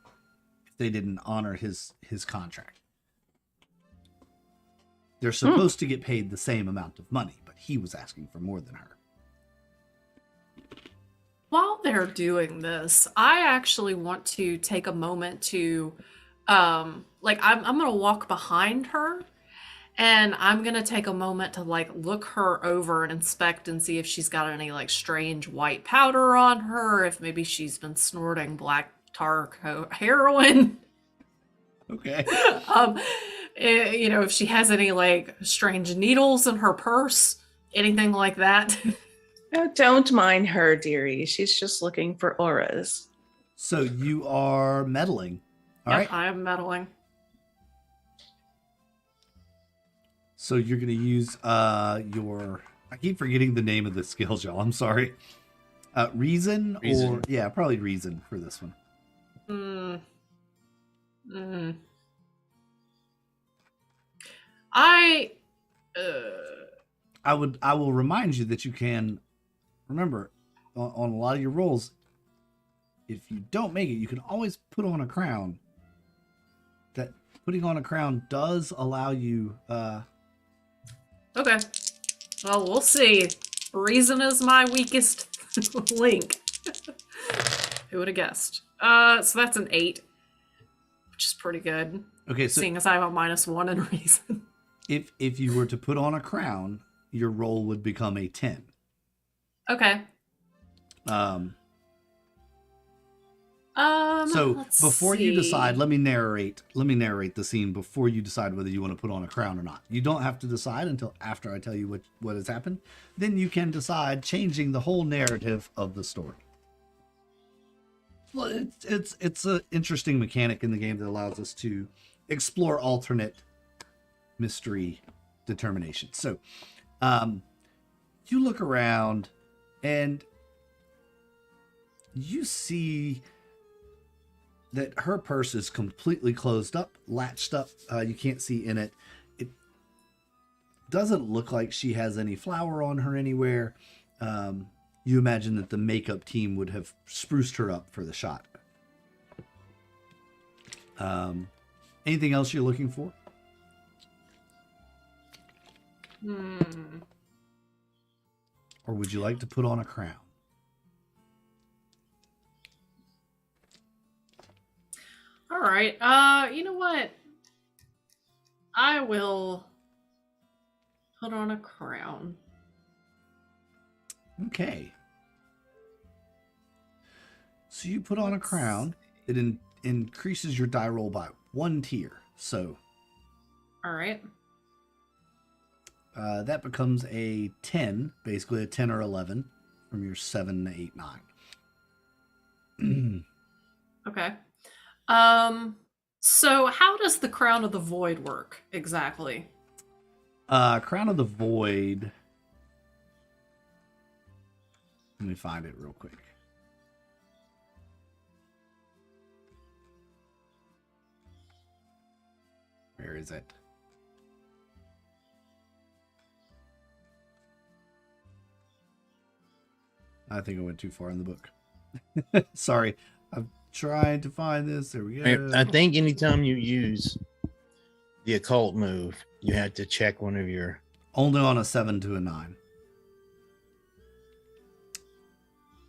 if they didn't honor his contract. They're supposed to get paid the same amount of money, but he was asking for more than her. While they're doing this, I actually want to take a moment to, I'm gonna walk behind her, and I'm gonna take a moment to look her over and inspect and see if she's got any strange white powder on her, if maybe she's been snorting black tar heroin. Okay. If she has any strange needles in her purse, anything like that. Oh, don't mind her, dearie. She's just looking for auras. So you are meddling. All Yep, right. I am meddling. So you're going to use your... I keep forgetting the name of the skills, y'all. I'm sorry. Reason. Or... Yeah, probably reason for this one. I will remind you that you can... Remember, on a lot of your rolls, if you don't make it, you can always put on a crown. That putting on a crown does allow you... Okay. Well, we'll see. Reason is my weakest link. Who would have guessed? So that's an 8, which is pretty good. Okay, so seeing as I have a -1 in reason. if you were to put on a crown, your roll would become a 10. Okay. So let's before you see. decide, let me narrate the scene before you decide whether you want to put on a crown or not. You don't have to decide until after I tell you what has happened. Then you can decide changing the whole narrative of the story. Well, it's an interesting mechanic in the game that allows us to explore alternate mystery determination. So, you look around and you see that her purse is completely closed up, latched up. You can't see in it. It doesn't look like she has any flour on her anywhere. You imagine that the makeup team would have spruced her up for the shot. Anything else you're looking for? Or would you like to put on a crown? All right. You know what? I will put on a crown. Okay. So you put on a crown. It increases your die roll by 1 tier. So. All right. That becomes a 10, basically a 10 or 11 from your 7, 8, 9. Okay. So how does the Crown of the Void work exactly? Crown of the Void. Let me find it real quick. Where is it? I think I went too far in the book. Sorry. I'm trying to find this. There we go. I think anytime you use the occult move, you have to check one of your... Only on a 7 to a 9.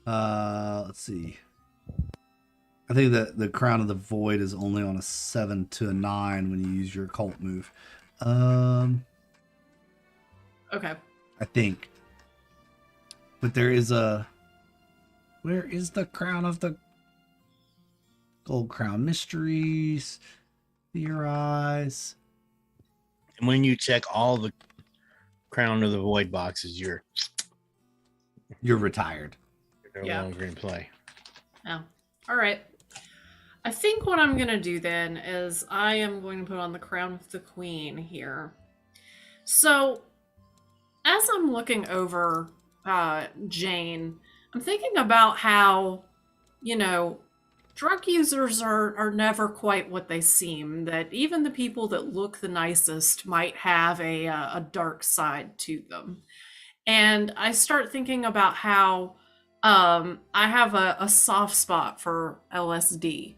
Let's see. I think that the Crown of the Void is only on a 7 to a 9 when you use your occult move. Okay. I think. But there is a... Where is the Crown of the... Gold Crown Mysteries? Theorize. And when you check all the Crown of the Void boxes, you're retired. no Yeah. longer in play. Oh. All right. I think what I'm going to do then is I am going to put on the Crown of the Queen here. So, as I'm looking over Jane, I'm thinking about how, drug users are never quite what they seem, that even the people that look the nicest might have a dark side to them. And I start thinking about how I have a soft spot for LSD,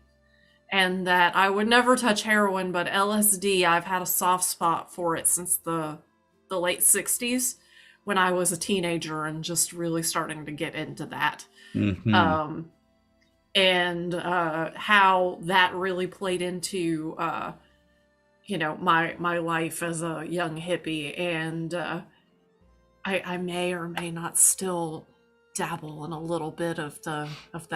and that I would never touch heroin, but LSD, I've had a soft spot for it since the late 60s when I was a teenager and just really starting to get into that. Mm-hmm. And how that really played into my life as a young hippie, and I may or may not still dabble in a little bit of the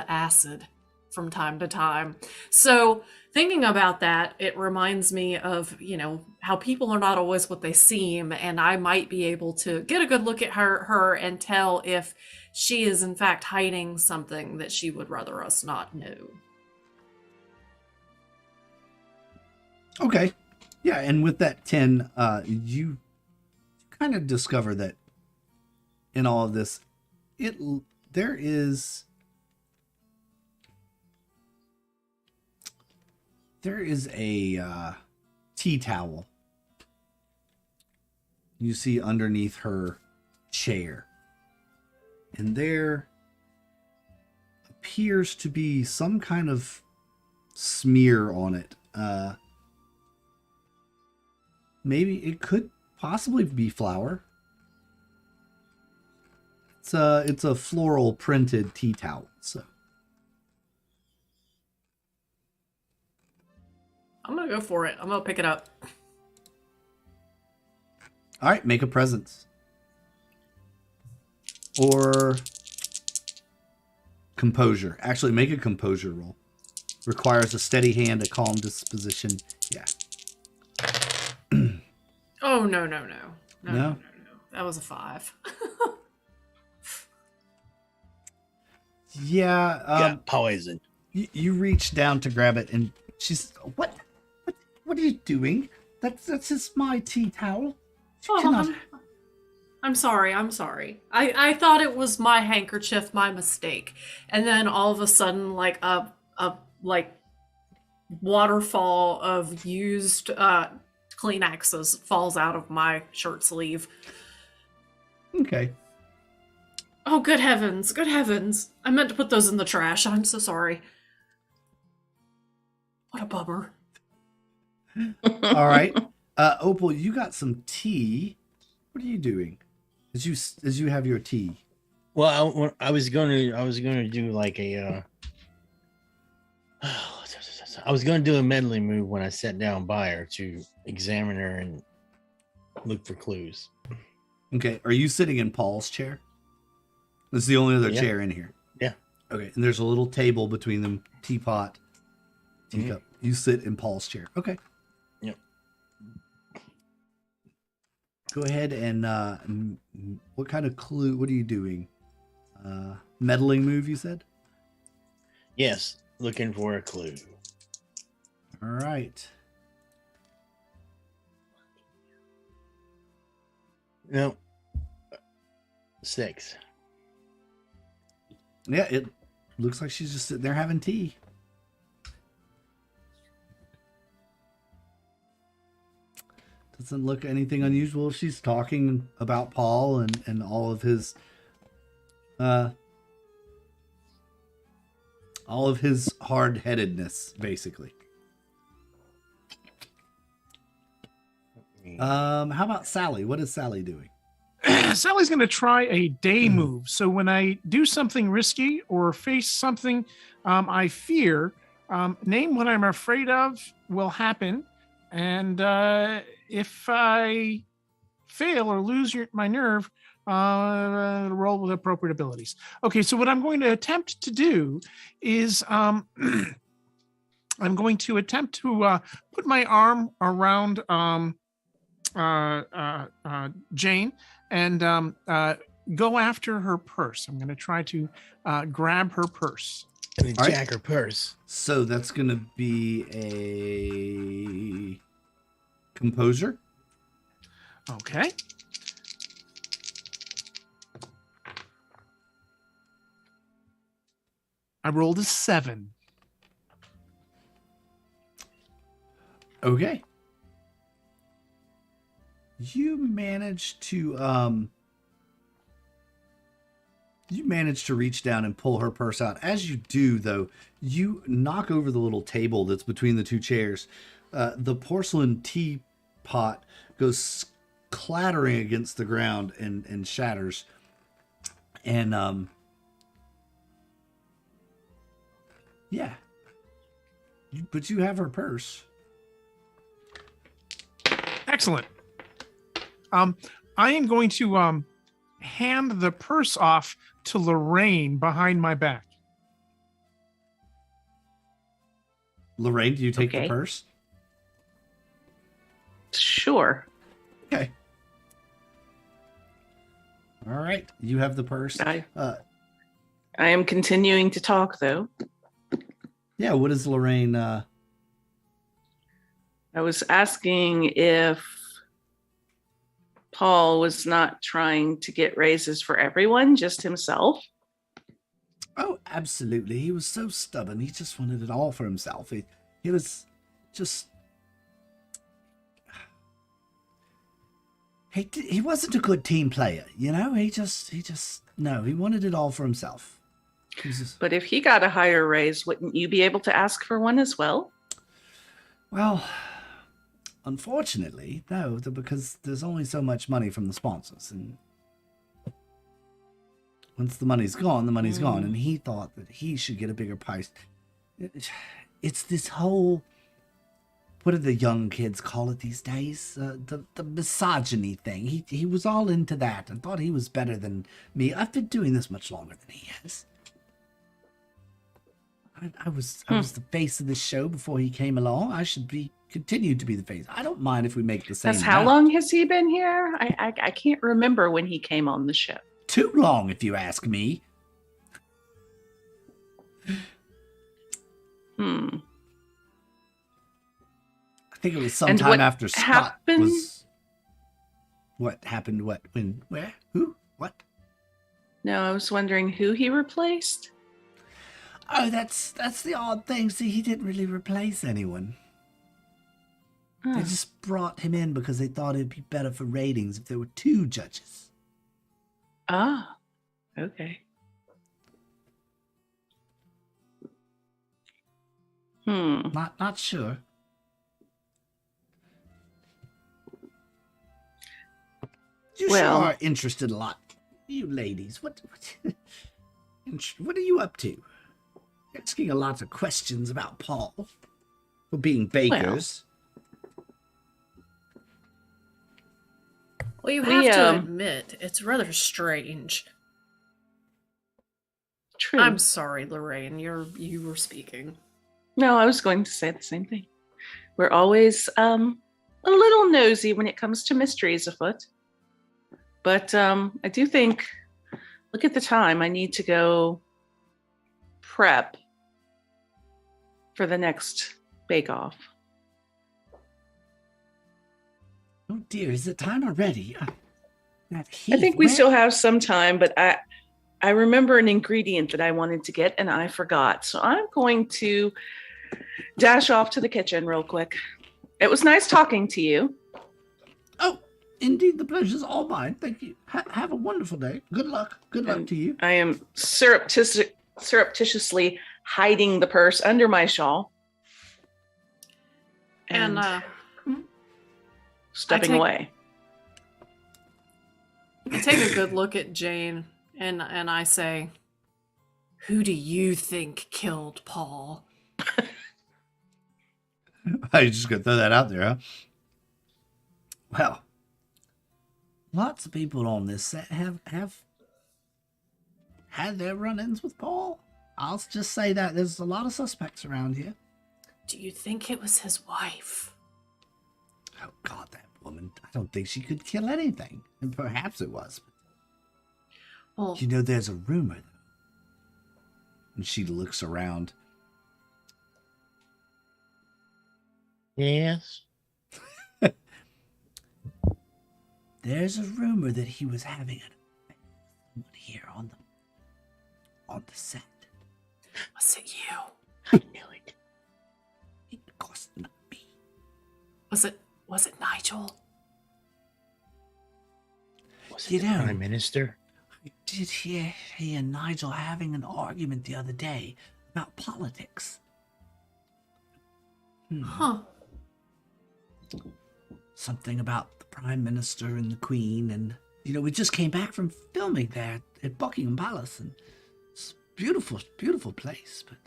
acid from time to time. So thinking about that, it reminds me of how people are not always what they seem, and I might be able to get a good look at her and tell if she is in fact hiding something that she would rather us not know. Okay. Yeah, and with that 10, you kind of discover that in all of this, there is a tea towel you see underneath her chair. And there appears to be some kind of smear on it. Maybe it could possibly be flour. It's a floral printed tea towel. So I'm gonna go for it. I'm gonna pick it up. all right, make a presence. Or composure. Actually, make a composure roll. Requires a steady hand, a calm disposition. Yeah. Oh, no. No? That was a 5. Yeah. Poison. You reach down to grab it, and she's, what are you doing? That's just my tea towel. You cannot... I'm sorry. I thought it was my handkerchief, my mistake. And then all of a sudden, like waterfall of used Kleenexes falls out of my shirt sleeve. Okay. Oh, good heavens, good heavens. I meant to put those in the trash. I'm so sorry. What a bummer. All right. Opal, you got some tea. What are you doing? As you have your tea. Well, I was gonna do like a. I was gonna do a meddling move when I sat down by her to examine her and look for clues. Okay. Are you sitting in Paul's chair? That's the only other Yeah. chair in here. Yeah. Okay. And there's a little table between them, teapot, teacup. Mm-hmm. You sit in Paul's chair. Okay. Yep. Go ahead and what kind of clue? What are you doing? Meddling move, you said? Yes, looking for a clue. All right. No. 6. Yeah, it looks like she's just sitting there having tea. Doesn't look anything unusual. She's talking about Paul and all of his hard-headedness, basically. How about Sally? What is Sally doing? Sally's going to try a day move. So when I do something risky or face something I fear, name what I'm afraid of will happen. And if I fail or lose my nerve, roll with appropriate abilities. Okay, so what I'm going to attempt to do is I'm going to attempt to put my arm around Jane and go after her purse. I'm going to try to grab her purse. And All right. jack her purse. So that's going to be a composure. Okay. I rolled a 7. Okay. You managed to reach down and pull her purse out. As you do, though, you knock over the little table that's between the two chairs. The porcelain teapot goes clattering against the ground and shatters. And yeah. But you have her purse. Excellent. I am going to hand the purse off to Lorraine behind my back. Lorraine, do you take the Okay. purse? Sure. Okay. All right. You have the purse. I am continuing to talk, though. Yeah. What is Lorraine? I was asking if Paul was not trying to get raises for everyone, just himself. Oh, absolutely. He was so stubborn. He just wanted it all for himself. He was just. He wasn't a good team player, you know? He wanted it all for himself. But if he got a higher raise, wouldn't you be able to ask for one as well? Well, unfortunately, no, because there's only so much money from the sponsors. And once the money's gone, the money's gone. And he thought that he should get a bigger price. It's this whole, what do the young kids call it these days? The misogyny thing. He was all into that and thought he was better than me. I've been doing this much longer than he has. I was the face of this show before he came along. I should continue to be the face. I don't mind if we make the same. That's how long has he been here? I can't remember when he came on the show. Too long, if you ask me. Hmm. I think it was And sometime what after Scott happened? was. What happened? What? When? Where? Who? What? No, I was wondering who he replaced. Oh, that's the odd thing. See, he didn't really replace anyone. They just brought him in because they thought it'd be better for ratings if there were 2 judges. Ah, okay. Not sure. You sure are interested a lot. You ladies, what are you up to? Asking a lot of questions about Paul for being bakers. Well, you have to admit, it's rather strange. True. I'm sorry, Lorraine, you were speaking. No, I was going to say the same thing. We're always a little nosy when it comes to mysteries afoot. But I do think, look at the time, I need to go prep for the next bake-off. Oh dear, is it time already? I think we still have some time, but I remember an ingredient that I wanted to get and I forgot. So I'm going to dash off to the kitchen real quick. It was nice talking to you. Oh, indeed, the pleasure's all mine. Thank you. Have a wonderful day. Good luck. Good luck to you. I am surreptitiously hiding the purse under my shawl. And stepping away. I take a good look at Jane and I say, "Who do you think killed Paul?" I just gonna throw that out there, huh? Well, lots of people on this set have had their run-ins with Paul. I'll just say that there's a lot of suspects around here. Do you think it was his wife? Oh God, that woman! I don't think she could kill anything, and perhaps it was. Well, You know, there's a rumor, though. And she looks around. Yes. There's a rumor that he was having an affair with someone here on the set. was it you? I knew it. Of course not me. Was it Nigel? Was You it the know- Prime Minister? I did hear he and Nigel having an argument the other day about politics. Huh. Something about the Prime Minister and the Queen, and we just came back from filming there at Buckingham Palace, and it's a beautiful, beautiful place, but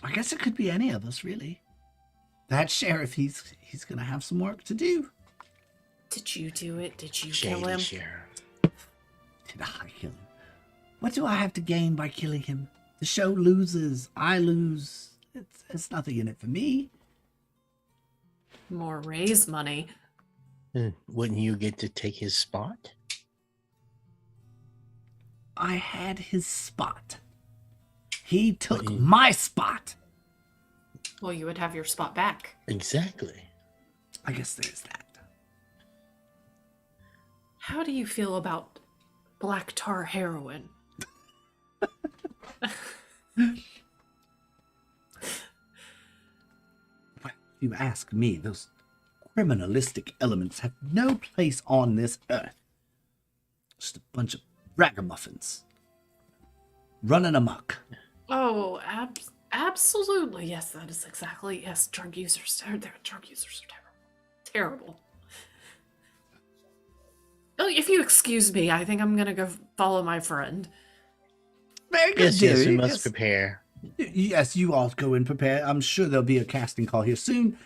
I guess it could be any of us, really. That sheriff, he's gonna have some work to do. Did you do it? Did you Shady kill him? Sheriff. Did I kill him? What do I have to gain by killing him? The show loses, I lose. It's nothing in it for me. More raise money. Wouldn't you get to take his spot? I had his spot. He took But my spot. Well, you would have your spot back. Exactly. I guess there's that. How do you feel about black tar heroin? Well, if you ask me, those criminalistic elements have no place on this earth. Just a bunch of ragamuffins running amok. Oh, absolutely. Yes, that is exactly. Yes, drug users. Drug users are terrible. Terrible. Oh, if you excuse me, I think I'm gonna go follow my friend. Very good, Yes, yes, we dearie. must Yes. prepare. Yes, you all go and prepare. I'm sure there'll be a casting call here soon.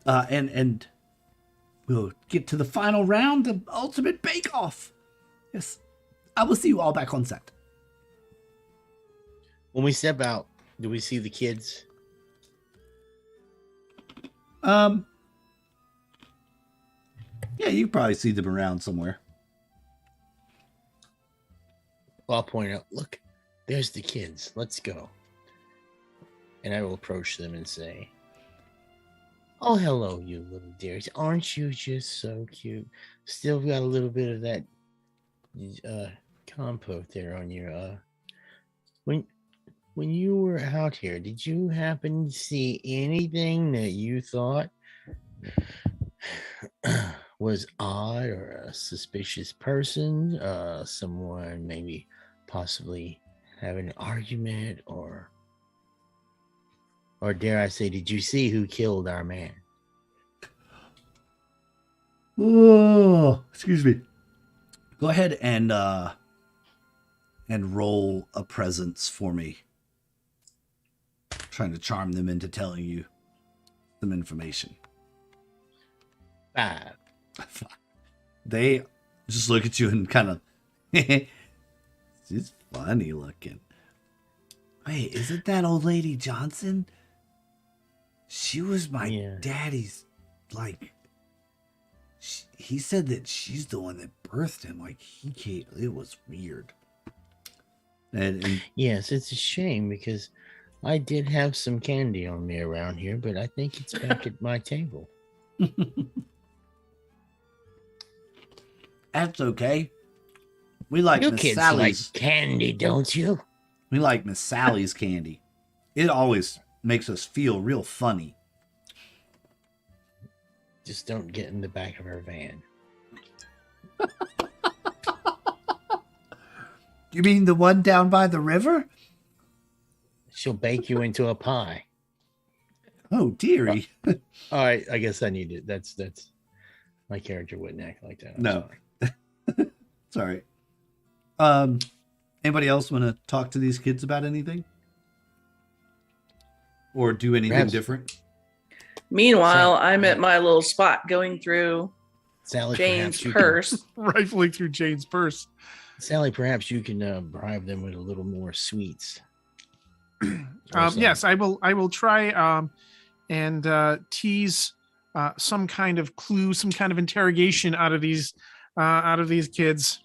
And we'll get to the final round, the ultimate bake-off. Yes. I will see you all back on set. When we step out, do we see the kids? Yeah, you probably see them around somewhere. Well, I'll point out, look, there's the kids. Let's go. And I will approach them and say, "Oh, hello, you little dearies. Aren't you just so cute? Still got a little bit of that compote there on your when you were out here, did you happen to see anything that you thought was odd or a suspicious person? Someone maybe possibly having an argument, or dare I say, did you see who killed our man? Oh, excuse me. Go ahead and roll a presence for me. Trying to charm them into telling you some information. 5. They just look at you and kind of, she's funny looking. Wait, isn't that old lady Johnson? She was my daddy's, like, he said that she's the one that birthed him. Like, he can't, it was weird. And yes, it's a shame because I did have some candy on me around here, but I think it's back at my table. That's okay. We like You Miss kids Sally's like candy, don't you? We like Miss Sally's candy. It always makes us feel real funny. Just don't get in the back of her van. You mean the one down by the river? She'll bake you into a pie. Oh, dearie. All right, I guess I need it. That's my character wouldn't act like that. I'm No. sorry. It's all right. Anybody else want to talk to these kids about anything? Or do anything Perhaps. different? Meanwhile, I'm at my little spot going through Sally, Jane's perhaps you purse. Rifling through Jane's purse. Sally, perhaps you can bribe them with a little more sweets. Yes, I will try and tease some kind of clue, some kind of interrogation out of these kids.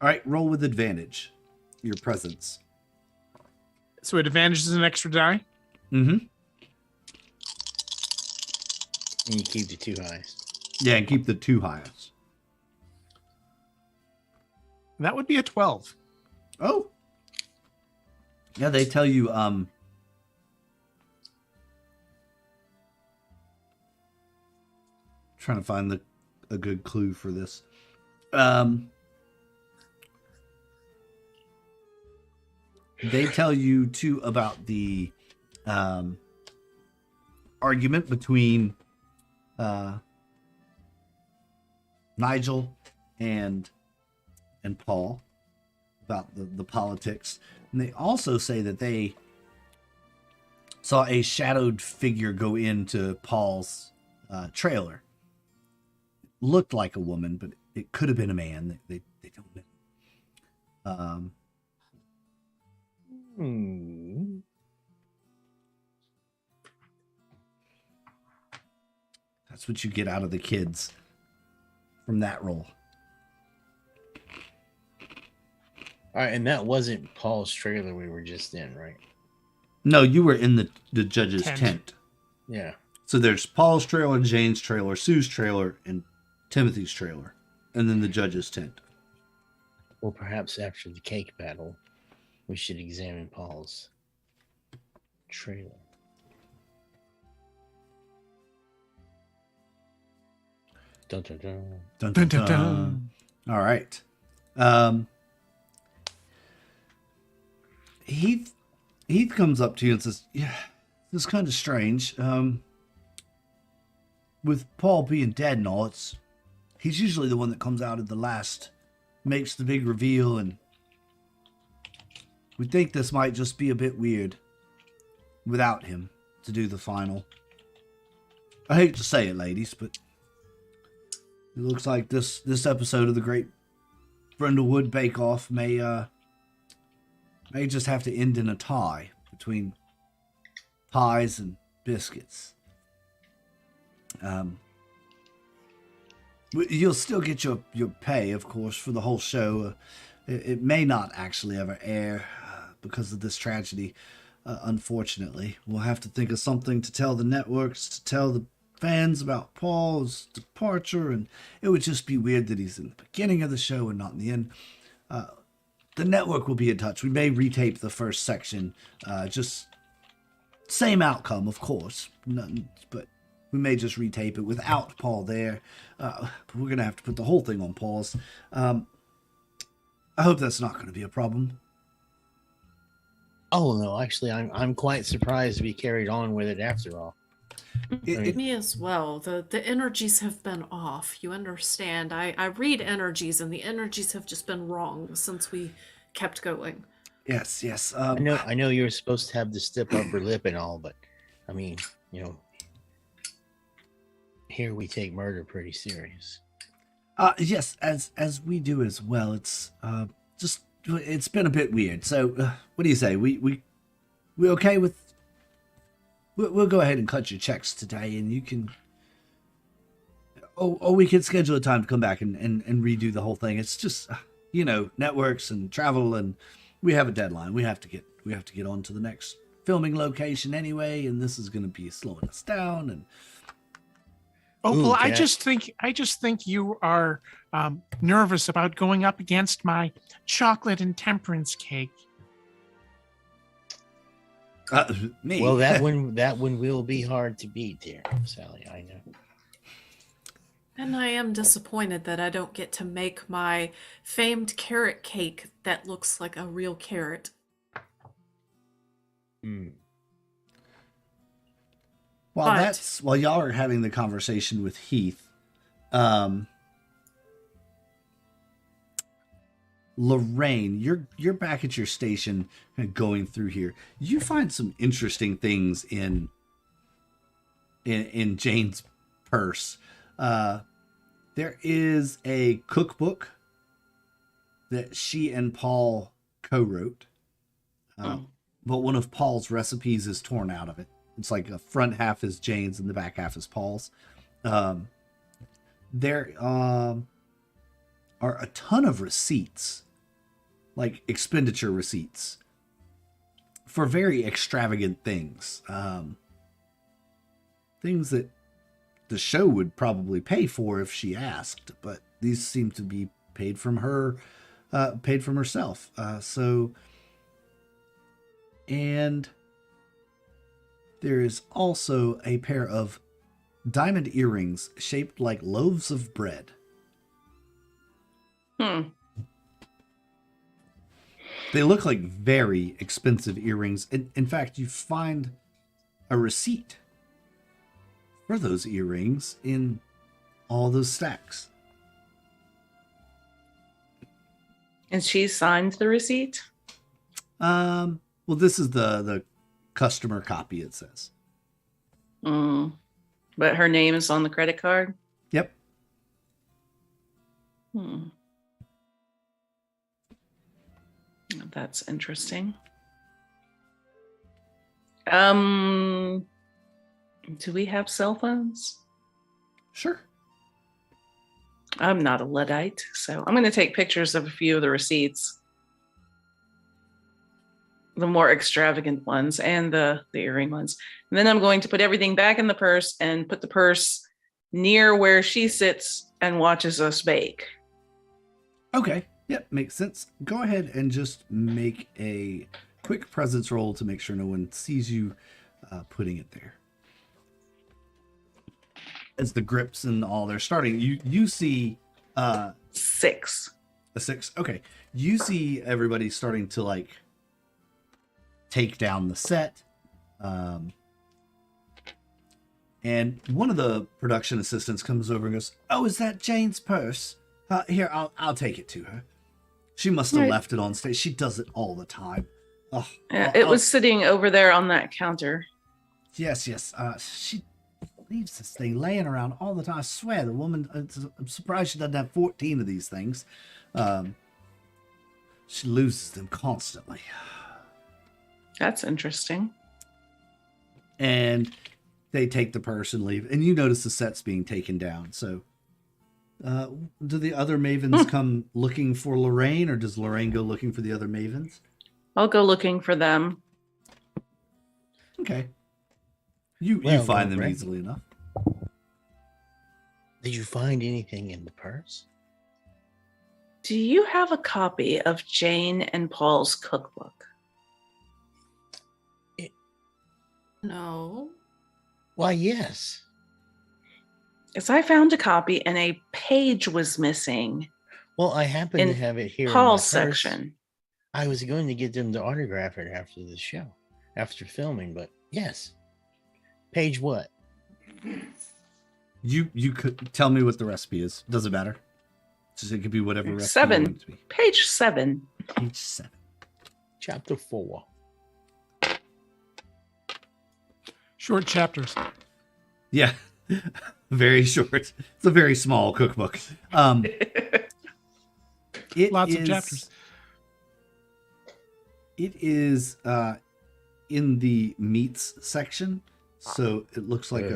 All right, roll with advantage. Your presence. So advantage is an extra die. Mm-hmm. And you keep the 2 highest. Yeah, and keep the 2 highest. That would be a 12. Oh. Yeah, they tell you, trying to find a good clue for this. They tell you too about the argument between Nigel and Paul about the politics. And they also say that they saw a shadowed figure go into Paul's trailer. Looked like a woman, but it could have been a man. They don't know. That's what you get out of the kids from that role. All right, and that wasn't Paul's trailer we were just in, right? No, you were in the judge's tent. Yeah. So there's Paul's trailer, Jane's trailer, Sue's trailer, and Timothy's trailer, and then the judge's tent. Well, perhaps after the cake battle, we should examine Paul's trailer. Dun, dun, dun. Dun, Dun, dun, dun, dun. dun. All right. Heath comes up to you and says, "Yeah, this is kind of strange. With Paul being dead and all, he's usually the one that comes out at the last, makes the big reveal, and we think this might just be a bit weird without him to do the final. I hate to say it, ladies, but it looks like this episode of the Great Brindlewood Bake Off may just have to end in a tie between pies and biscuits. You'll still get your pay, of course, for the whole show. It may not actually ever air because of this tragedy. Unfortunately, we'll have to think of something to tell the networks, to tell the fans about Paul's departure, and it would just be weird that he's in the beginning of the show and not in the end. the network will be in touch. We may retape the first section, just same outcome, of course, but we may just retape it without Paul there. But we're going to have to put the whole thing on pause. I hope that's not going to be a problem. Oh no, actually, I'm quite surprised we carried on with it after all. Me as well. The energies have been off. You understand? I read energies, and the energies have just been wrong since we kept going. Yes. I know you're supposed to have the stiff upper lip and all, but I mean, here we take murder pretty serious. Yes, as we do as well. It's it's been a bit weird. So, what do you say? We okay with? We'll go ahead and cut your checks today, and you can. Or we can schedule a time to come back and redo the whole thing. It's just networks and travel, and we have a deadline. We have to get on to the next filming location anyway, and this is going to be slowing us down. And well, I just think you are nervous about going up against my chocolate and temperance cake. Me. Well, that one will be hard to beat, dear Sally. I know. And I am disappointed that I don't get to make my famed carrot cake that looks like a real carrot. While y'all are having the conversation with Heath, Lorraine, you're back at your station and going through here. You find some interesting things in Jane's purse. There is a cookbook that she and Paul co-wrote, but one of Paul's recipes is torn out of it. It's like the front half is Jane's and the back half is Paul's. There are a ton of receipts, like expenditure receipts, for very extravagant things. Things that the show would probably pay for if she asked, but these seem to be paid from her, paid from herself. And there is also a pair of diamond earrings shaped like loaves of bread. They look like very expensive earrings. In fact, you find a receipt for those earrings in all those stacks. And she signed the receipt? Well, this is the customer copy, it says. But her name is on the credit card? Yep. That's interesting. Do we have cell phones? Sure. I'm not a Luddite, so I'm going to take pictures of a few of the receipts. The more extravagant ones and the earring ones. And then I'm going to put everything back in the purse and put the purse near where she sits and watches us bake. Okay. Yep, makes sense. Go ahead and just make a quick presence roll to make sure no one sees you putting it there. As the grips and all they're starting, you see 6. A 6. Okay. You see everybody starting to like take down the set. And one of the production assistants comes over and goes, "Oh, is that Jane's purse? Here, I'll take it to her. She must have left it on stage. She does it all the time." Oh, it was sitting over there on that counter. Yes. She leaves this thing laying around all the time. I swear, the woman, I'm surprised she doesn't have 14 of these things. She loses them constantly. That's interesting. And they take the purse and leave. And you notice the set's being taken down. So do the other mavens come looking for Lorraine, or does Lorraine go looking for the other mavens? I'll go looking for them. Okay. You find them easily enough. Did you find anything in the purse? Do you have a copy of Jane and Paul's cookbook? No. Why, yes. Yes, I found a copy and a page was missing Well, I happen in to have it here Paul's in my purse. section. I was going to get them to autograph it after the show, after filming, but yes. Page what? You could tell me what the recipe is. Doesn't matter. Just, it could be whatever recipe you 7. want it to be. Page 7. Page 7. Chapter 4. Short chapters. Yeah. Very short. It's a very small cookbook. It Lots is- of chapters. It is in the meats section, so it looks like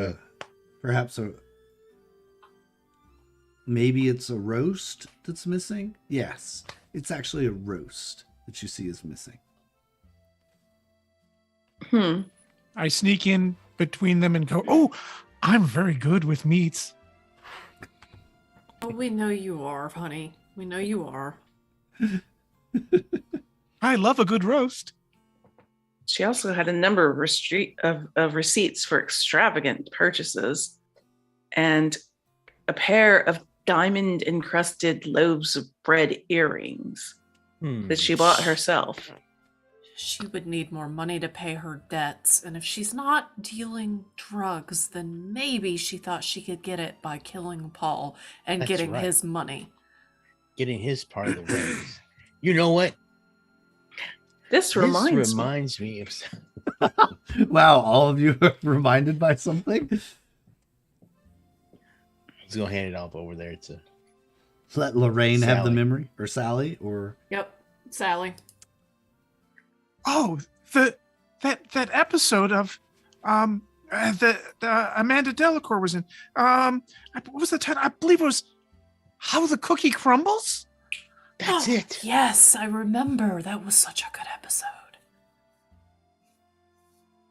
maybe it's a roast that's missing. Yes, it's actually a roast that you see is missing. I sneak in between them and go, "Oh, I'm very good with meats." Oh, we know you are, honey. We know you are. I love a good roast. She also had a number of receipts for extravagant purchases and a pair of diamond encrusted loaves of bread earrings that she bought herself. She would need more money to pay her debts, and if she's not dealing drugs, then maybe she thought she could get it by killing Paul and That's getting right. his money. Getting his part of the raise. You know what? This reminds me. reminds me of. Wow, all of you are reminded by something? I was gonna hand it off over there to. Let Lorraine have the Sally. memory, or Sally, or Yep, Sally. Oh, that episode of the Amanda Delacour was in. What was the title? I believe it was How the Cookie Crumbles. That's Oh, it. Yes, I remember. That was such a good episode.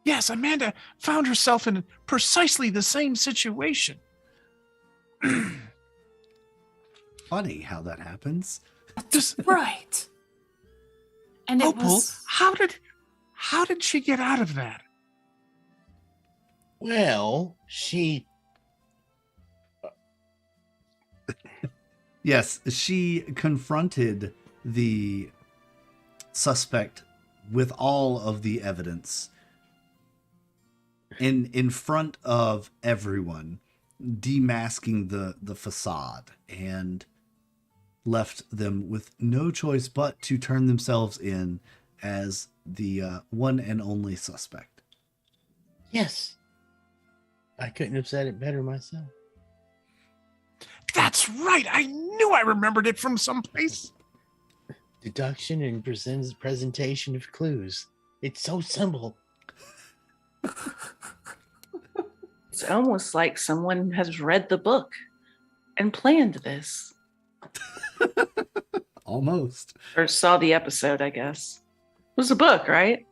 Yes, Amanda found herself in precisely the same situation. funny how that happens. Just, Right. And it Opal, was how did she get out of that? Well, she. Yes, she confronted the suspect with all of the evidence in front of everyone, demasking the facade, and left them with no choice but to turn themselves in as the one and only suspect. Yes. I couldn't have said it better myself. That's right. I knew I remembered it from someplace. Deduction and presentation of clues. It's so simple. It's almost like someone has read the book and planned this. Almost. Or saw the episode, I guess. It was a book, right?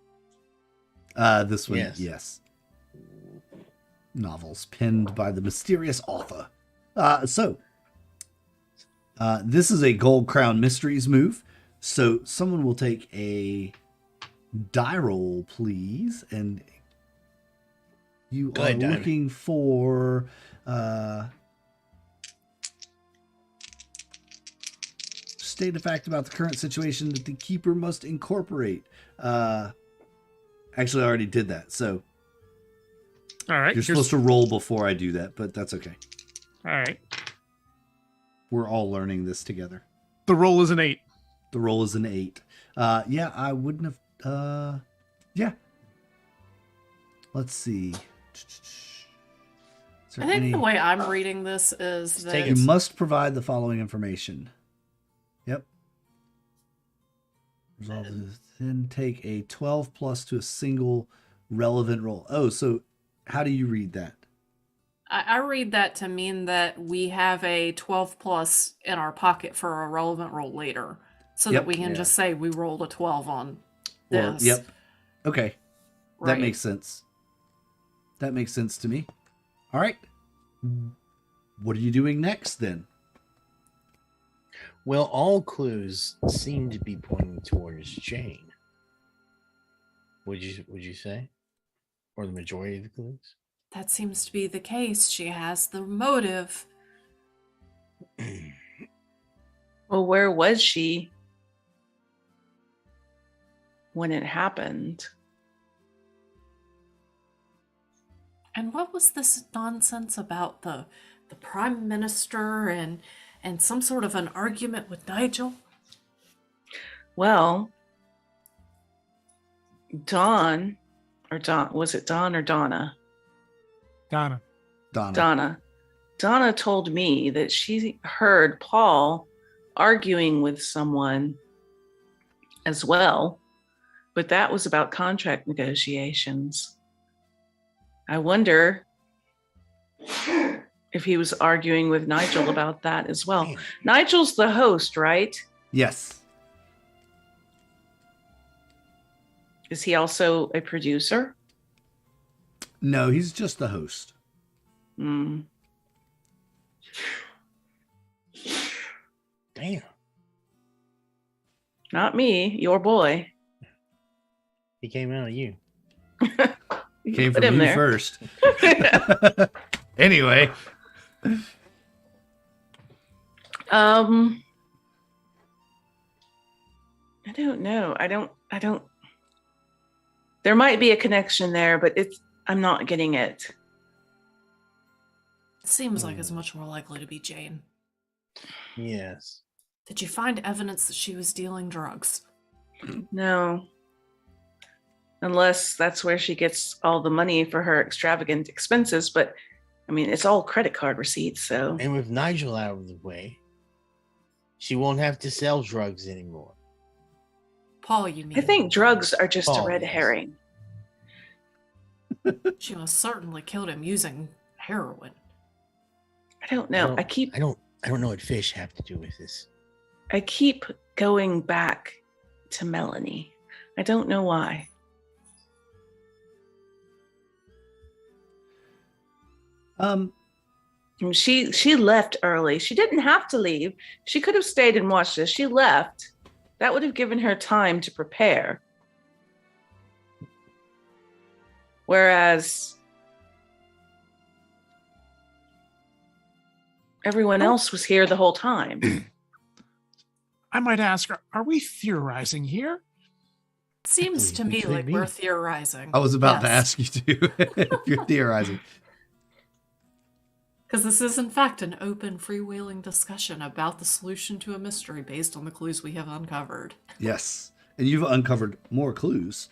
This one, Yes. yes. Novels penned by the mysterious author. This is a Gold Crown Mysteries move. So someone will take a die roll, please. And you Go are ahead, Diamond. looking for state a fact about the current situation that the keeper must incorporate. Actually, I already did that. So All right. you're supposed to roll before I do that, but that's okay. All right. We're all learning this together. The roll is an 8. The roll is an 8. Yeah, I wouldn't have. Yeah. Let's see. Is there I think any- the way I'm reading this is that take You must provide the following information. Yep. Resolve this. Then take a 12 plus to a single relevant roll. Oh, so how do you read that? I read that to mean that we have a 12 plus in our pocket for a relevant roll later, so Yep. that we can Yeah. just say we rolled a 12 on Or- this. yep. Okay. That Right. makes sense. That makes sense to me. All right. What are you doing next then? Well, all clues seem to be pointing towards Jane. Would you say? Or the majority of the clues? That seems to be the case. She has the motive. Well, where was she when it happened? And what was this nonsense about the prime minister and some sort of an argument with Nigel? Well, was it Dawn or Donna? Donna. Donna told me that she heard Paul arguing with someone as well, but that was about contract negotiations. I wonder if he was arguing with Nigel about that as well. Man. Nigel's the host, right? Yes. Is he also a producer? No, he's just the host. Mm. Damn. Not me, your boy. He came out of you. Came Put from him you there. first. Anyway. I don't know. I don't. There might be a connection there, but I'm not getting it. It seems like it's much more likely to be Jane. Yes. Did you find evidence that she was dealing drugs? No. Unless that's where she gets all the money for her extravagant expenses, but I mean, it's all credit card receipts, so. And with Nigel out of the way, she won't have to sell drugs anymore. Paul, you mean? I think drugs are just a Paul, red yes. herring. She most certainly killed him using heroin. I don't know. I keep I don't know what fish have to do with this. going back to Melanie. I don't know why. She left early. She didn't have to leave. She could have stayed and watched this. She left. That would have given her time to prepare. Whereas everyone else was here the whole time. I might ask, are we theorizing here? It seems to me Could like be. we're theorizing. I was about to Yes. ask you to, if you're theorizing. Because this is, in fact, an open, freewheeling discussion about the solution to a mystery based on the clues we have uncovered. Yes. And you've uncovered more clues.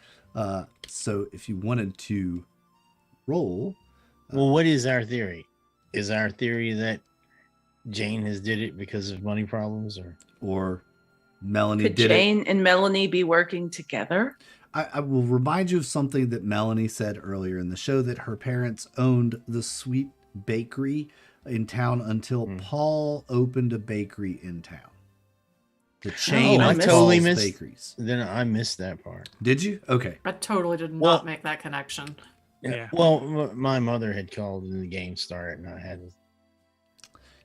So if you wanted to roll. Well, what is our theory? Is our theory that Jane has did it because of money problems, Or Melanie Could did Jane and Melanie be working together? I will remind you of something that Melanie said earlier in the show, that her parents owned the sweet bakery in town until Paul opened a bakery in town. The chain I of totally Paul's missed- bakeries. Then I missed that part. Did you? Okay. I totally did not Well- make that connection. Yeah. Well, my mother had called and the game started, and I had.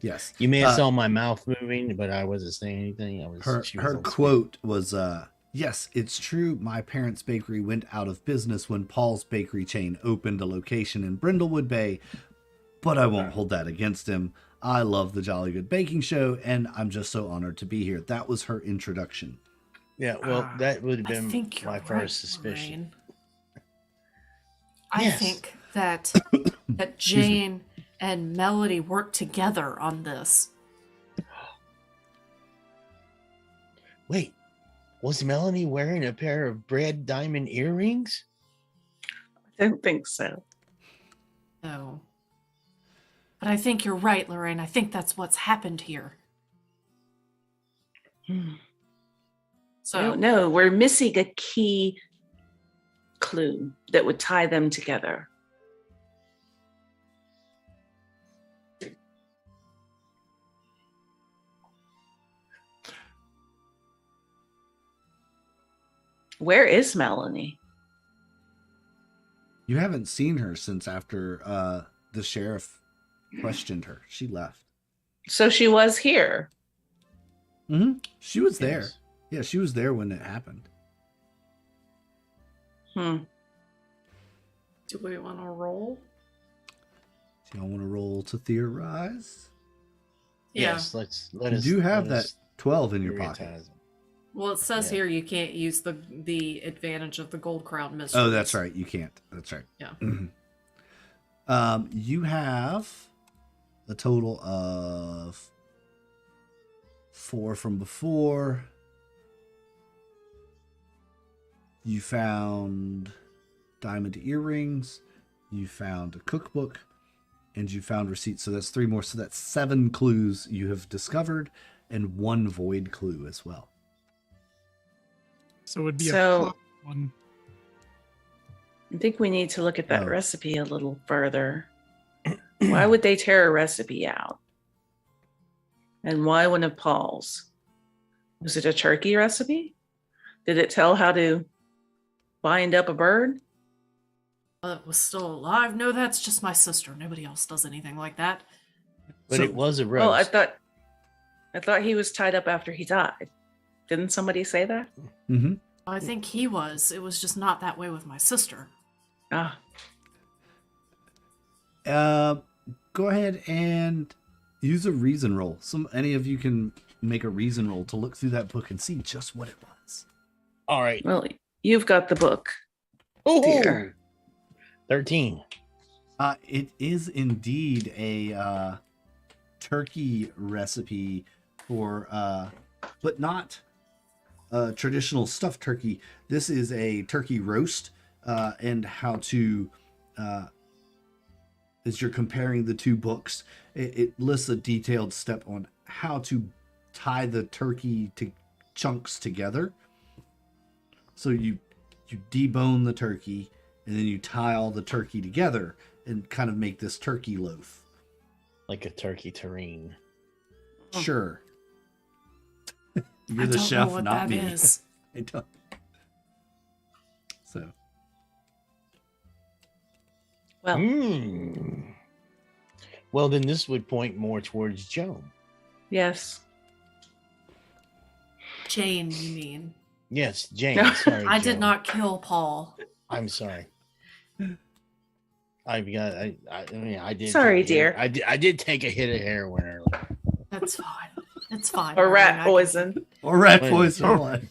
Yes. You may have saw my mouth moving, but I wasn't saying anything. She was Her on quote was, yes, it's true. My parents' bakery went out of business when Paul's bakery chain opened a location in Brindlewood Bay, but I won't hold that against him. I love the Jolly Good Baking Show, and I'm just so honored to be here. That was her introduction. Yeah, well, that would have I been think you're my right, first suspicion. Lorraine. I Yes. think that Jane and Melody worked together on this. Wait, was Melanie wearing a pair of red diamond earrings? I don't think so. No. But I think you're right, Lorraine. I think that's what's happened here. I So don't know. We're missing a key clue that would tie them together. Where is Melanie? You haven't seen her since after the sheriff questioned her. She left. So she was here. She was there. Yes. Yeah, she was there when it happened. Hmm. Do we want to roll? Do y'all want to roll to theorize? Yeah. Yes, let You us. do have let that us 12 in your pocket. theorize. Well, it says Yeah. here you can't use the advantage of the gold crown mysteries. Oh, that's right. You can't. That's right. Yeah. You have a total of 4 from before. You found diamond earrings. You found a cookbook. And you found receipts. So that's 3 more. So that's 7 clues you have discovered and 1 void clue as well. So it would be So- a plus one. I think we need to look at that Oh. recipe a little further. Why would they tear a recipe out? And why one of Paul's? Was it a turkey recipe? Did it tell how to bind up a bird? It was still alive. No, that's just my sister. Nobody else does anything like that. But So- it was a roast. Oh, I thought he was tied up after he died. Didn't somebody say that? Mm-hmm. I think he was. It was just not that way with my sister. Ah, Go ahead and use a reason roll. Any of you can make a reason roll to look through that book and see just what it was. All right. well, you've got the book. Oh, dear. 13. It is indeed a turkey recipe for, but not a traditional stuffed turkey. This is a turkey roast, and how to, as you're comparing the 2 books, it lists a detailed step on how to tie the turkey to chunks together. So you debone the turkey, and then you tie all the turkey together and kind of make this turkey loaf. Like a turkey terrine. Oh. Sure. You're I the don't chef, know what not that me. is. I don't. So, Well, Well, then this would point more towards Joan. yes. Jane, you mean? Yes, Jane. Sorry, I did Joan. not kill Paul. I'm sorry. I mean, I did. Sorry, take a hit- dear. I did take a hit of heroin earlier. That's fine. It's fine. Or rat darling. I can- poison. or rat Wait. poison.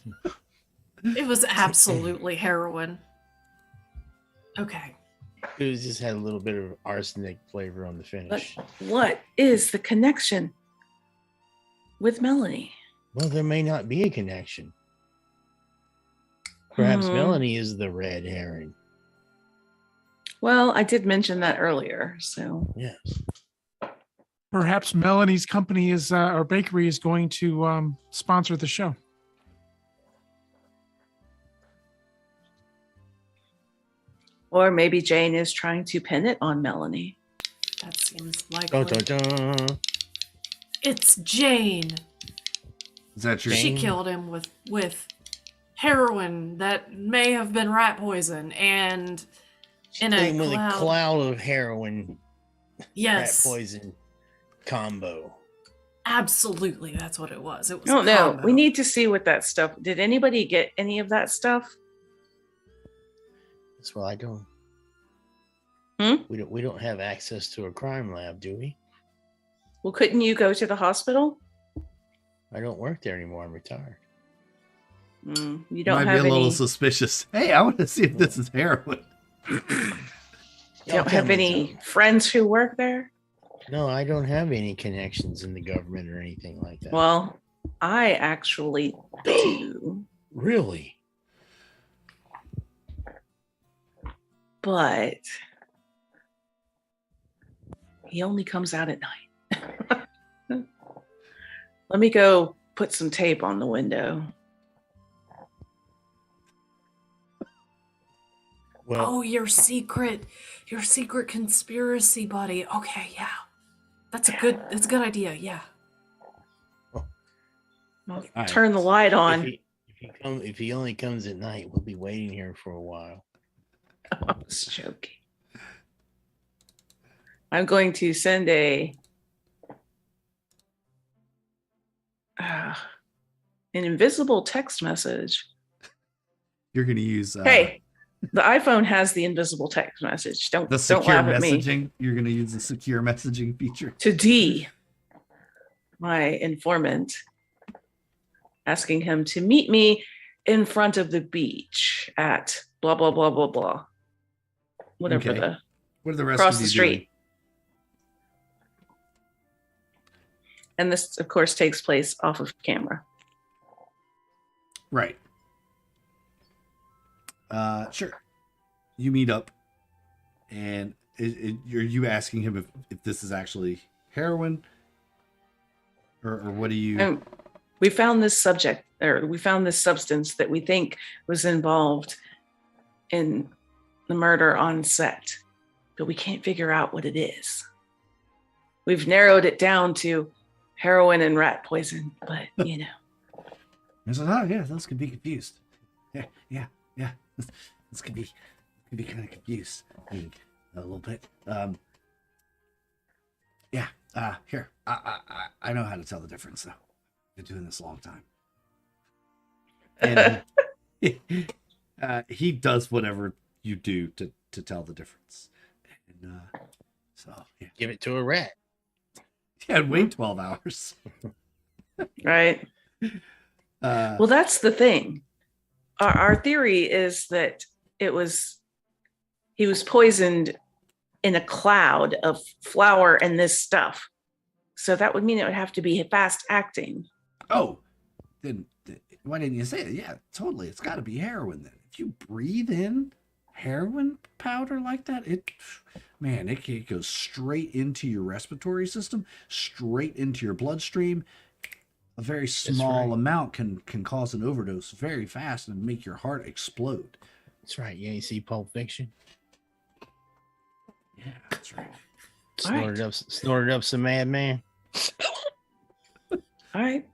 It was absolutely heroin. Okay. It was just had a little bit of arsenic flavor on the But finish. what is the connection with Melanie? Well, there may not be a connection. Perhaps Hmm. Melanie is the red herring. Well, I did mention that earlier, so Yes. Perhaps Melanie's company is or bakery is going to sponsor the show. or maybe Jane is trying to pin it on Melanie. That seems likely. Dun, dun, dun. It's Jane. Is that your? She Jane? killed him with heroin that may have been rat poison and in a And with cloud. a cloud of heroin, Yes, rat poison combo. absolutely. That's what it was. It was. Oh a no, combo. we need to see what that stuff. Did anybody get any of that stuff? That's why I don't. Hmm? We don't have access to a crime lab, do we? Well, couldn't you go to the hospital? I don't work there anymore. I'm retired. You don't Might have be a little any. suspicious. Hey, I want to see if this is heroin. You Y'all don't have tell me any something. friends who work there? No, I don't have any connections in the government or anything like that. Well, I actually do, Really? but he only comes out at night. Let me go put some tape on the window. Well, Oh, your secret conspiracy buddy. Okay, yeah. That's a good idea. Yeah. I'll right. turn the light on. if he only comes at night, we'll be waiting here for a while. I was joking. I'm going to send a An invisible text message. You're going to use Hey, the iPhone has the invisible text message. the Don't secure laugh at me. messaging. You're going to use the secure messaging feature. To D, my informant, asking him to meet me in front of the beach at blah blah blah blah blah. Whatever Okay. What are the rest across of the you street. And this, of course, takes place off of camera. Right. Sure. You meet up, and are you asking him if this is actually heroin, or what do you? And we found this substance that we think was involved in the murder on set, but we can't figure out what it is. We've narrowed it down to heroin and rat poison, but you know. I said, oh yeah, those could be confused. Yeah. This could be kind of confused. I mean, a little bit. Yeah. Here, I know how to tell the difference though. I've been doing this a long time. And he does whatever you do to tell the difference. And so yeah. Give it to a rat. Yeah, wait 12 hours. Right. Well, that's the thing. Our theory is that he was poisoned in a cloud of flour and this stuff. So that would mean it would have to be fast acting. Oh, then why didn't you say it? Yeah, totally. It's got to be heroin then. If you breathe in heroin powder like that, it goes straight into your respiratory system, straight into your bloodstream. A very small amount can cause an overdose very fast and make your heart explode. That's right. You ain't see Pulp Fiction? Yeah, that's right. Snorted up some madman. All right.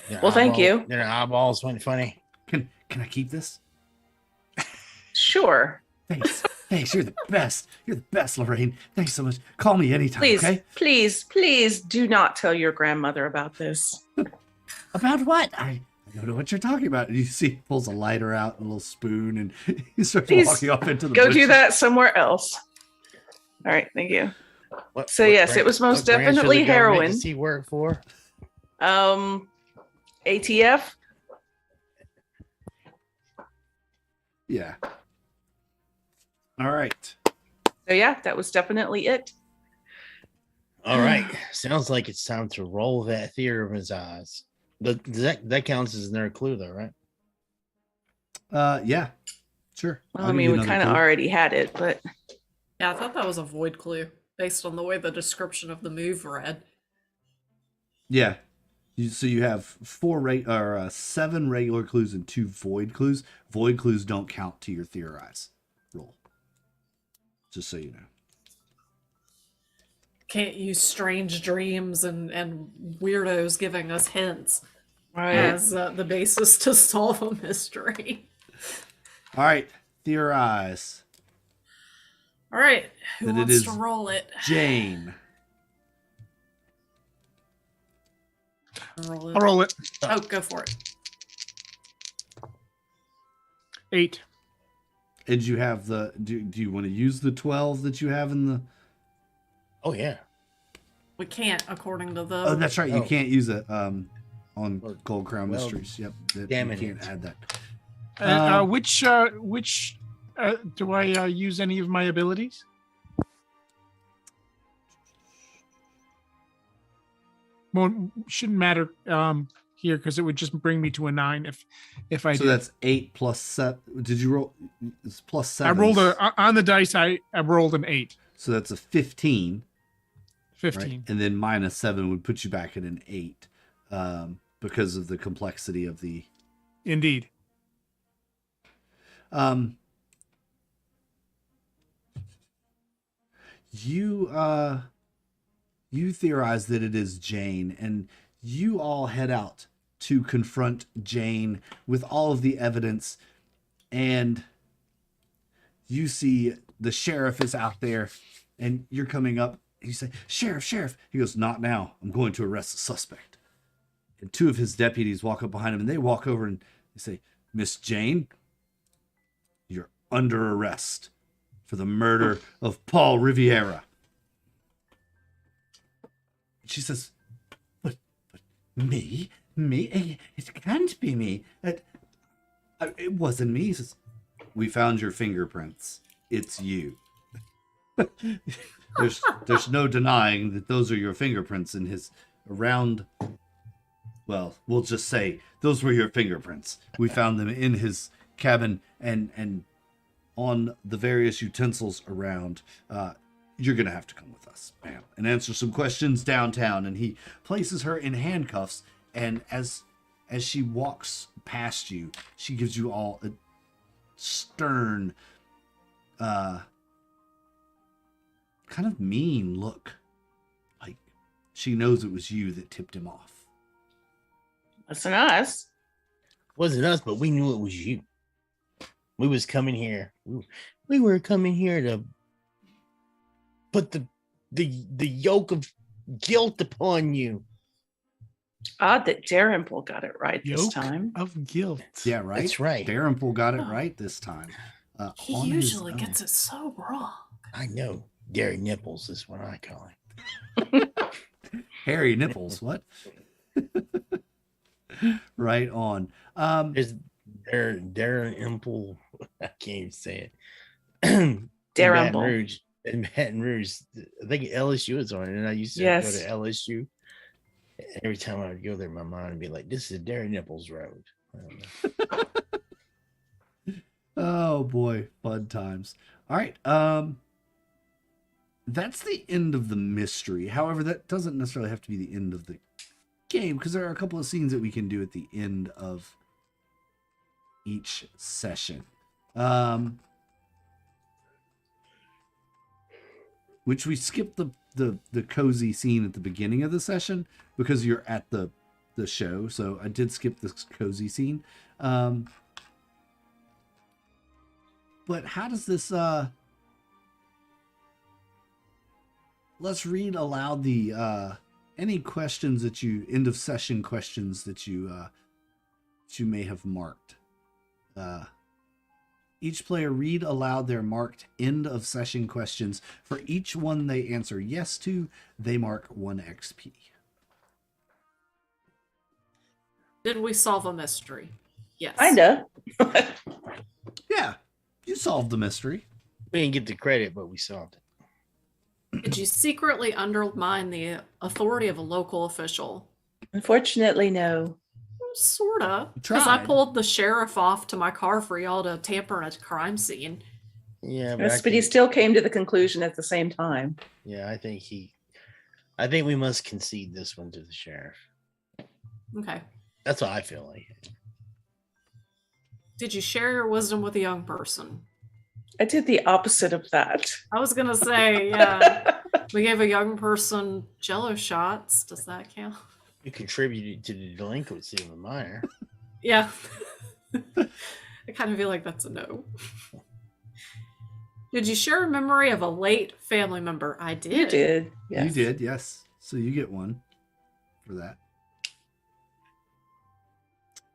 Their Well, thank you. Their eyeballs went funny. Can I keep this? Sure. Thanks. You're the best. You're the best, Lorraine. Thanks so much. Call me anytime, Please, okay? please do not tell your grandmother about this. About what? I don't know what you're talking about. And you see, he pulls a lighter out, a little spoon, and he starts Please walking off into the Go bushes. do that somewhere else. All right, thank you. So, yes, it was most what branch of the definitely government heroin. Does he work for? ATF. Yeah. All right. So yeah, that was definitely it. All right. Sounds like it's time to roll that theory of his eyes. That counts as another clue, though, right? Yeah. Sure. Well, I'll I give mean, you we another kind of clue. already had it, but Yeah, I thought that was a void clue based on the way the description of the move read. Yeah. So you have 7 regular clues and 2 void clues. Void clues don't count to your theorize roll. Just so you know. Can't use strange dreams and weirdos giving us hints as the basis to solve a mystery. All right. Theorize. All right, who Then it wants is to roll it? Jane. Roll I'll roll it. Oh, go for it. 8. And you have the... Do you want to use the 12 that you have in the... Oh, yeah. We can't, according to the. Oh, that's right. You Oh. can't use it on Gold Crown Well, Mysteries. Yep. damn you it. can't add that. Which do I use any of my abilities? Well, shouldn't matter here because it would just bring me to a 9 if I So did. that's 8 plus 7. Did you roll? It's plus 7. I rolled on the dice. I rolled an 8. So that's a 15. 15. Right? And then minus 7 would put you back at an 8 because of the complexity of the... Indeed. You theorize that it is Jane, and you all head out to confront Jane with all of the evidence, and you see the sheriff is out there, and you're coming up. You say, Sheriff. He goes, not now. I'm going to arrest the suspect. And two of his deputies walk up behind him, and they walk over and they say, "Miss Jane, you're under arrest for the murder of Paul Riviera." She says, but me? Me? It can't be me. It wasn't me." He says, "We found your fingerprints. It's you." There's no denying that those are your fingerprints in his around. Well, we'll just say those were your fingerprints. We found them in his cabin and on the various utensils around. You're going to have to come with us, ma'am, and answer some questions downtown. And he places her in handcuffs. And as she walks past you, she gives you all a stern, kind of mean look. Like she knows it was you that tipped him off. Wasn't us. Wasn't us, but we knew it was you. We was coming here. We were coming here to put the yoke of guilt upon you. Odd that Dalrymple got it right this Yoke time. of guilt. Yeah, right. That's right. Dalrymple got it right this time. He on his usually own. gets it so wrong. I know. Gary Nipples is what I call him. Hairy nipples. What? Right on. There's Dalrymple. I can't even say it. Dalrymple. In Baton Rouge. I think LSU is on it, and I used to Yes. go to LSU. Every time I would go there, my mind would be like, "This is Darren Nipples Road." I don't know. Oh boy, fun times. All right. That's the end of the mystery. However, that doesn't necessarily have to be the end of the game, because there are a couple of scenes that we can do at the end of each session. Which we skipped the cozy scene at the beginning of the session because you're at the show. So I did skip this cozy scene. But how does this let's read aloud the any questions that you end of session questions that you may have marked. Each player read aloud their marked end of session questions. For each one they answer yes to, they mark 1 XP. Did we solve a mystery? Yes. Kinda. Yeah, you solved the mystery. We didn't get the credit, but we solved it. Did you secretly undermine the authority of a local official? Unfortunately, no. Sorta. Because I Tried. pulled the sheriff off to my car for y'all to tamper in a crime scene. Yeah, Yes, but he still came to the conclusion at the same time. Yeah, I think we must concede this one to the sheriff. Okay. That's what I feel like. Did you share your wisdom with a young person? I did the opposite of that. I was gonna say, yeah. We gave a young person Jello shots. Does that count? You contributed to the delinquency of a minor. Yeah. I kind of feel like that's a no. Did you share a memory of a late family member? I did. You did. Yes. You did, yes. So you get 1 for that.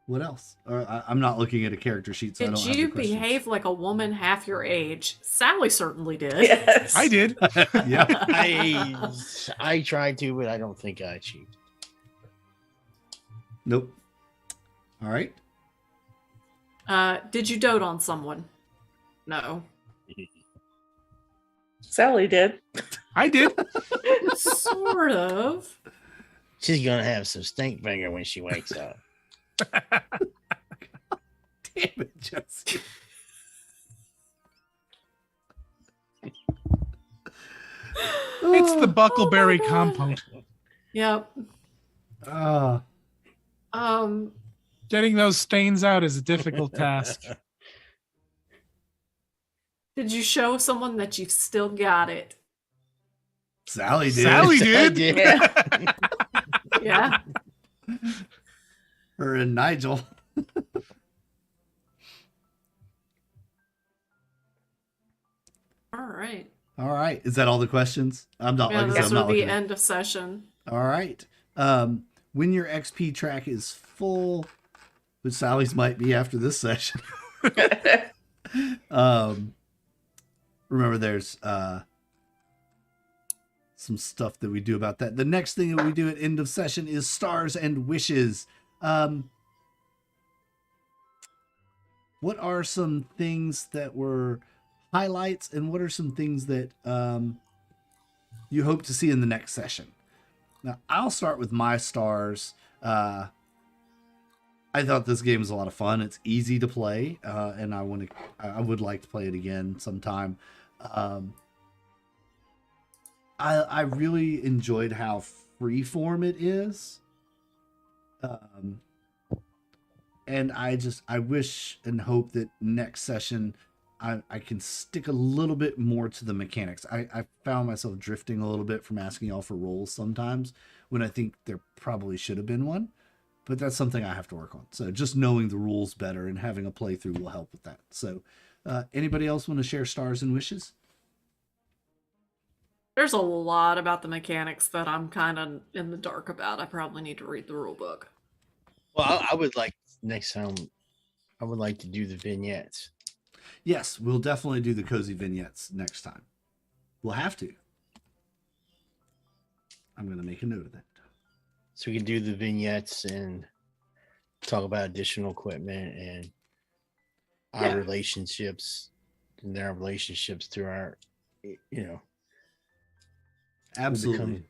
What else? I'm not looking at a character sheet, so I Did don't have you the questions. behave like a woman half your age? Sally certainly did. Yes. I did. Yeah. I tried to, but I don't think I achieved. Nope. All right. Did you dote on someone? No. Sally did. I did. Sort of. She's gonna have some stink finger when she wakes up. Damn it, Jesse. It's the Buckleberry compote. Yep. Getting those stains out is a difficult task. Did you show someone that you've still got it? Sally did. Sally I did. did. Yeah. Yeah. Her and Nigel. All right. All right. Is that all the questions? I'm not Yeah, like I said, this I'm not would be looking at- end of session. All right. when your XP track is full, which Sally's might be after this session. Remember, there's some stuff that we do about that. The next thing that we do at end of session is stars and wishes. What are some things that were highlights, and what are some things that you hope to see in the next session? Now, I'll start with my stars. I thought this game was a lot of fun. It's easy to play, and I would like to play it again sometime. I really enjoyed how freeform it is. And I wish and hope that next session I can stick a little bit more to the mechanics. I found myself drifting a little bit from asking y'all for rolls sometimes when I think there probably should have been one, but that's something I have to work on. So just knowing the rules better and having a playthrough will help with that. So anybody else want to share stars and wishes? There's a lot about the mechanics that I'm kind of in the dark about. I probably need to read the rule book. Well, I would like next time. I would like to do the vignettes. Yes, we'll definitely do the cozy vignettes next time. We'll have to. I'm going to make a note of that. So we can do the vignettes and talk about additional equipment and our relationships and their relationships through our, Absolutely.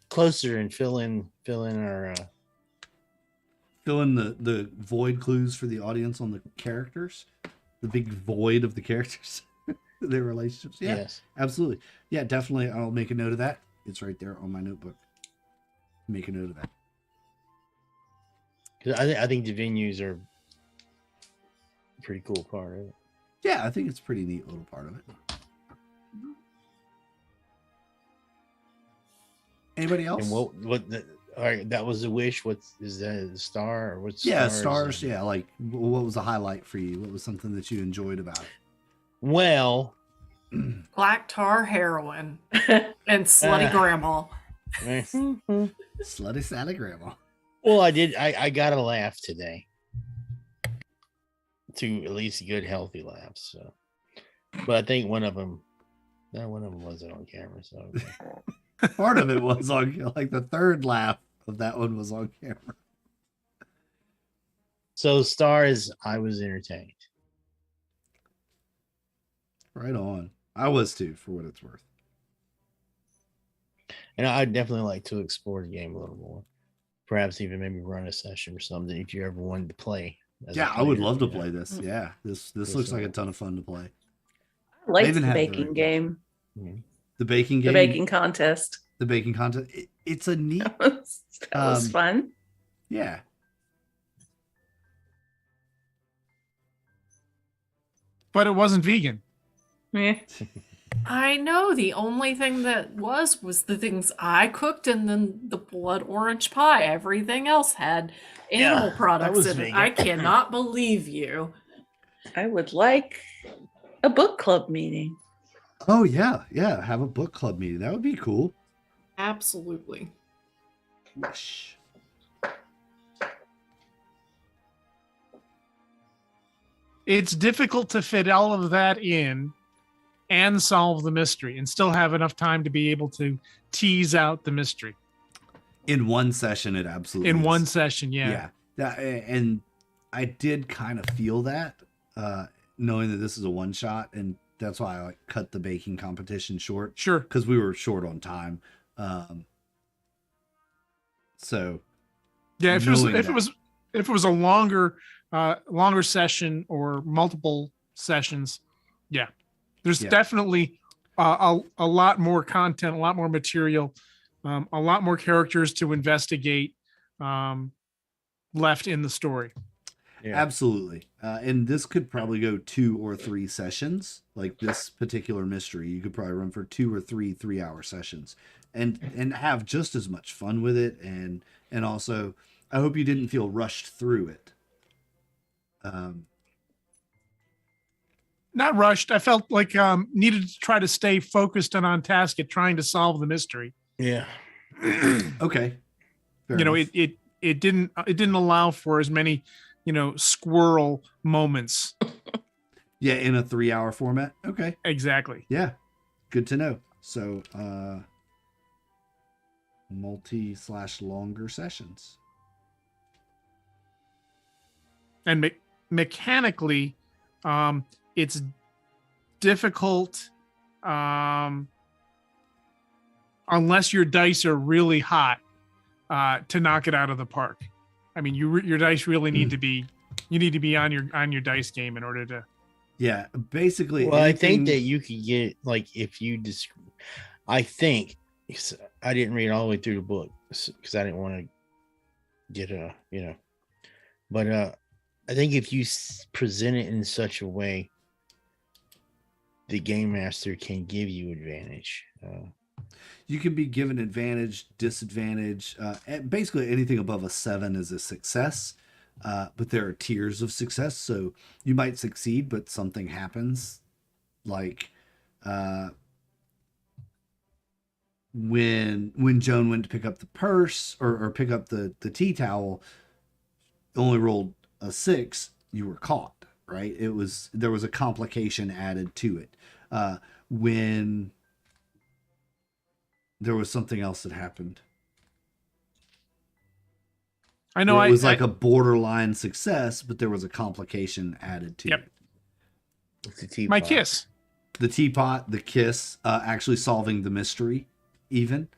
Closer and fill in our fill in the void clues for the audience on the characters, the big void of the characters, their relationships. Yeah, yes, absolutely. Yeah, definitely. I'll make a note of that. It's right there on my notebook. Make a note of that. Because I think the venues are a pretty cool part of it. Yeah, I think it's a pretty neat little part of it. Anybody else? And all right, that was a wish. What is that? A star or what's? Stars. Yeah, like what was a highlight for you? What was something that you enjoyed about it? Well, Black tar heroin and slutty grandma. Slutty Sally grandma. Well, I got a laugh today. Two at least good healthy laughs. So, but I think one of them wasn't on camera. So. Okay. Part of it was on, like the third laugh of that one was on camera. So stars, I was entertained. Right on. I was too, for what it's worth. And I'd definitely like to explore the game a little more. Perhaps even maybe run a session or something if you ever wanted to play. Yeah, I would love to play this. Yeah, this looks like a ton of fun to play. I like the baking game. Mm-hmm. The baking game? The baking contest. The baking contest. It's a neat... that was fun. Yeah. But it wasn't vegan. Yeah. I know. The only thing that was the things I cooked and then the blood orange pie. Everything else had animal products in it. I cannot believe you. I would like a book club meeting. Oh, yeah. Yeah. Have a book club meeting. That would be cool. Absolutely. Wish. It's difficult to fit all of that in and solve the mystery and still have enough time to be able to tease out the mystery. In one session, it absolutely In is. one session, yeah. And I did kind of feel that, knowing that this is a one shot, and that's why I cut the baking competition short. Sure. Because we were short on time. So yeah, if it was a longer session or multiple sessions, yeah, there's definitely a lot more content, a lot more material, a lot more characters to investigate left in the story. Yeah. Absolutely. And this could probably go 2 or 3 sessions. Like this particular mystery, you could probably run for 2 or 3 3-hour sessions and have just as much fun with it. And also, I hope you didn't feel rushed through it. Not rushed. I felt like needed to try to stay focused and on task at trying to solve the mystery. Yeah. Okay. Fair you know, enough. it didn't allow for as many, squirrel moments. Yeah, in a 3-hour format. Okay. Exactly. Yeah. Good to know. So, multi/longer sessions. And mechanically, it's difficult unless your dice are really hot to knock it out of the park. I mean, your dice really need to be on your dice game in order to. Yeah, basically. Well, I think that you could get, like, if you I think, 'cause I didn't read all the way through the book because I didn't want to get but I think if you present it in such a way, the game master can give you advantage. You can be given advantage, disadvantage. Basically, anything above a 7 is a success. But there are tiers of success. So you might succeed, but something happens. Like when Joan went to pick up the purse or pick up the tea towel, only rolled a 6, you were caught, right? There was a complication added to it. When there was something else that happened. I know it was like a borderline success, but there was a complication added to it. It's a teapot. My kiss. The teapot, the kiss, actually solving the mystery, even.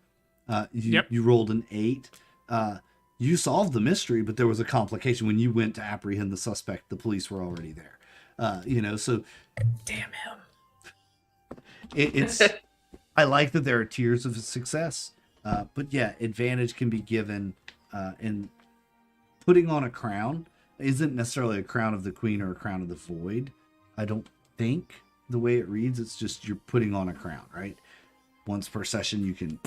You rolled an 8. You solved the mystery, but there was a complication. When you went to apprehend the suspect, the police were already there. So... Damn him. It's... I like that there are tiers of success. But yeah, advantage can be given in... Putting on a crown isn't necessarily a crown of the queen or a crown of the void. I don't think the way it reads, it's just you're putting on a crown, right? Once per session, you can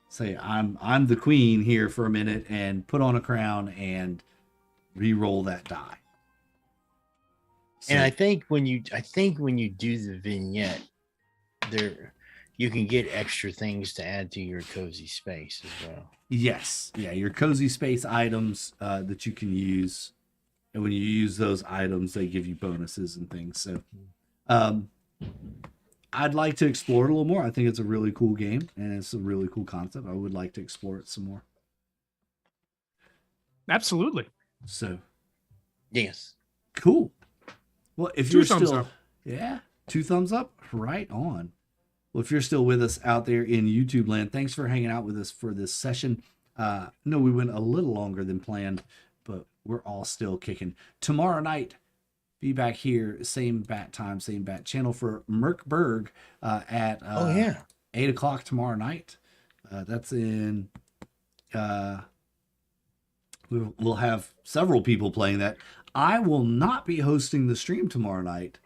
say, I'm the queen here for a minute and put on a crown and re-roll that die. And I think when you do the vignette, you can get extra things to add to your cozy space as well. Yes. Yeah, your cozy space items that you can use. And when you use those items, they give you bonuses and things. So I'd like to explore it a little more. I think it's a really cool game and it's a really cool concept. I would like to explore it some more. Absolutely. So yes. Cool. Well, if 2 you're thumbs still up. Yeah, 2 thumbs up. Right on. Well, if you're still with us out there in YouTube land, thanks for hanging out with us for this session. No, we went a little longer than planned, but we're all still kicking. Tomorrow night, be back here, same bat time, same bat channel for Merkberg at 8 o'clock tomorrow night. That's in... we'll have several people playing that. I will not be hosting the stream tomorrow night.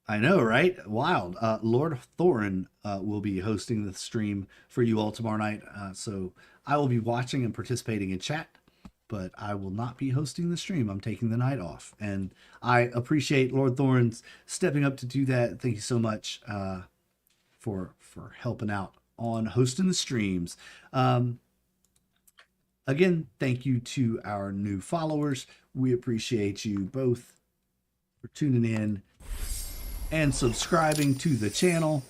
I know, right? Wild. Lord Thorin will be hosting the stream for you all tomorrow night. So I will be watching and participating in chat, but I will not be hosting the stream. I'm taking the night off. And I appreciate Lord Thorin's stepping up to do that. Thank you so much for helping out on hosting the streams. Again, thank you to our new followers. We appreciate you both for tuning in and subscribing to the channel.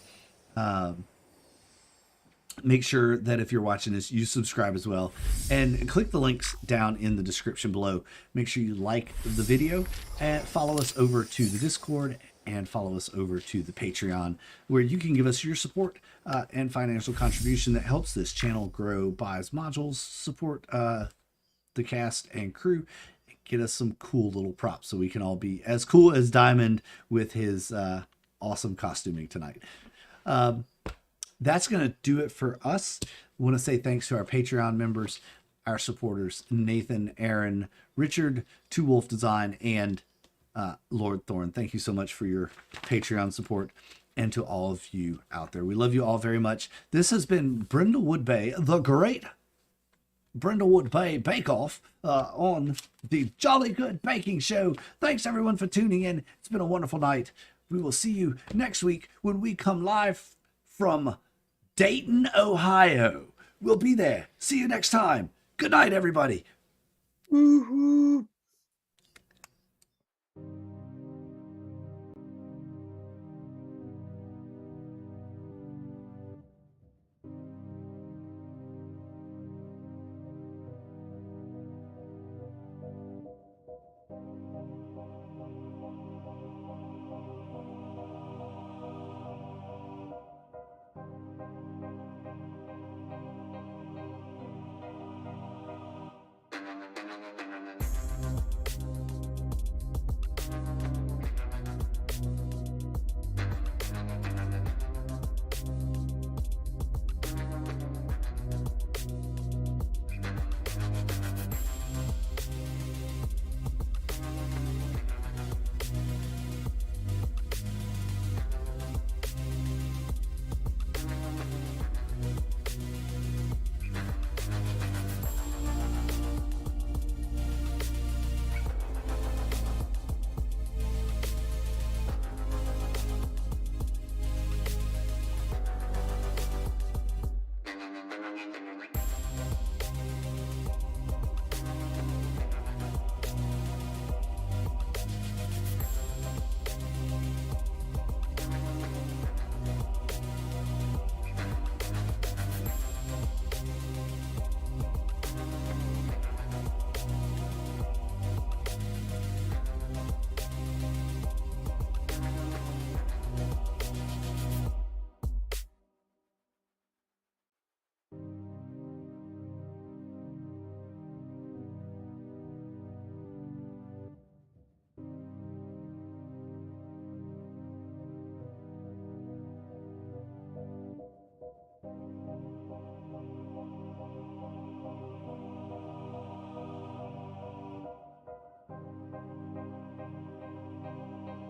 Make sure that if you're watching this, you subscribe as well. And click the links down in the description below. Make sure you like the video and follow us over to the Discord and follow us over to the Patreon, where you can give us your support and financial contribution that helps this channel grow, buys modules, support the cast and crew, get us some cool little props so we can all be as cool as Diamond with his awesome costuming tonight. That's going to do it for us. I want to say thanks to our Patreon members, our supporters, Nathan, Aaron, Richard, Two Wolf Design, and Lord Thorn. Thank you so much for your Patreon support, and to all of you out there. We love you all very much. This has been Brindlewood Bay, the great Brindlewood Bay Bake Off on the Jolly Good Baking Show. Thanks everyone for tuning in. It's been a wonderful night. We will see you next week when we come live from Dayton, Ohio, We'll be there. See you next time. Good night, everybody. Woohoo!